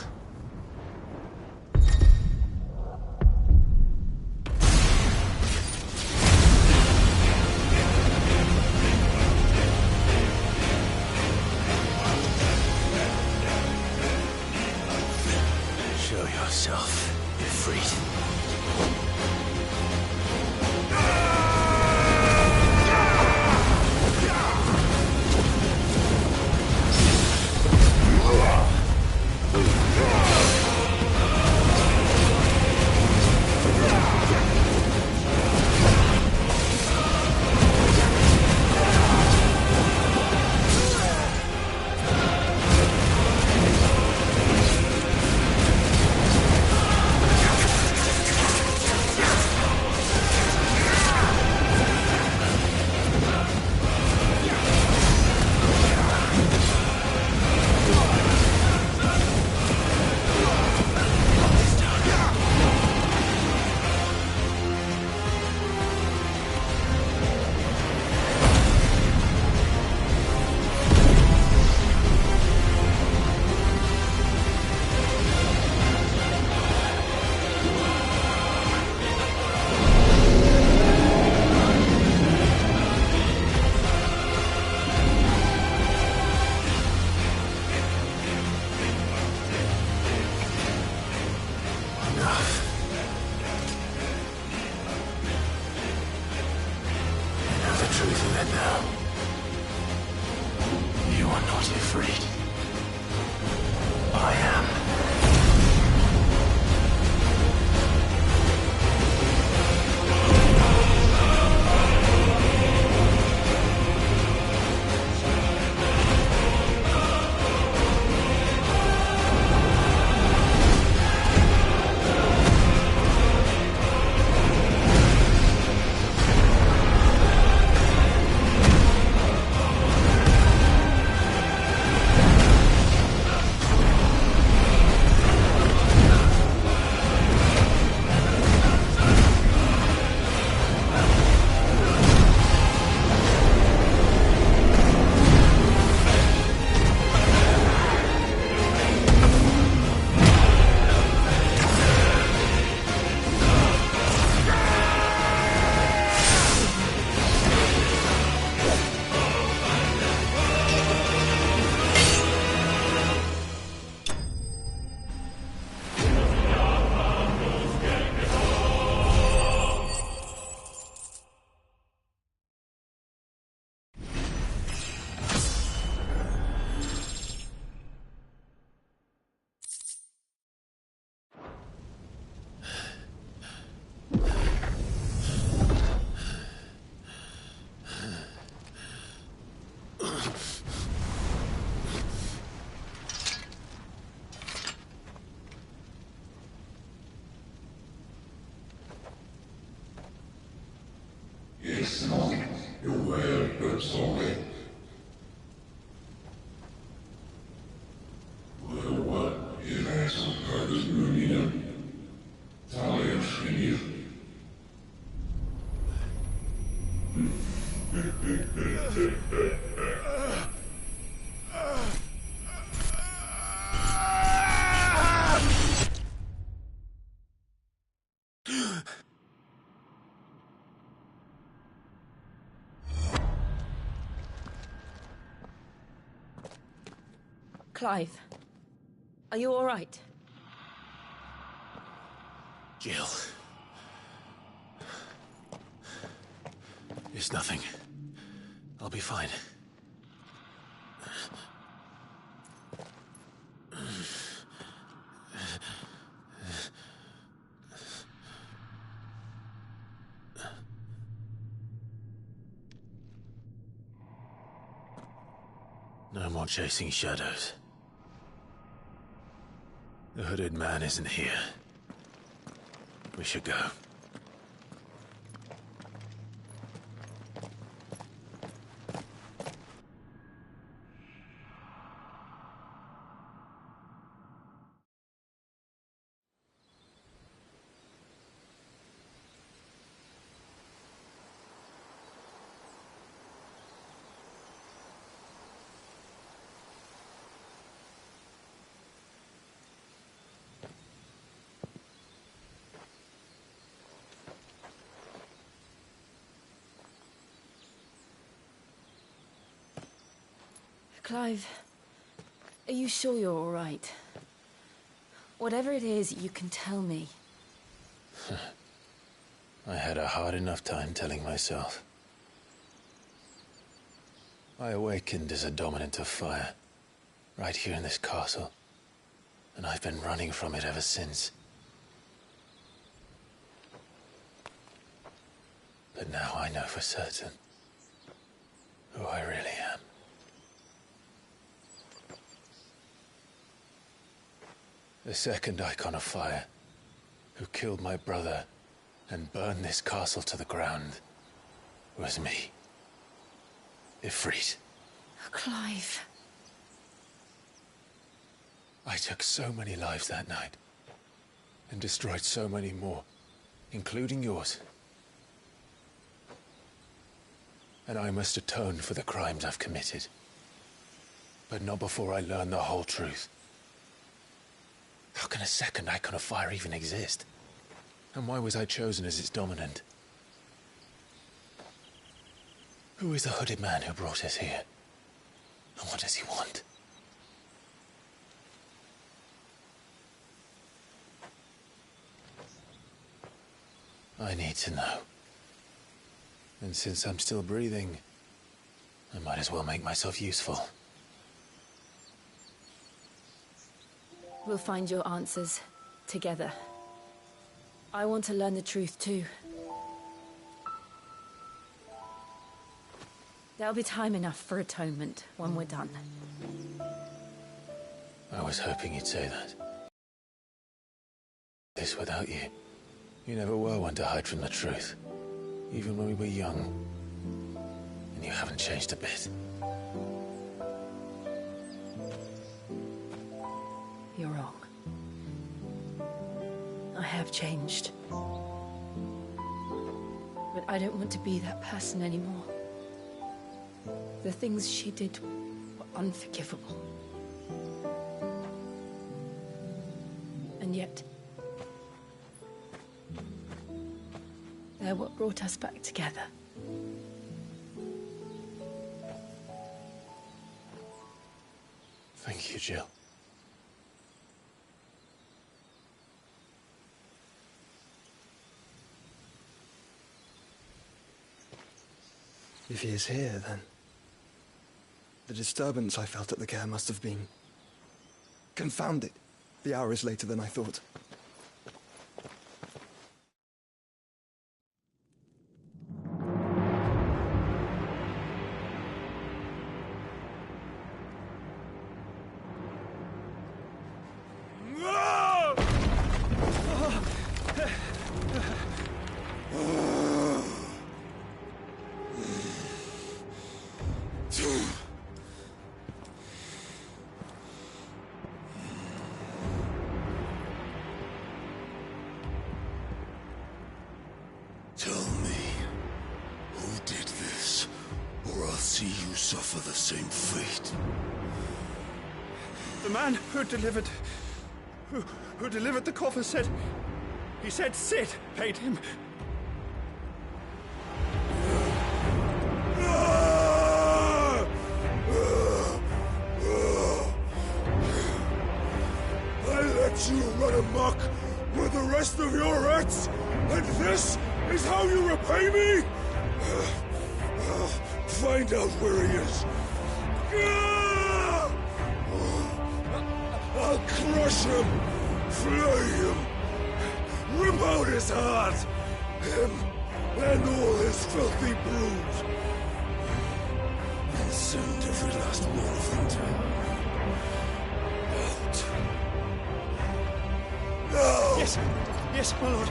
Show yourself, Ifrit. Yeah! now. You are not afraid. I am. Clive, are you all right? Jill. It's nothing. I'll be fine. No more chasing shadows. The hooded man isn't here. We should go. Clive, are you sure you're all right? Whatever it is, you can tell me. I had a hard enough time telling myself. I awakened as a dominant of fire, right here in this castle, and I've been running from it ever since. But now I know for certain who I really am. The second icon of fire, who killed my brother and burned this castle to the ground, was me. Ifrit. Clive. I took so many lives that night, and destroyed so many more, including yours. And I must atone for the crimes I've committed. But not before I learn the whole truth. How can a second icon of fire even exist? And why was I chosen as its dominant? Who is the hooded man who brought us here? And what does he want? I need to know. And since I'm still breathing, I might as well make myself useful. We'll find your answers together. I want to learn the truth too. There'll be time enough for atonement when we're done. I was hoping you'd say that. This without you. You never were one to hide from the truth. Even when we were young. And you haven't changed a bit. You're wrong. I have changed. But I don't want to be that person anymore. The things she did were unforgivable. And yet, they're what brought us back together. Thank you, Jill. If he is here, then the disturbance I felt at the care must have been confounded. The hour is later than I thought. Tell me, who did this, or I'll see you suffer the same fate. The man who delivered the coffer said... He said Sid paid him. I let you run amok with the rest of your rats, and this is how you repay me? Find out where he is. I'll crush him, flay him, rip out his heart, him and all his filthy brood, and send every last one of them down. Out. Now! Yes, yes, my lord.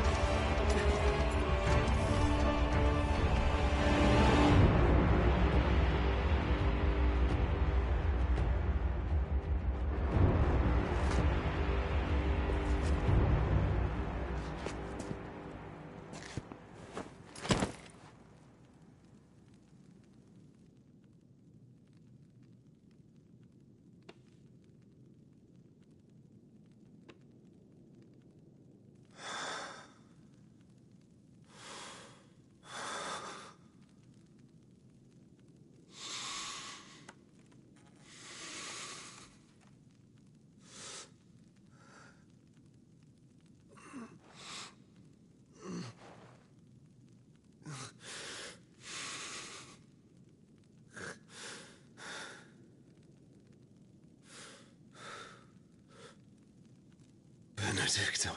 Benedicta.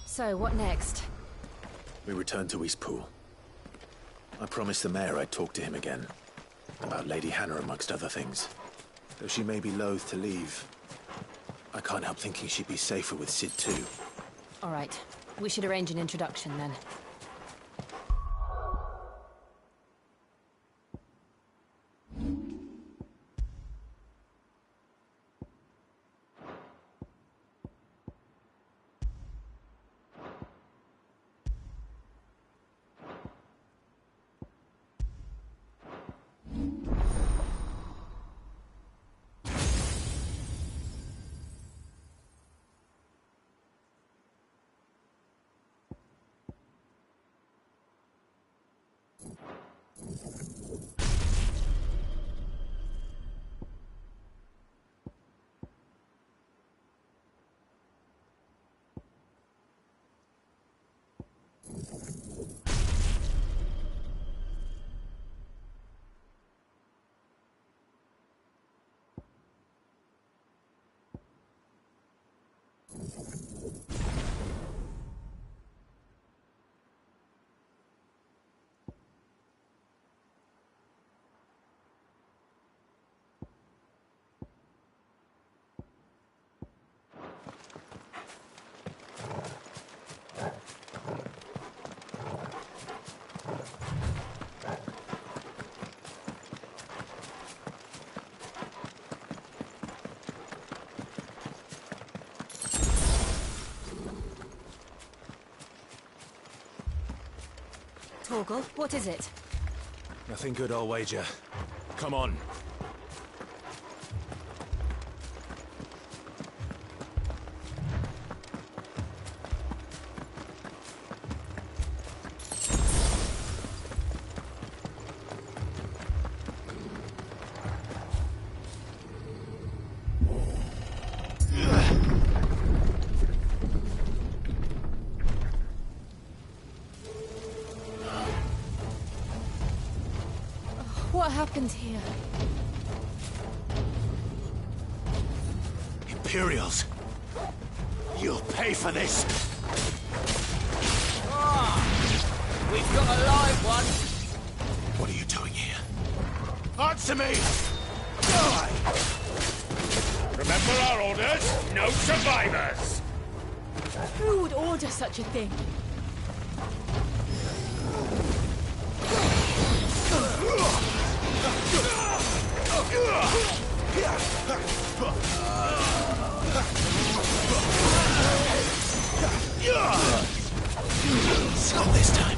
So, what next? We return to Eastpool. I promised the mayor I'd talk to him again. About Lady Hannah, amongst other things. Though she may be loath to leave, I can't help thinking she'd be safer with Sid too. All right. We should arrange an introduction then. Torgal, what is it? Nothing good, I'll wager. Come on. What happened here? Imperials! You'll pay for this! We've got a live one! What are you doing here? Answer me! Remember our orders? No survivors! Who would order such a thing? Not this time.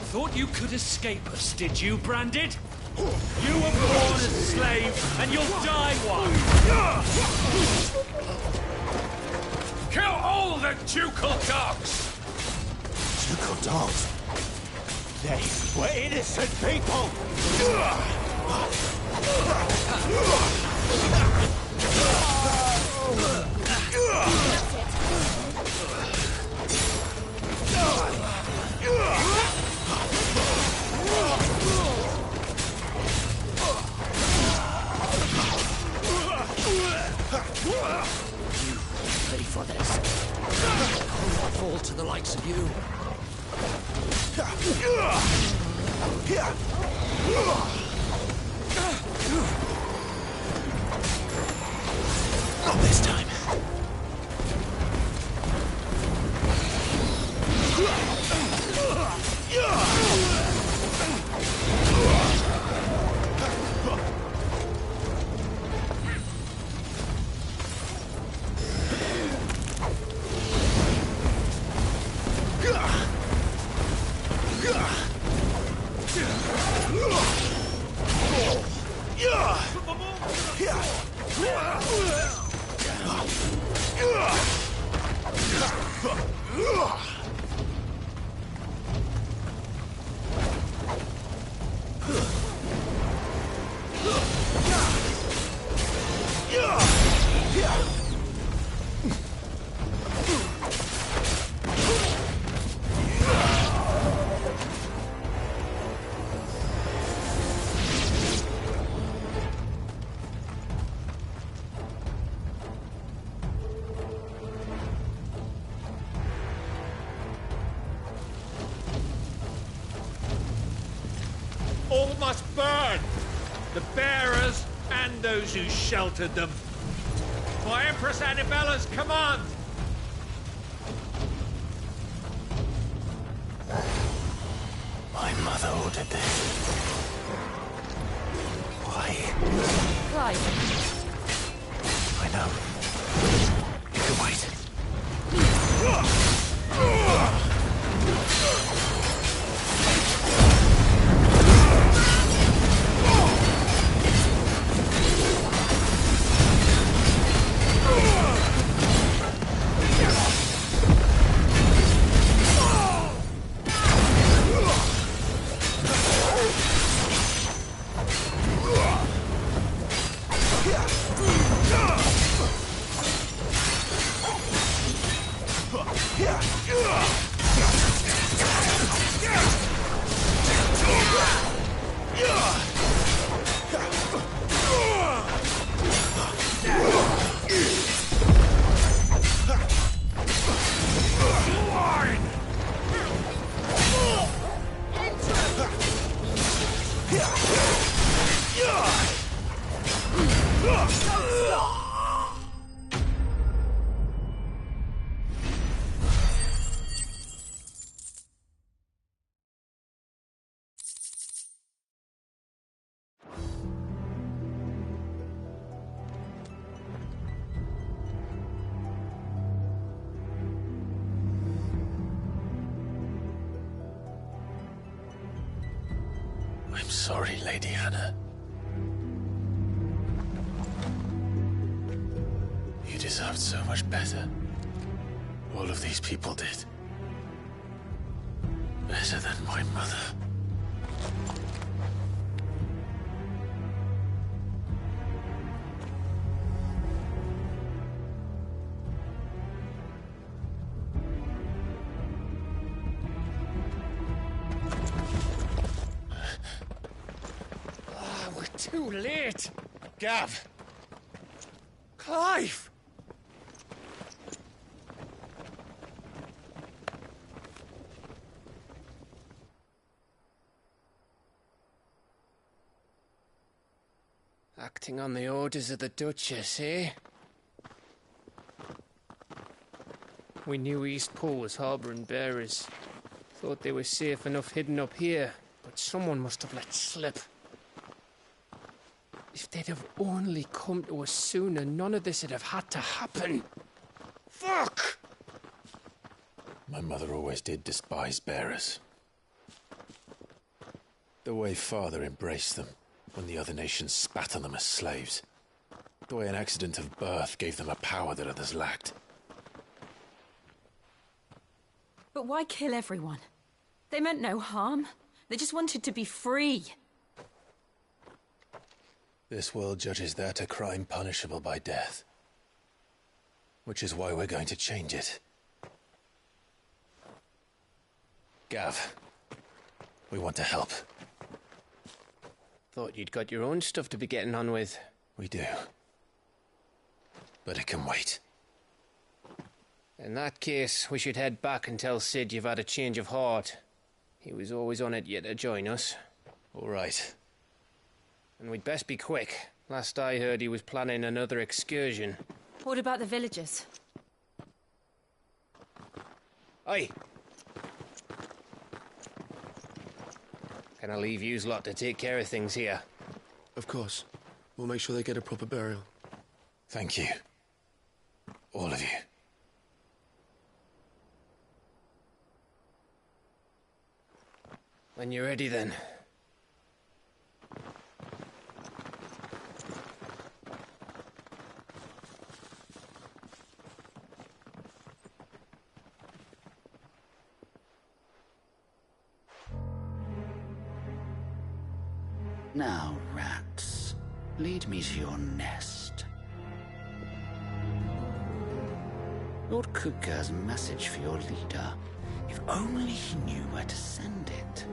Thought you could escape us, did you, Branded? You were born a slave, and you'll die one! Kill all the ducal dogs! Ducal dogs? They were innocent people! You pay for this. I'll not fall to the likes of you. Not this time. All must burn! The bearers and those who sheltered them. By Empress Annabella's command! My mother ordered this. Why? Clive. I know. You can wait. sorry, Lady Hannah. You deserved so much better. All of these people did. Better than my mother. We're too late. Gav! Clive! Acting on the orders of the Duchess, eh? We knew East Pool was harbouring bearers. Thought they were safe enough hidden up here, but someone must have let slip. If they'd have only come to us sooner, none of this would have had to happen. Fuck! My mother always did despise bearers. The way Father embraced them when the other nations spat on them as slaves. The way an accident of birth gave them a power that others lacked. But why kill everyone? They meant no harm. They just wanted to be free. This world judges that a crime punishable by death. Which is why we're going to change it. Gav, we want to help. Thought you'd got your own stuff to be getting on with. We do. But it can wait. In that case, we should head back and tell Sid you've had a change of heart. He was always on it yet to join us. All right. And we'd best be quick. Last I heard, he was planning another excursion. What about the villagers? Aye. Can I leave yous lot to take care of things here? Of course. We'll make sure they get a proper burial. Thank you. All of you. When you're ready, then. Now, rats, lead me to your nest. Lord Kupka has a message for your leader. If only he knew where to send it.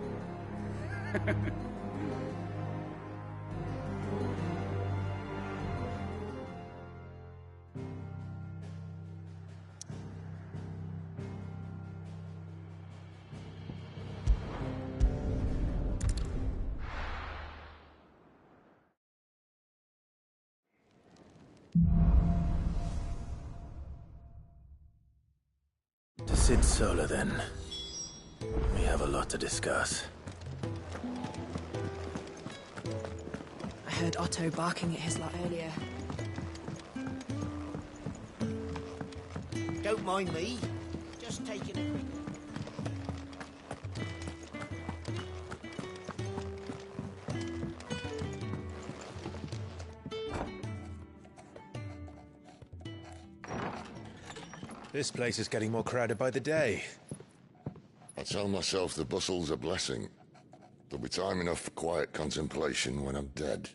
To Sid Solar, then. We have a lot to discuss. I heard Otto barking at his lot earlier. Don't mind me. Just taking a quick... This place is getting more crowded by the day. I tell myself the bustle's a blessing. There'll be time enough for quiet contemplation when I'm dead.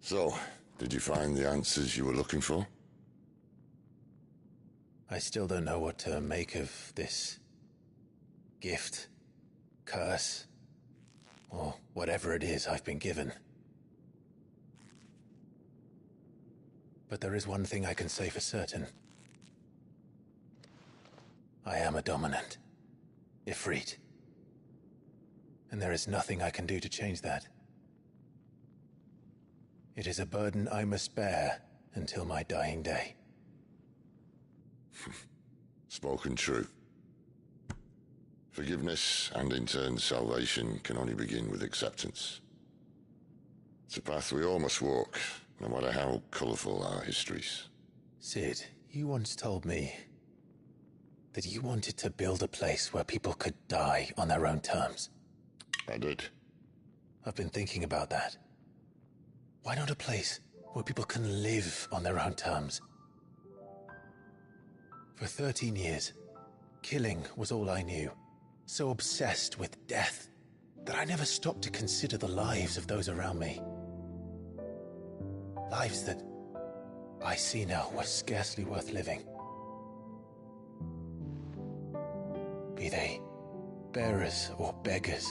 So, did you find the answers you were looking for? I still don't know what to make of this gift, curse, or whatever it is I've been given. But there is one thing I can say for certain. I am a dominant, Ifrit. And there is nothing I can do to change that. It is a burden I must bear until my dying day. Spoken true. Forgiveness and in turn salvation can only begin with acceptance. It's a path we all must walk, no matter how colourful our histories. Sid, you once told me that you wanted to build a place where people could die on their own terms. I did. I've been thinking about that. Why not a place where people can live on their own terms? For 13 years, killing was all I knew. So obsessed with death that I never stopped to consider the lives of those around me. Lives that I see now were scarcely worth living. Be they bearers or beggars,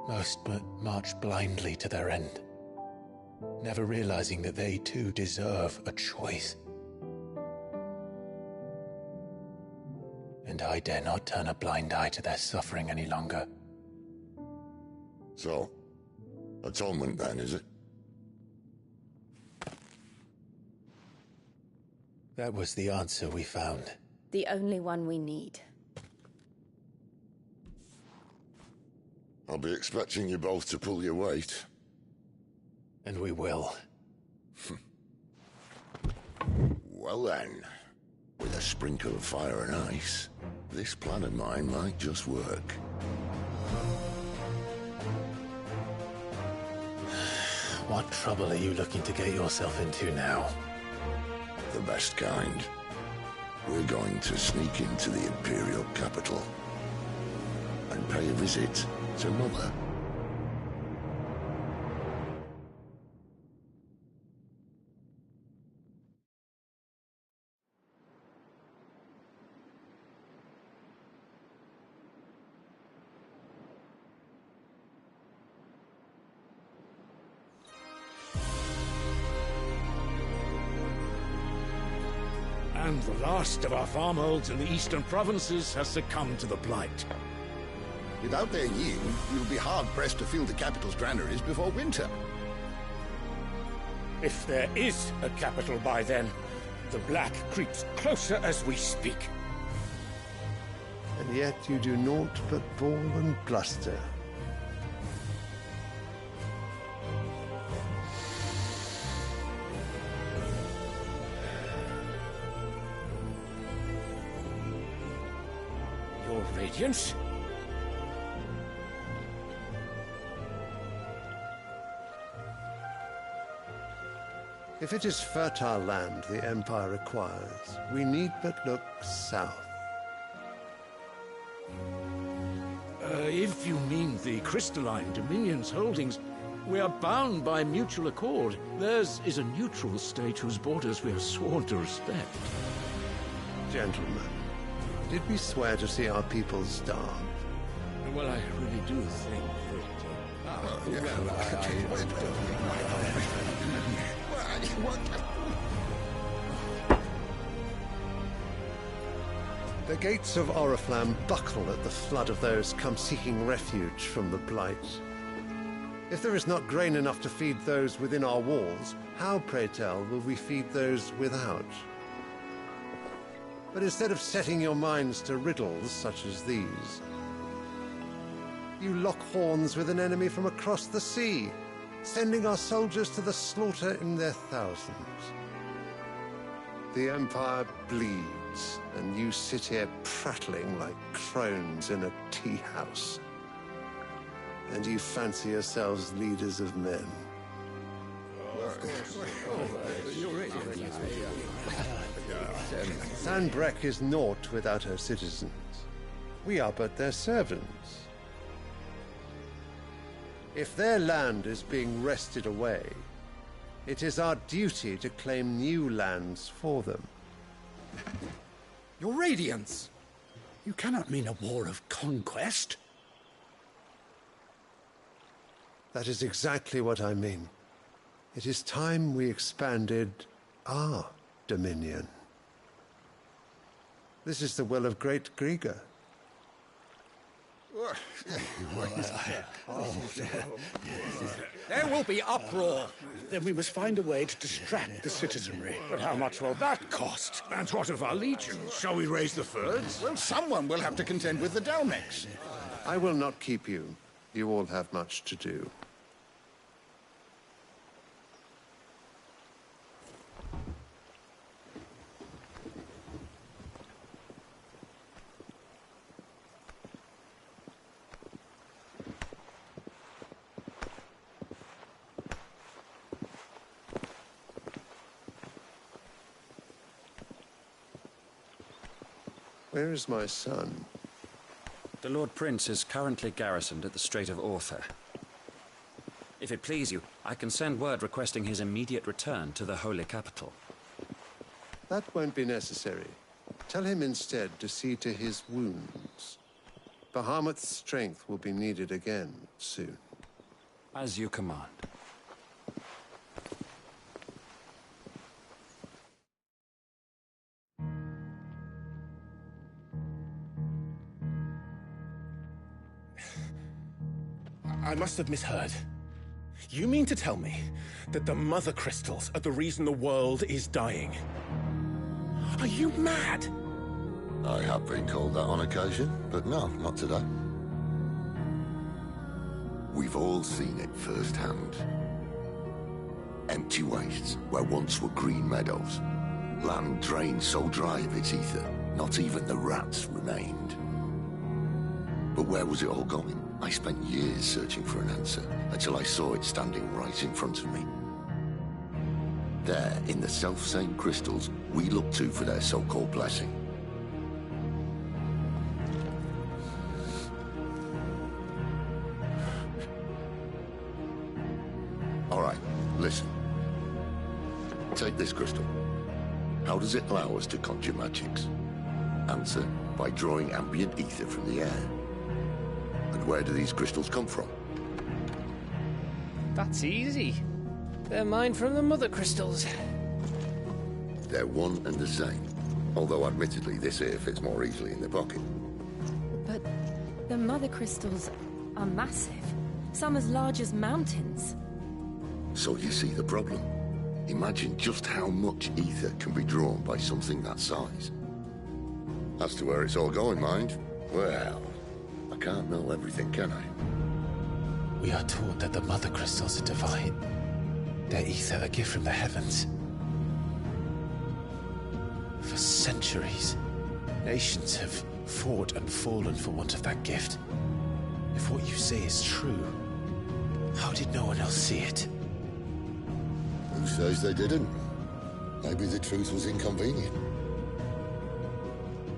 most but march blindly to their end, never realizing that they too deserve a choice. And I dare not turn a blind eye to their suffering any longer. So, atonement then, is it? That was the answer we found. The only one we need. I'll be expecting you both to pull your weight. And we will. Well then, with a sprinkle of fire and ice, this plan of mine might just work. What trouble are you looking to get yourself into now? The best kind. We're going to sneak into the Imperial capital and pay a visit to Mother. And the last of our farmholds in the eastern provinces has succumbed to the blight. Without their yield, we'll be hard-pressed to fill the capital's granaries before winter. If there is a capital by then, the black creeps closer as we speak. And yet you do naught but bawl and bluster. Your Radiance? If it is fertile land the Empire requires, we need but look south. If you mean the crystalline Dominion's holdings, we are bound by mutual accord. Theirs is a neutral state whose borders we are sworn to respect. Gentlemen, did we swear to see our people starve? Well, I really do think The gates of Oriflamme buckle at the flood of those come seeking refuge from the Blight. If there is not grain enough to feed those within our walls, how, pray tell, will we feed those without? But instead of setting your minds to riddles such as these, you lock horns with an enemy from across the sea, sending our soldiers to the slaughter in their thousands. The Empire bleeds, and you sit here prattling like crones in a tea house. And you fancy yourselves leaders of men. Sanbreque is naught without her citizens. We are but their servants. If their land is being wrested away, it is our duty to claim new lands for them. Your Radiance! You cannot mean a war of conquest. That is exactly what I mean. It is time we expanded our dominion. This is the will of great Grieger. There will be uproar. Then we must find a way to distract the citizenry. But how much will that cost? And what of our legions? Shall we raise the furs? Well, someone will have to contend with the Dalmex. I will not keep you. You all have much to do. Where is my son? The Lord Prince is currently garrisoned at the Strait of Arthur. If it please you, I can send word requesting his immediate return to the Holy Capital. That won't be necessary. Tell him instead to see to his wounds. Bahamut's strength will be needed again soon. As you command. I must have misheard. You mean to tell me that the Mother Crystals are the reason the world is dying? Are you mad? I have been called that on occasion, but no, not today. We've all seen it firsthand. Empty wastes where once were green meadows. Land drained so dry of its ether, not even the rats remained. But where was it all going? I spent years searching for an answer, until I saw it standing right in front of me. There, in the self-same crystals we look to for their so-called blessing. All right, listen. Take this crystal. How does it allow us to conjure magics? Answer, by drawing ambient ether from the air. And where do these crystals come from? That's easy. They're mine from the Mother Crystals. They're one and the same. Although admittedly this here fits more easily in the pocket. But the Mother Crystals are massive. Some as large as mountains. So you see the problem. Imagine just how much ether can be drawn by something that size. As to where it's all going, mind, well, I can't know everything, can I? We are taught that the Mother Crystals are divine. Their ether a gift from the heavens. For centuries, nations have fought and fallen for want of that gift. If what you say is true, how did no one else see it? Who says they didn't? Maybe the truth was inconvenient.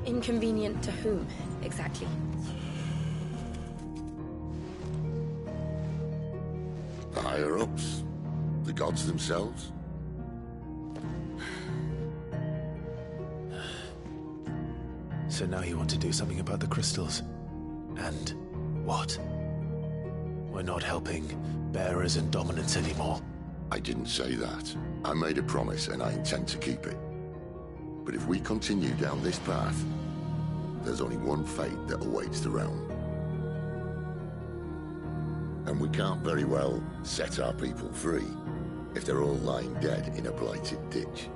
Inconvenient to whom, exactly? The higher-ups? The gods themselves? So now you want to do something about the crystals? And what? We're not helping bearers and dominants anymore. I didn't say that. I made a promise and I intend to keep it. But if we continue down this path, there's only one fate that awaits the realm. And we can't very well set our people free if they're all lying dead in a blighted ditch.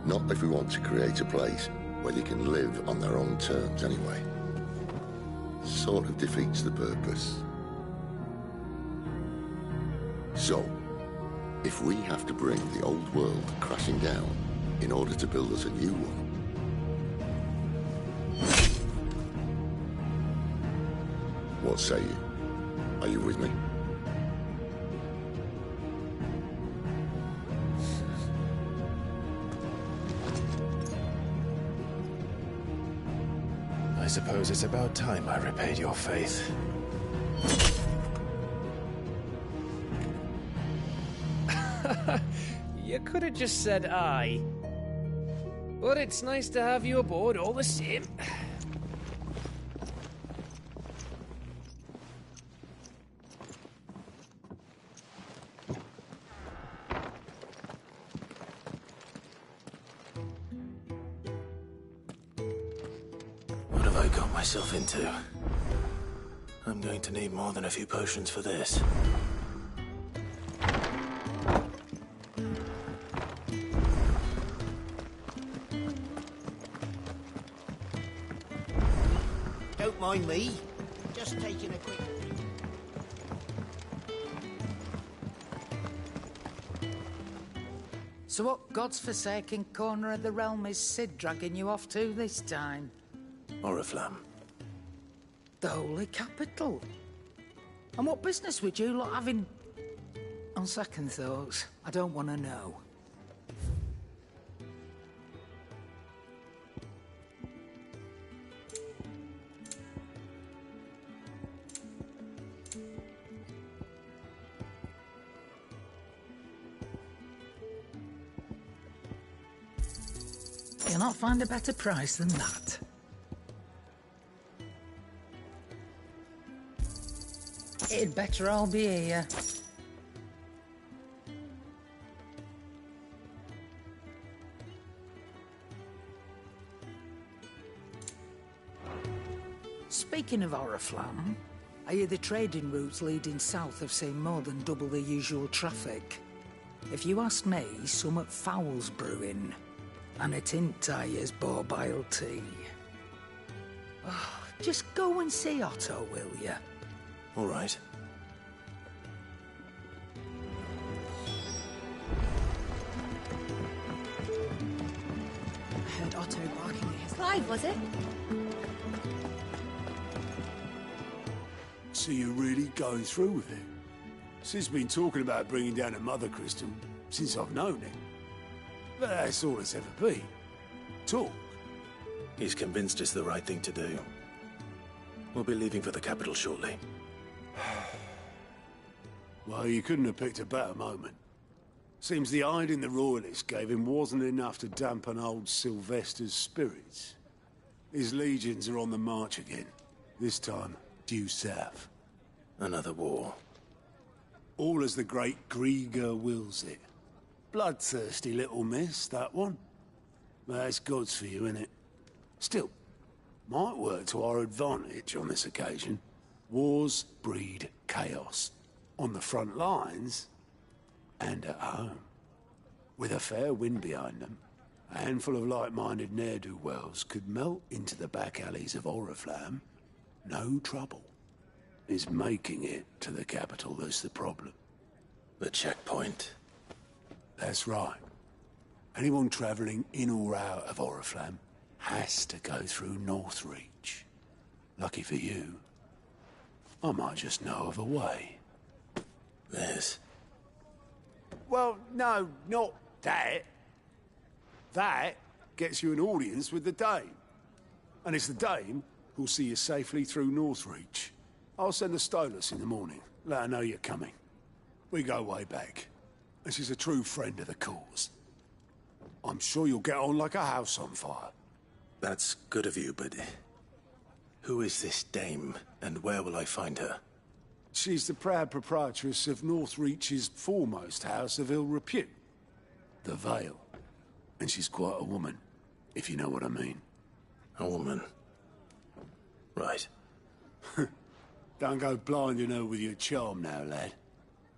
Not if we want to create a place where they can live on their own terms anyway. Sort of defeats the purpose. So, if we have to bring the old world crashing down in order to build us a new one, what say you? Are you with me? I suppose it's about time I repaid your faith. You could have just said aye. But it's nice to have you aboard all the same. What have I got myself into? I'm going to need more than a few potions for this. Don't mind me. Just taking a quick... So what God's forsaken corner of the realm is Sid dragging you off to this time? Oriflamme. The Holy Capital. And what business would you lot having? On second thoughts, I don't want to know. You'll not find a better price than that. It'd better all be here. Speaking of Oriflamme, I hear the trading routes leading south have seen more than double the usual traffic. If you ask me, somewhat foul's brewing. And a tint tires borbile tea. Oh, just go and see Otto, will you? All right. I heard Otto barking at his... Clive, was it? So you're really going through with it? Sid's been talking about bringing down a mother crystal since I've known him. But that's all it's ever been. Talk. He's convinced it's the right thing to do. We'll be leaving for the capital shortly. Well, you couldn't have picked a better moment. Seems the hiding the Royalists gave him wasn't enough to dampen old Sylvester's spirits. His legions are on the march again. This time, due south. Another war. All as the great Grieger wills it. Bloodthirsty little miss, that one. That's God's for you, innit? Still, might work to our advantage on this occasion. Wars breed chaos. On the front lines, and at home. With a fair wind behind them, a handful of like-minded ne'er-do-wells could melt into the back alleys of Oriflamme. No trouble. It's making it to the capital that's the problem. The checkpoint. That's right. Anyone travelling in or out of Oriflamme has to go through Northreach. Lucky for you, I might just know of a way. There's... Well, no, not that. That gets you an audience with the Dame. And it's the Dame who'll see you safely through Northreach. I'll send the Stolas in the morning. Let her know you're coming. We go way back. And she's a true friend of the cause. I'm sure you'll get on like a house on fire. That's good of you, but... who is this Dame, and where will I find her? She's the proud proprietress of Northreach's foremost house of ill repute. The Vale. And she's quite a woman, if you know what I mean. A woman. Right. Don't go blinding her with your charm now, lad.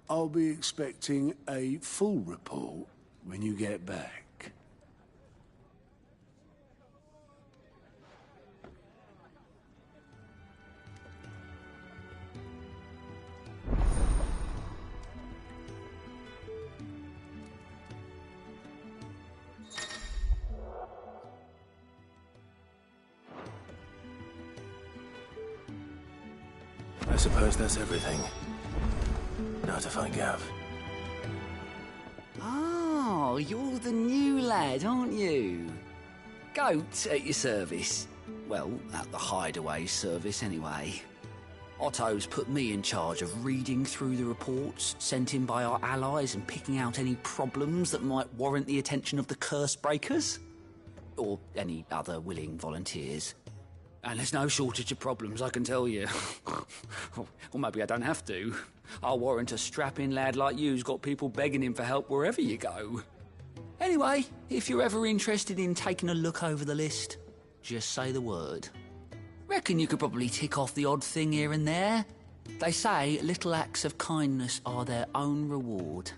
I'll be expecting a full report when you get back. I suppose that's everything. Now to find Gav. Oh, you're the new lad, aren't you? Goat at your service. Well, at the hideaway service anyway. Otto's put me in charge of reading through the reports sent in by our allies and picking out any problems that might warrant the attention of the curse breakers. Or any other willing volunteers. And there's no shortage of problems, I can tell you. Or maybe I don't have to. I'll warrant a strapping lad like you's got people begging him for help wherever you go. Anyway, if you're ever interested in taking a look over the list, just say the word. Reckon you could probably tick off the odd thing here and there. They say little acts of kindness are their own reward.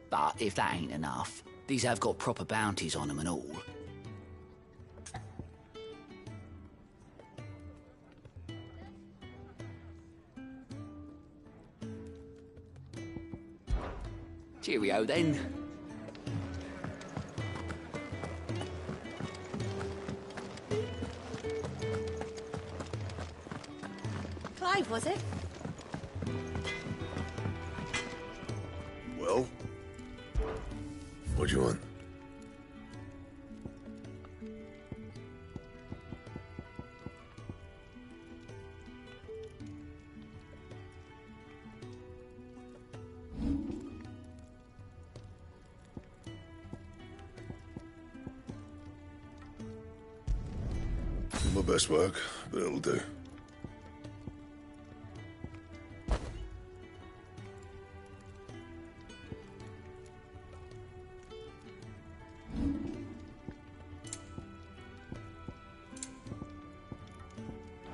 But if that ain't enough, these have got proper bounties on them and all. Cheerio, then. Clive, was it? Well? What do you want? my best work, but it'll do.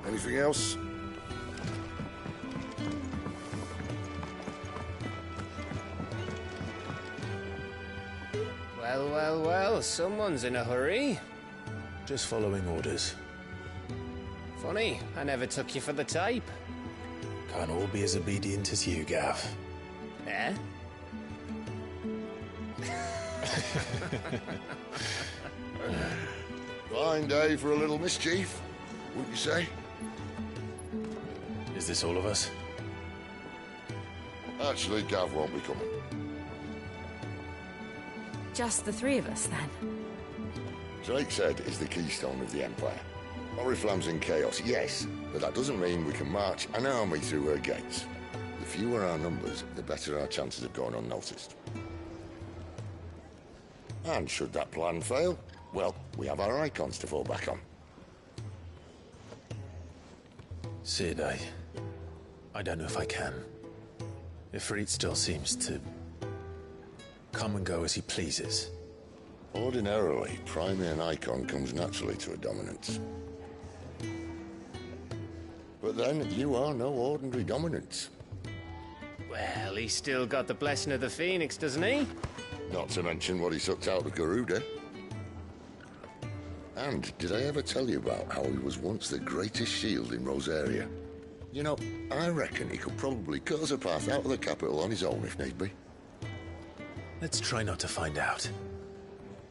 Anything else? Well, someone's in a hurry. Just following orders. Funny, I never took you for the type. Can't all be as obedient as you, Gav. Eh? Fine day for a little mischief, wouldn't you say? Is this all of us? Actually, Gav won't be coming. Just the three of us, then? Drake's Head is the keystone of the Empire. Oriflamme's in chaos, yes, but that doesn't mean we can march an army through her gates. The fewer our numbers, the better our chances of going unnoticed. And should that plan fail, well, we have our icons to fall back on. Sid, I don't know if I can. Ifrit still seems to come and go as he pleases. Ordinarily, priming an icon comes naturally to a dominance. But then, you are no ordinary dominance. Well, he's still got the blessing of the Phoenix, doesn't he? Not to mention what he sucked out of Garuda. And did I ever tell you about how he was once the greatest shield in Rosaria? You know, I reckon he could probably cut us a path out of the capital on his own if need be. Let's try not to find out.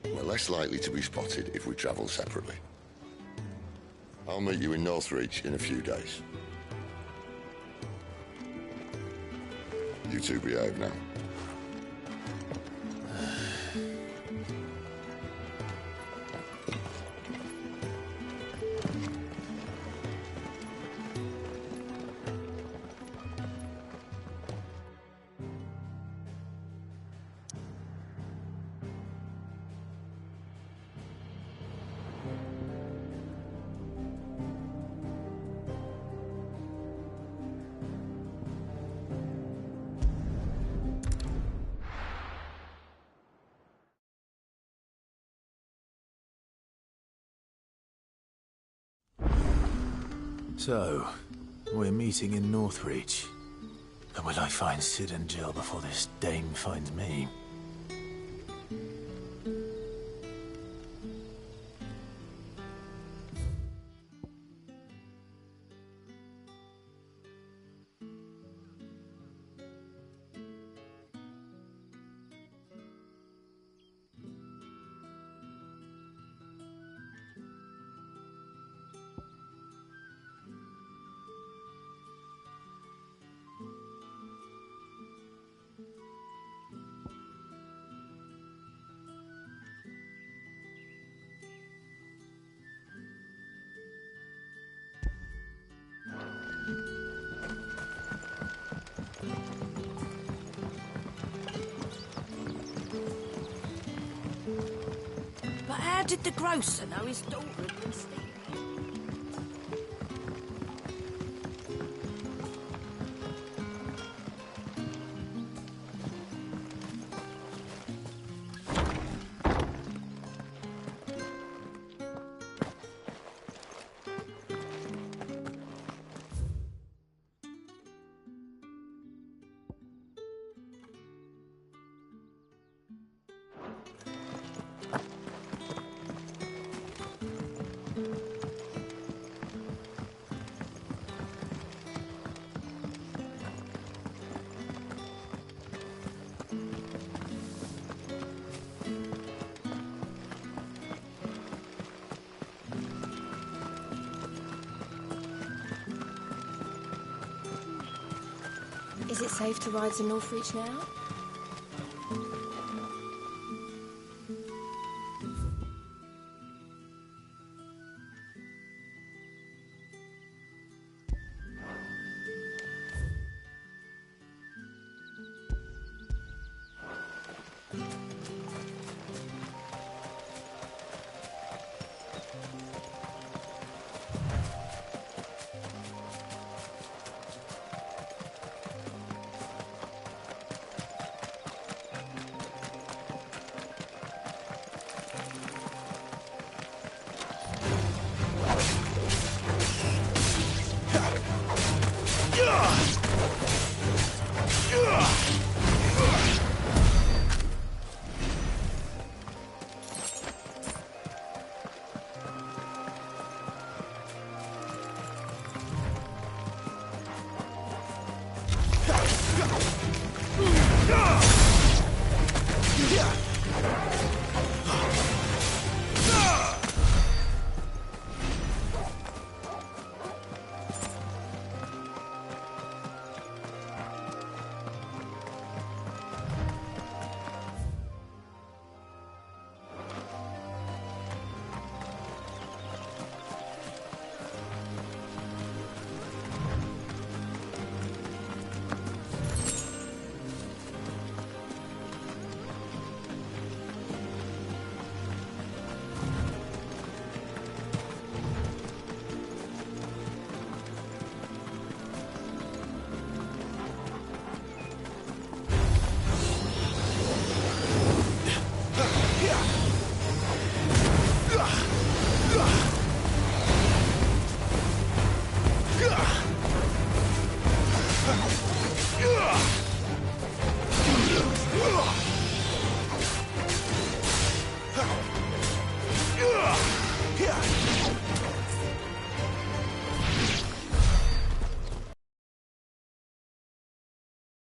We're less likely to be spotted if we travel separately. I'll meet you in Northreach in a few days. You two behave now. So, we're meeting in Northreach. And will I find Sid and Jill before this dame finds me? But how did the grocer know his daughter had been stealing? Is it safe to ride to Northreach now?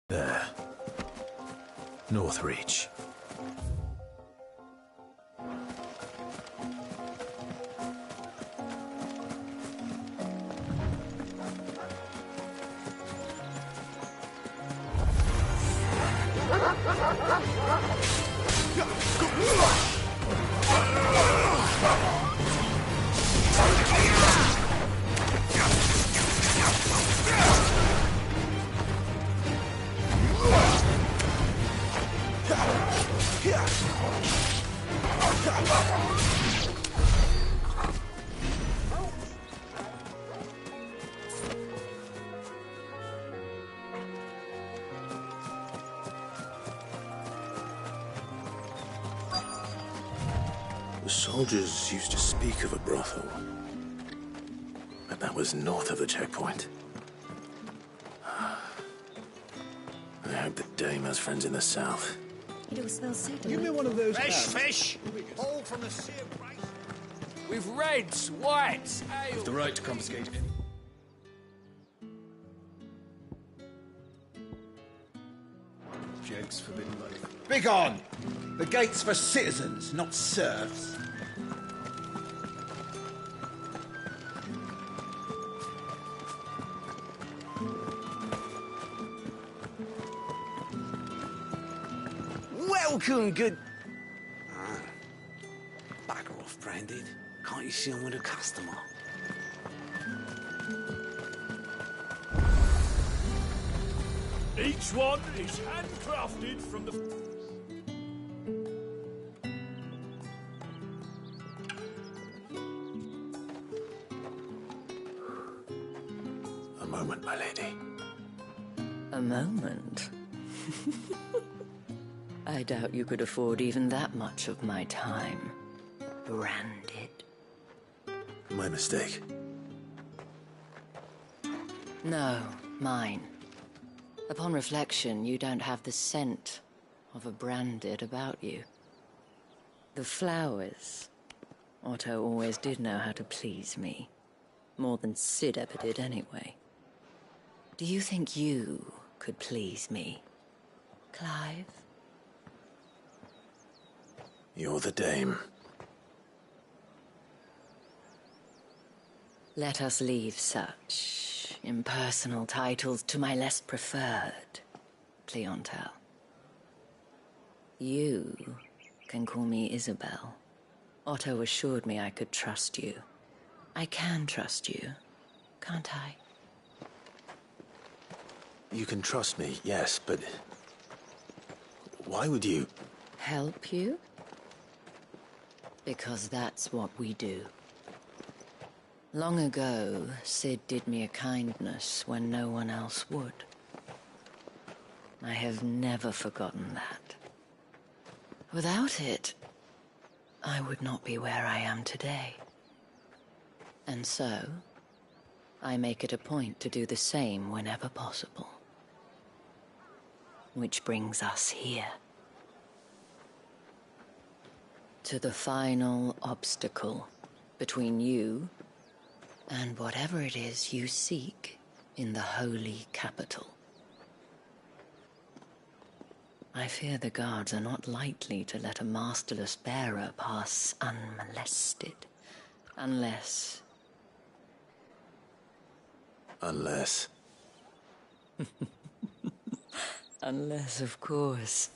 There. Northreach. The soldiers used to speak of a brothel, but that was north of the checkpoint. I hope the dame has friends in the south. It all smells so delicious. Give me one of those. Fresh cans. fish! All from the sea of rice. With reds, whites, ale. With the right to confiscate any. Jake's forbidden life. Begone! The gate's for citizens, not serfs. Welcome, good... Bagger off, Branded. Can't you see I'm with a customer? Each one is handcrafted from the... A moment, my lady. A moment? I doubt you could afford even that much of my time. Branded. My mistake. No, mine. Upon reflection, you don't have the scent of a branded about you. The flowers. Otto always did know how to please me. More than Sid ever did anyway. Do you think you could please me, Clive? You're the dame. Let us leave such impersonal titles to my less preferred clientele. You can call me Isabel. Otto assured me I could trust you. I can trust you, can't I? You can trust me, yes, but... why would you... Help you? Because that's what we do. Long ago, Sid did me a kindness when no one else would. I have never forgotten that. Without it, I would not be where I am today. And so, I make it a point to do the same whenever possible. Which brings us here. To the final obstacle between you and whatever it is you seek in the holy capital. I fear the guards are not likely to let a masterless bearer pass unmolested. Unless... Unless... Unless, of course,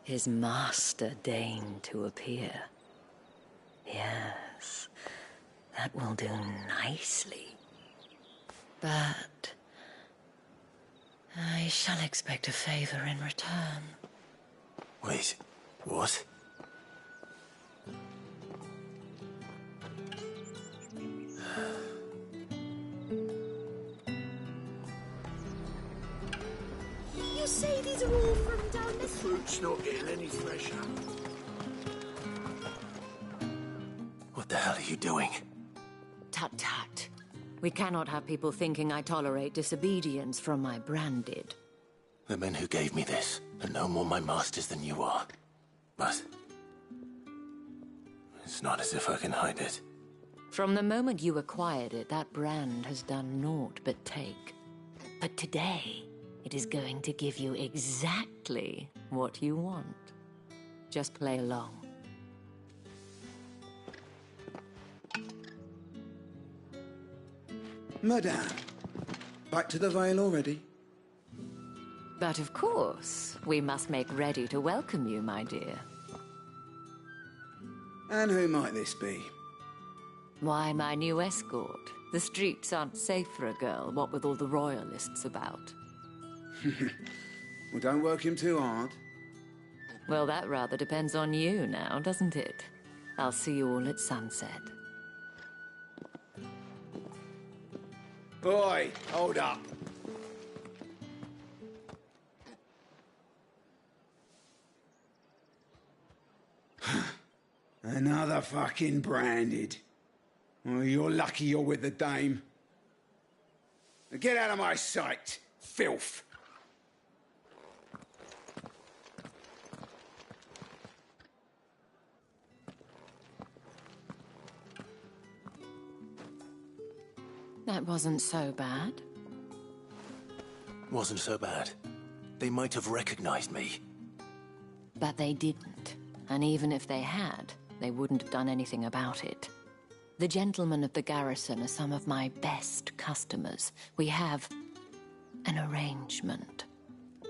his master deigned to appear. Yes, that will do nicely. But... I shall expect a favor in return. Wait, what? You say these are all from down The fruit's not getting any fresher. What the hell are you doing? Tut tut. We cannot have people thinking I tolerate disobedience from my branded. The men who gave me this are no more my masters than you are. But... it's not as if I can hide it. From the moment you acquired it, that brand has done naught but take. But today, it is going to give you exactly what you want. Just play along. Madame, back to the Vale already? But of course, we must make ready to welcome you, my dear. And who might this be? Why, my new escort. The streets aren't safe for a girl, what with all the royalists about. Well, don't work him too hard. Well, that rather depends on you now, doesn't it? I'll see you all at sunset. Boy, hold up. Another fucking branded. Well, you're lucky you're with the dame. Now get out of my sight, filth. That wasn't so bad. Wasn't so bad. They might have recognized me. But they didn't. And even if they had, they wouldn't have done anything about it. The gentlemen of the garrison are some of my best customers. We have an arrangement,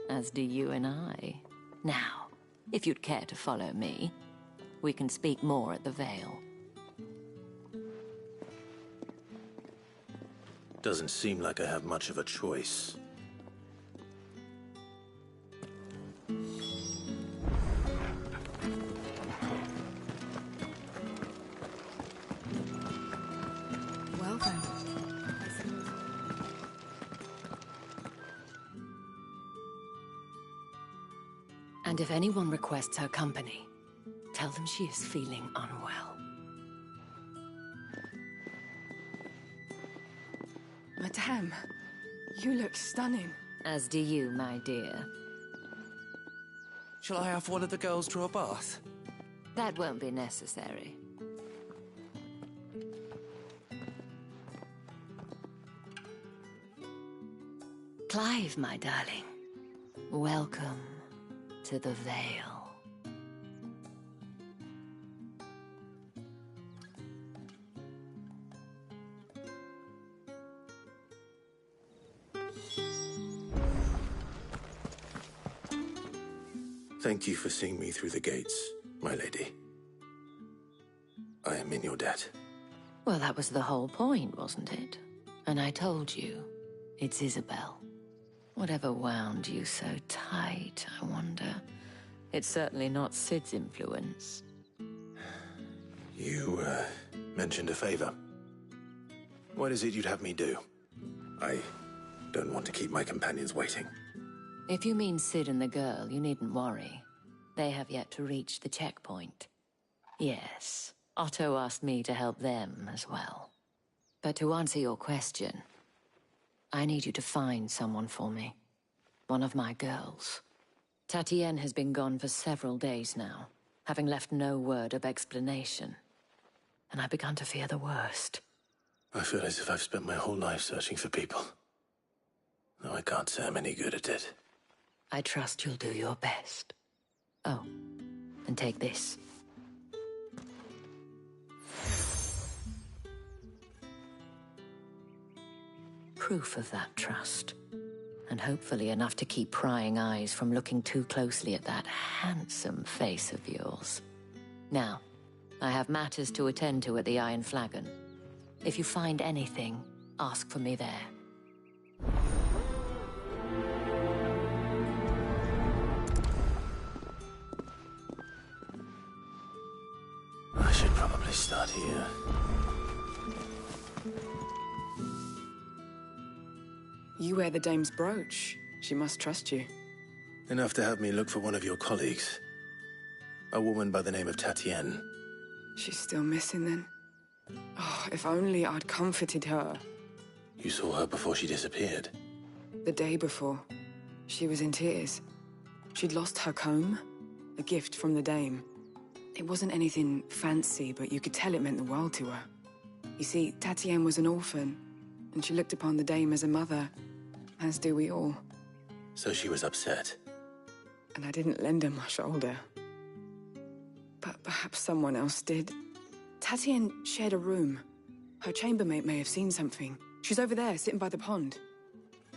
as do you and I. Now, if you'd care to follow me, we can speak more at the Vale. Doesn't seem like I have much of a choice. Welcome. And if anyone requests her company, tell them she is feeling unwell. Madame, you look stunning. As do you, my dear. Shall I have one of the girls draw a bath? That won't be necessary. Clive, my darling. Welcome to the Vale. Thank you for seeing me through the gates, my lady. I am in your debt. Well, that was the whole point, wasn't it? And I told you, it's Isabel. Whatever wound you so tight, I wonder. It's certainly not Sid's influence. You, mentioned a favor. What is it you'd have me do? I don't want to keep my companions waiting. If you mean Sid and the girl, you needn't worry. They have yet to reach the checkpoint. Yes, Otto asked me to help them as well. But to answer your question, I need you to find someone for me. One of my girls. Tatienne has been gone for several days now, having left no word of explanation. And I've begun to fear the worst. I feel as if I've spent my whole life searching for people. Though I can't say I'm any good at it. I trust you'll do your best. Oh, and take this. Proof of that trust. And hopefully enough to keep prying eyes from looking too closely at that handsome face of yours. Now, I have matters to attend to at the Iron Flagon. If you find anything, ask for me there. I should probably start here. You wear the dame's brooch. She must trust you. Enough to have me look for one of your colleagues. A woman by the name of Tatienne. She's still missing then. Oh, if only I'd comforted her. You saw her before she disappeared. The day before, she was in tears. She'd lost her comb, a gift from the dame. It wasn't anything fancy, but you could tell it meant the world to her. You see, Tatienne was an orphan, and she looked upon the dame as a mother, as do we all. So she was upset. And I didn't lend her my shoulder. But perhaps someone else did. Tatienne shared a room. Her chambermaid may have seen something. She's over there, sitting by the pond.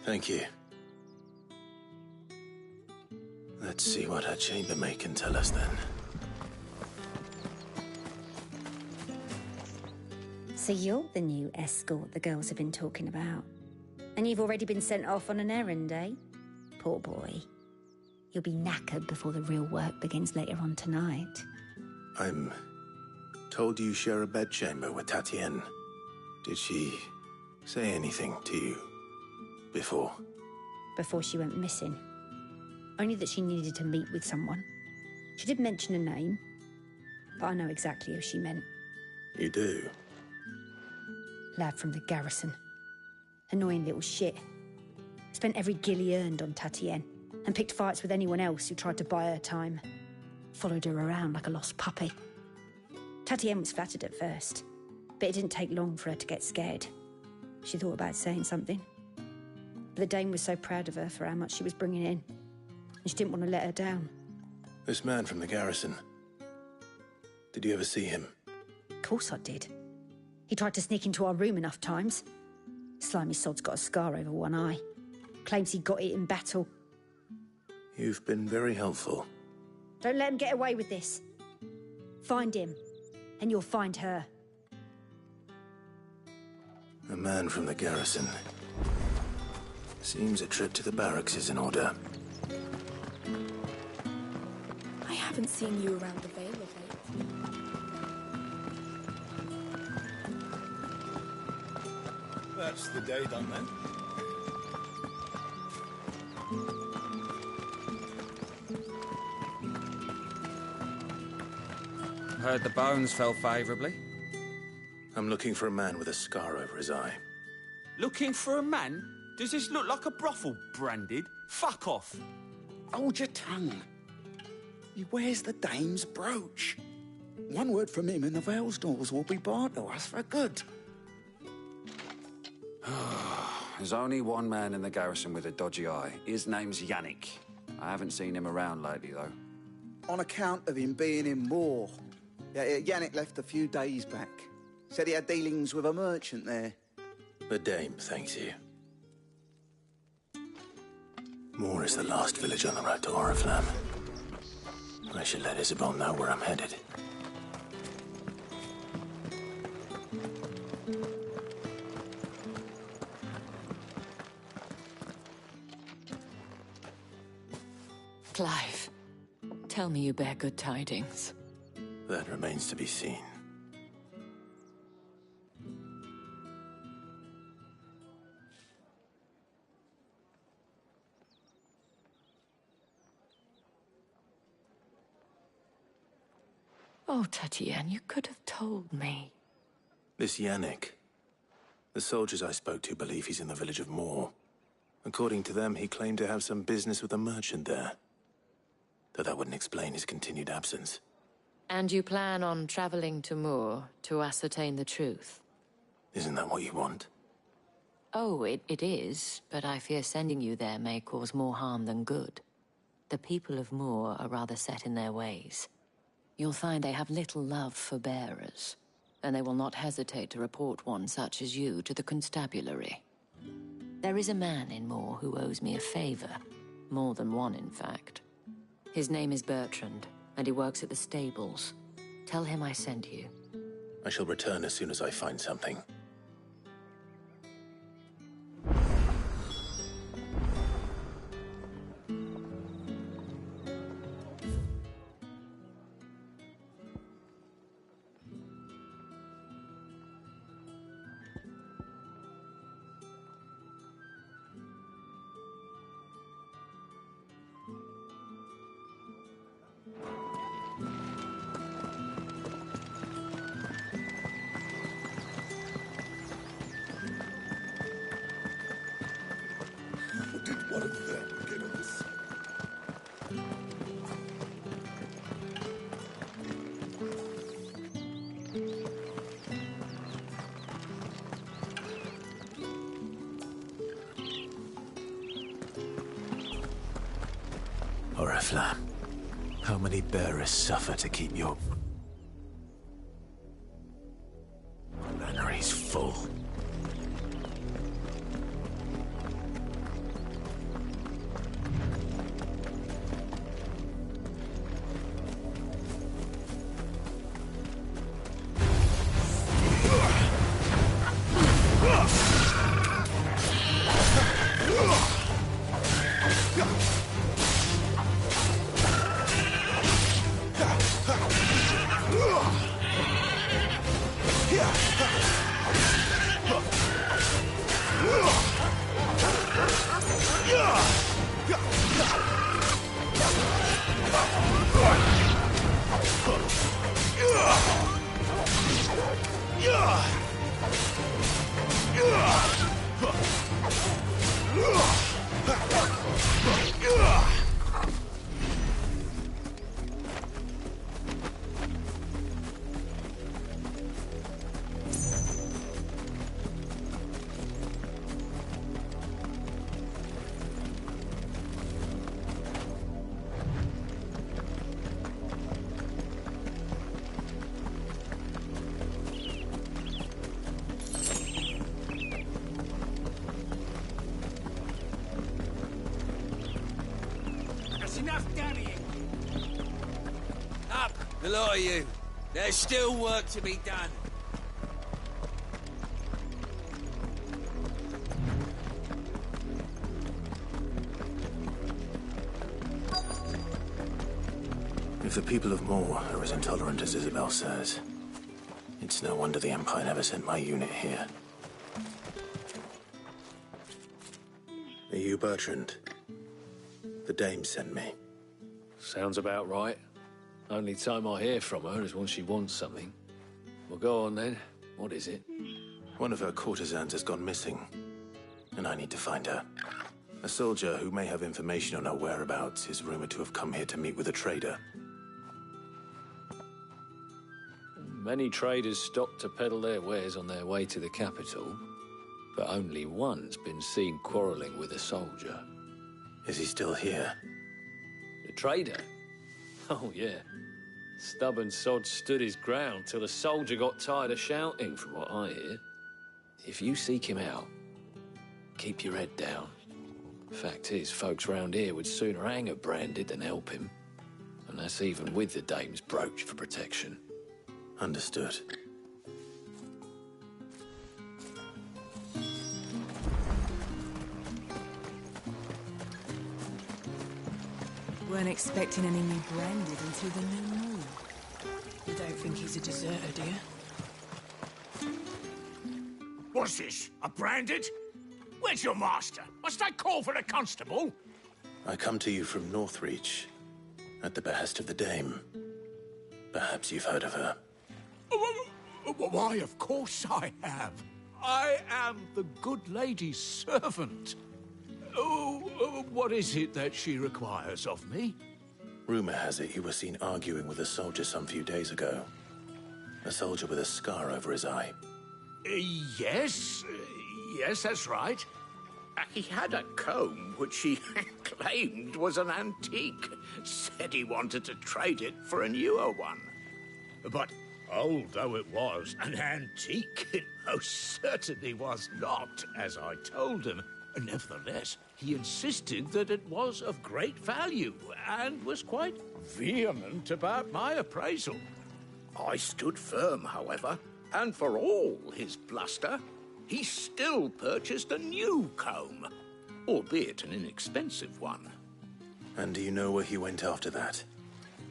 Thank you. Let's see what her chambermaid can tell us then. So you're the new escort the girls have been talking about. And you've already been sent off on an errand, eh? Poor boy. You'll be knackered before the real work begins later on tonight. I'm told you share a bedchamber with Tatienne. Did she say anything to you before? Before she went missing. Only that she needed to meet with someone. She did mention a name, but I know exactly who she meant. You do? Lad from the garrison. Annoying little shit. Spent every guil he earned on Tatienne, and picked fights with anyone else who tried to buy her time. Followed her around like a lost puppy. Tatienne was flattered at first, but it didn't take long for her to get scared. She thought about saying something. But the dame was so proud of her for how much she was bringing in, and she didn't want to let her down. This man from the garrison. Did you ever see him? Of course I did. He tried to sneak into our room enough times. Slimy sod's got a scar over one eye. Claims he got it in battle. You've been very helpful. Don't let him get away with this. Find him, and you'll find her. A man from the garrison. Seems a trip to the barracks is in order. I haven't seen you around the Vale of late. That's the day done then. Heard the bones fell favourably. I'm looking for a man with a scar over his eye. Looking for a man? Does this look like a brothel, Branded? Fuck off. Hold your tongue. He wears the dame's brooch. One word from him and the Vale's doors will be barred to us for good. There's only one man in the garrison with a dodgy eye. His name's Yannick. I haven't seen him around lately, though. On account of him being in war. Yeah, Yannick left a few days back. Said he had dealings with a merchant there. The dame thanks you. Moor is the last village on the road to Oriflamme. I should let Isabel know where I'm headed. Clive, tell me you bear good tidings. That remains to be seen. Oh, Tatienne, you could have told me. This Yannick. The soldiers I spoke to believe he's in the village of Moor. According to them, he claimed to have some business with a merchant there. Though that wouldn't explain his continued absence. And you plan on traveling to Moor to ascertain the truth? Isn't that what you want? Oh, it is, but I fear sending you there may cause more harm than good. The people of Moor are rather set in their ways. You'll find they have little love for bearers, and they will not hesitate to report one such as you to the constabulary. There is a man in Moor who owes me a favor. More than one, in fact. His name is Bertrand, and he works at the stables. Tell him I sent you. I shall return as soon as I find something. Oriflamme, how many bearers suffer to keep your granaries full? The lot of you. There's still work to be done. If the people of Moor are as intolerant as Isabel says, it's no wonder the Empire never sent my unit here. Are you Bertrand? The dame sent me. Sounds about right. Only time I hear from her is when she wants something. Well, go on then. What is it? One of her courtesans has gone missing, and I need to find her. A soldier who may have information on her whereabouts is rumored to have come here to meet with a trader. Many traders stop to peddle their wares on their way to the capital, but only one's been seen quarreling with a soldier. Is he still here? The trader? Oh, yeah. Stubborn sod stood his ground till the soldier got tired of shouting, from what I hear. If you seek him out, keep your head down. Fact is, folks round here would sooner hang a branded than help him. And that's even with the dame's brooch for protection. Understood. Weren't expecting any new branded until the new moon. You don't think he's a deserter, do you? What's this? A branded? Where's your master? Must I call for the constable? I come to you from Northreach, at the behest of the dame. Perhaps you've heard of her. Why, of course I have. I am the good lady's servant. What is it that she requires of me? Rumor has it you were seen arguing with a soldier some few days ago. A soldier with a scar over his eye. Yes, that's right. He had a comb which he claimed was an antique. Said he wanted to trade it for a newer one. But old though it was, an antique it most certainly was not, as I told him. Nevertheless, he insisted that it was of great value and was quite vehement about my appraisal. I stood firm, however, and for all his bluster, he still purchased a new comb, albeit an inexpensive one. And do you know where he went after that?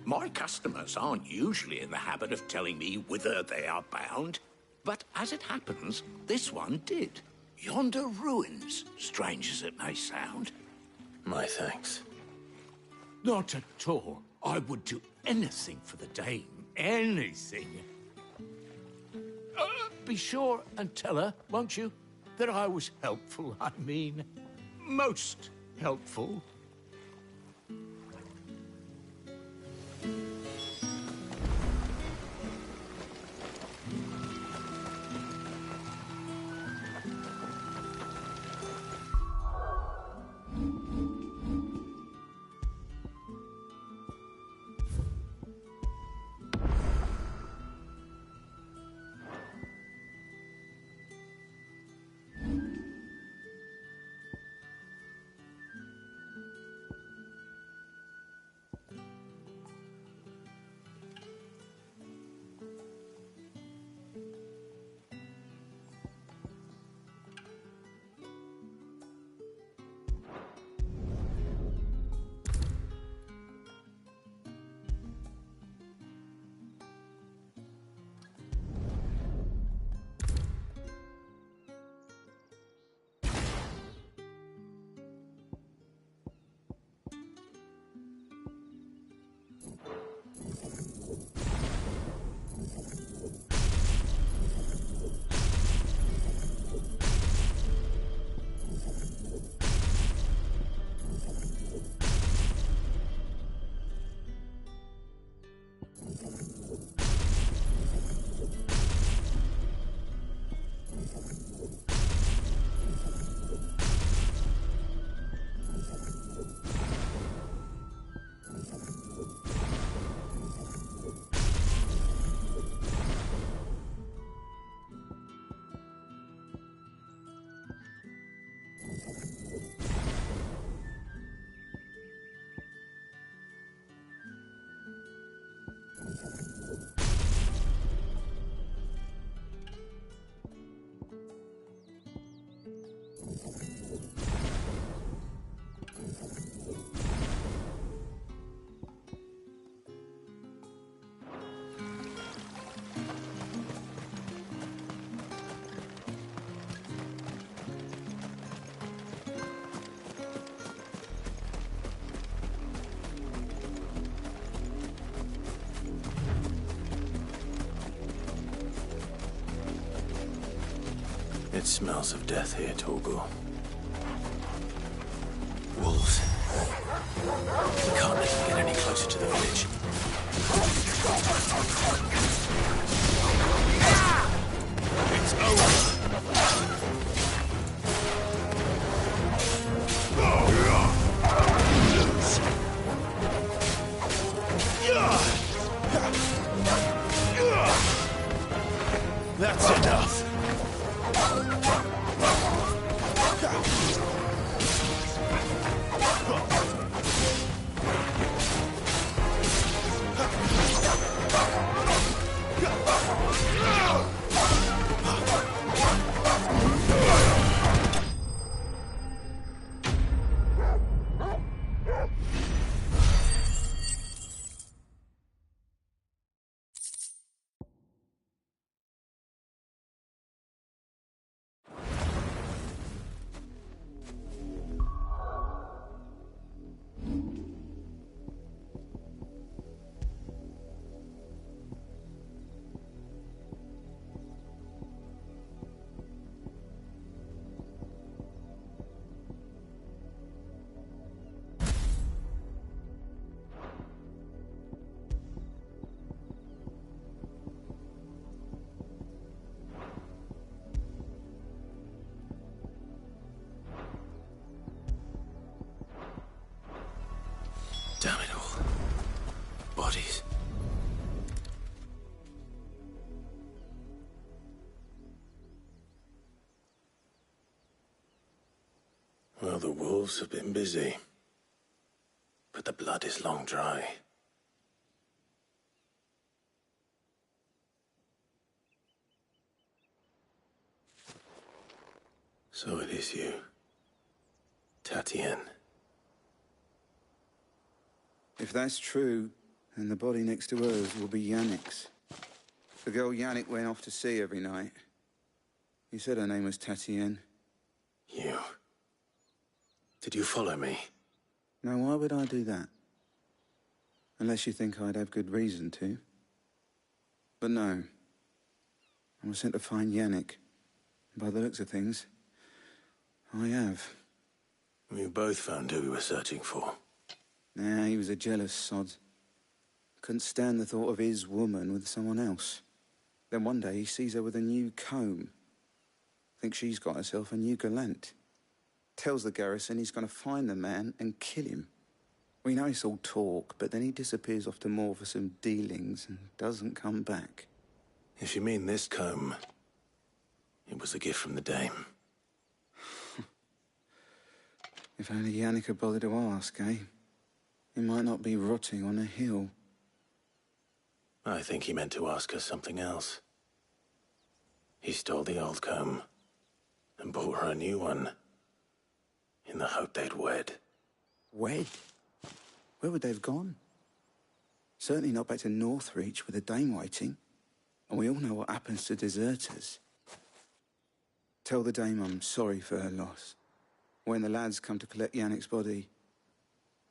My customers aren't usually in the habit of telling me whither they are bound, but as it happens, this one did. Yonder ruins, strange as it may sound. My thanks. Not at all. I would do anything for the dame. Anything. Be sure and tell her, won't you, that I was helpful. I mean, most helpful. It smells of death here, Torgal. Wolves. We can't let them get any closer to the village. It's over. That's enough. Well, the wolves have been busy. But the blood is long dry. So it is you, Tatienne. If that's true, then the body next to hers will be Yannick's. The girl Yannick went off to see every night. He said her name was Tatienne. You... Did you follow me? Now, why would I do that? Unless you think I'd have good reason to. But no. I was sent to find Yannick. By the looks of things, I have. We both found who we were searching for. Nah, he was a jealous sod. Couldn't stand the thought of his woman with someone else. Then one day he sees her with a new comb. Thinks she's got herself a new gallant. Tells the garrison he's going to find the man and kill him. We know it's all talk, but then he disappears off to Moor for some dealings and doesn't come back. If you mean this comb, it was a gift from the dame. If only Yannick had bothered to ask, eh? He might not be rotting on a hill. I think he meant to ask her something else. He stole the old comb and bought her a new one in the hope they'd wed. Wed? Where would they have gone? Certainly not back to Northreach with a dame waiting. And we all know what happens to deserters. Tell the dame I'm sorry for her loss. When the lads come to collect Yannick's body,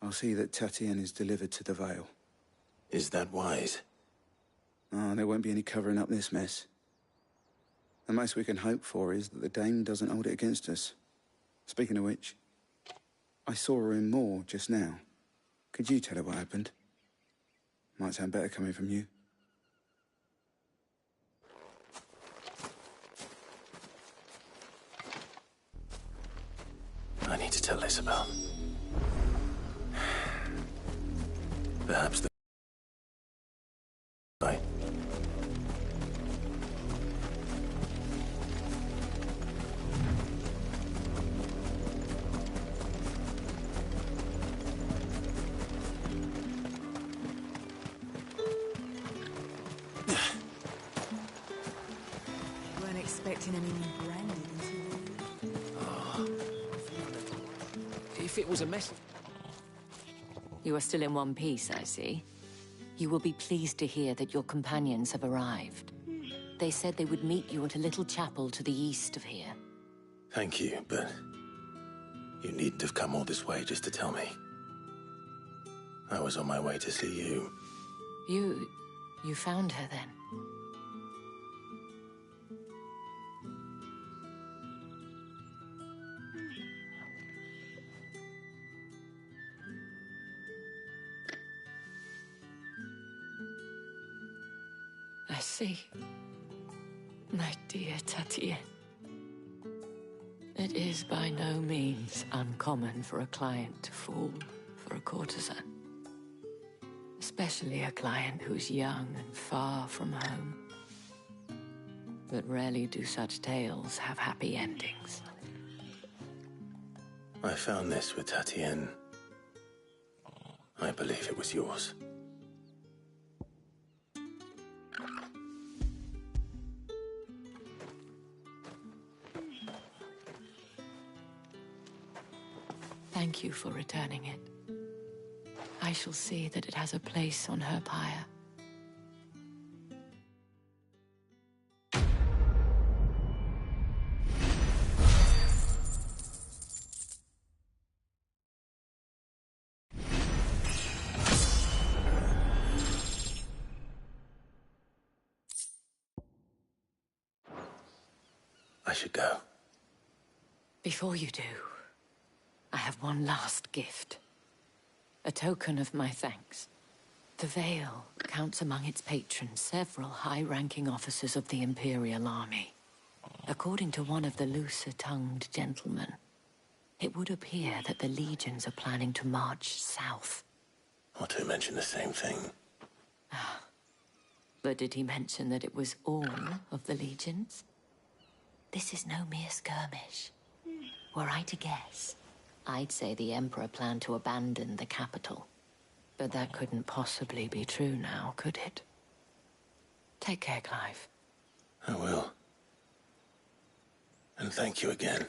I'll see that Tatienne is delivered to the Vale. Is that wise? Oh, there won't be any covering up this mess. The most we can hope for is that the dame doesn't hold it against us. Speaking of which, I saw her in Moor just now. Could you tell her what happened? Might sound better coming from you. I need to tell Isabel. Perhaps the... I... Weren't expecting any new branding until... If it was a mess... You are still in one piece, I see. You will be pleased to hear that your companions have arrived. They said they would meet you at a little chapel to the east of here. Thank you, but... you needn't have come all this way just to tell me. I was on my way to see you. You found her then? I see. My dear Tatienne. It is by no means uncommon for a client to fall for a courtesan. Especially a client who's young and far from home. But rarely do such tales have happy endings. I found this with Tatienne. I believe it was yours. Thank you for returning it. I shall see that it has a place on her pyre. I should go. Before you do, I have one last gift. A token of my thanks. The Vale counts among its patrons several high-ranking officers of the Imperial Army. According to one of the looser-tongued gentlemen, it would appear that the legions are planning to march south. Not to mention the same thing. But did he mention that it was all of the legions? This is no mere skirmish. Were I to guess, I'd say the Emperor planned to abandon the capital. But that couldn't possibly be true now, could it? Take care, Clive. I will. And thank you again.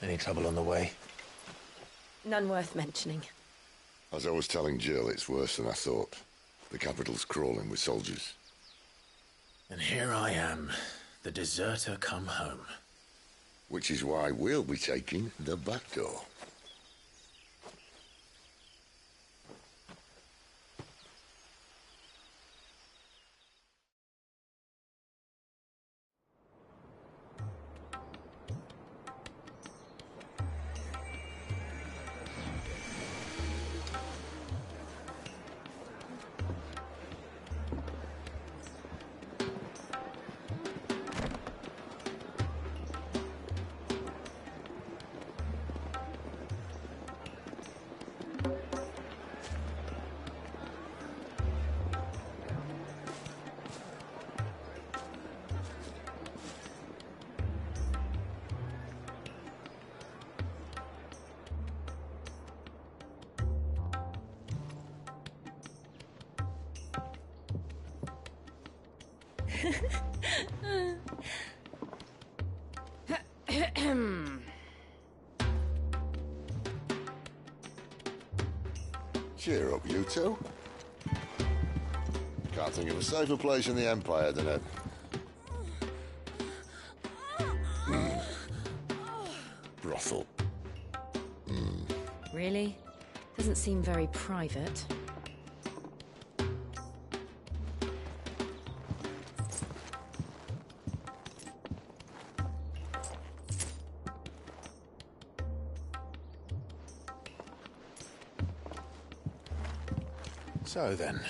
Any trouble on the way? None worth mentioning. As I was telling Jill, it's worse than I thought. The capital's crawling with soldiers. And here I am, the deserter come home. Which is why we'll be taking the back door. Cheer up, you two. Can't think of a safer place in the Empire than a... brothel. Really? Doesn't seem very private. So then,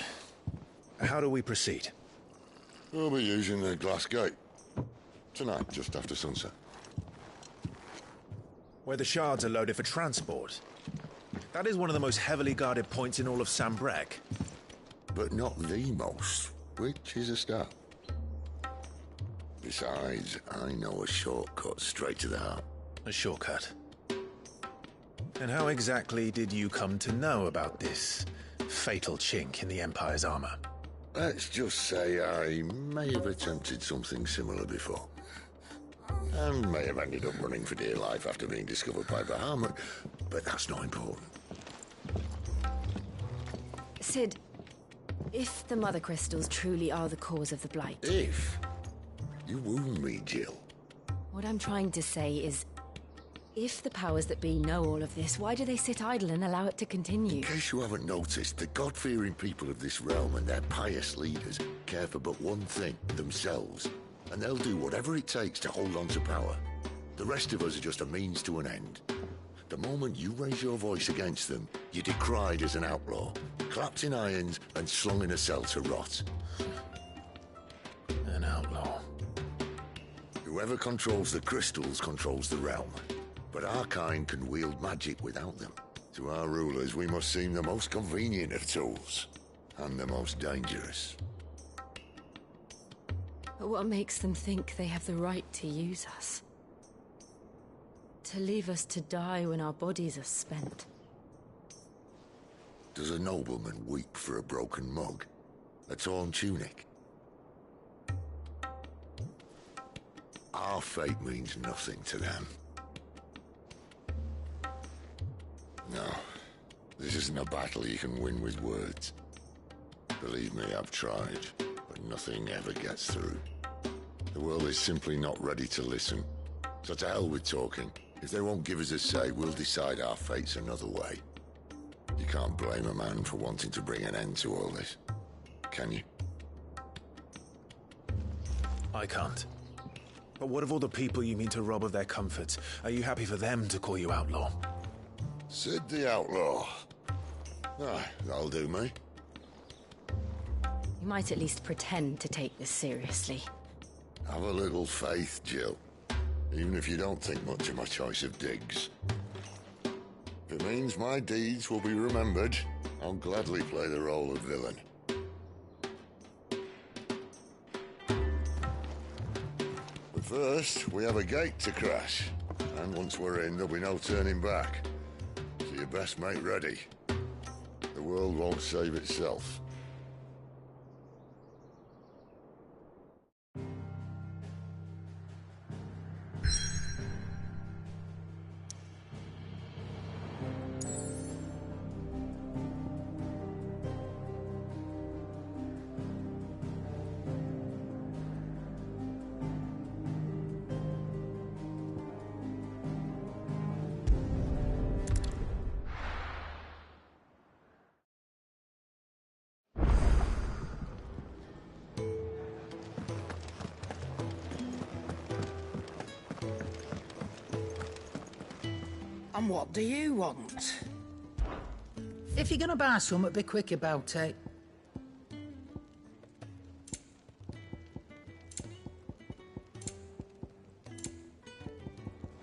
how do we proceed? We'll be using the glass gate. Tonight, just after sunset. Where the shards are loaded for transport. That is one of the most heavily guarded points in all of Sambrec. But not the most, which is a start. Besides, I know a shortcut straight to the heart. A shortcut? And how exactly did you come to know about this fatal chink in the Empire's armor? Let's just say I may have attempted something similar before. And may have ended up running for dear life after being discovered by Bahamut, but that's not important. Sid, if the Mother Crystals truly are the cause of the Blight... If? You wound me, Jill. What I'm trying to say is, if the powers that be know all of this, why do they sit idle and allow it to continue? In case you haven't noticed, the God-fearing people of this realm and their pious leaders care for but one thing, themselves. And they'll do whatever it takes to hold on to power. The rest of us are just a means to an end. The moment you raise your voice against them, you're decried as an outlaw, clapped in irons and slung in a cell to rot. An outlaw. Whoever controls the crystals controls the realm. But our kind can wield magic without them. To our rulers, we must seem the most convenient of tools. And the most dangerous. But what makes them think they have the right to use us? To leave us to die when our bodies are spent. Does a nobleman weep for a broken mug? A torn tunic? Our fate means nothing to them. No, this isn't a battle you can win with words. Believe me, I've tried, but nothing ever gets through. The world is simply not ready to listen. So to hell with talking. If they won't give us a say, we'll decide our fates another way. You can't blame a man for wanting to bring an end to all this, can you? I can't. But what of all the people you mean to rob of their comforts? Are you happy for them to call you outlaw? Sid the Outlaw. Ah, that'll do me. You might at least pretend to take this seriously. Have a little faith, Jill. Even if you don't think much of my choice of digs. If it means my deeds will be remembered, I'll gladly play the role of villain. But first, we have a gate to crash. And once we're in, there'll be no turning back. So you best make ready. The world won't save itself. And what do you want? If you're gonna buy something, be quick about it.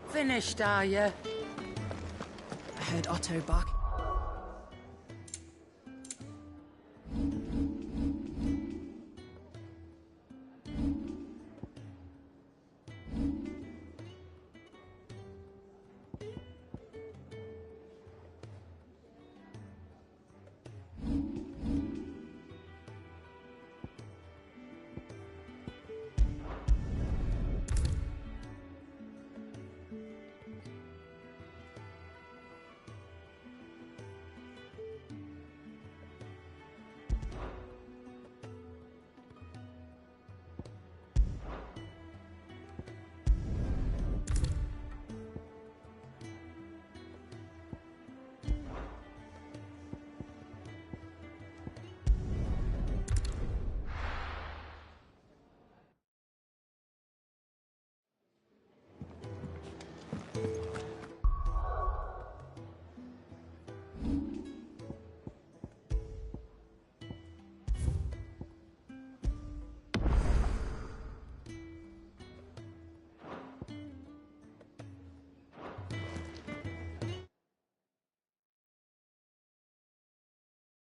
Finished, are you? I heard Otto bark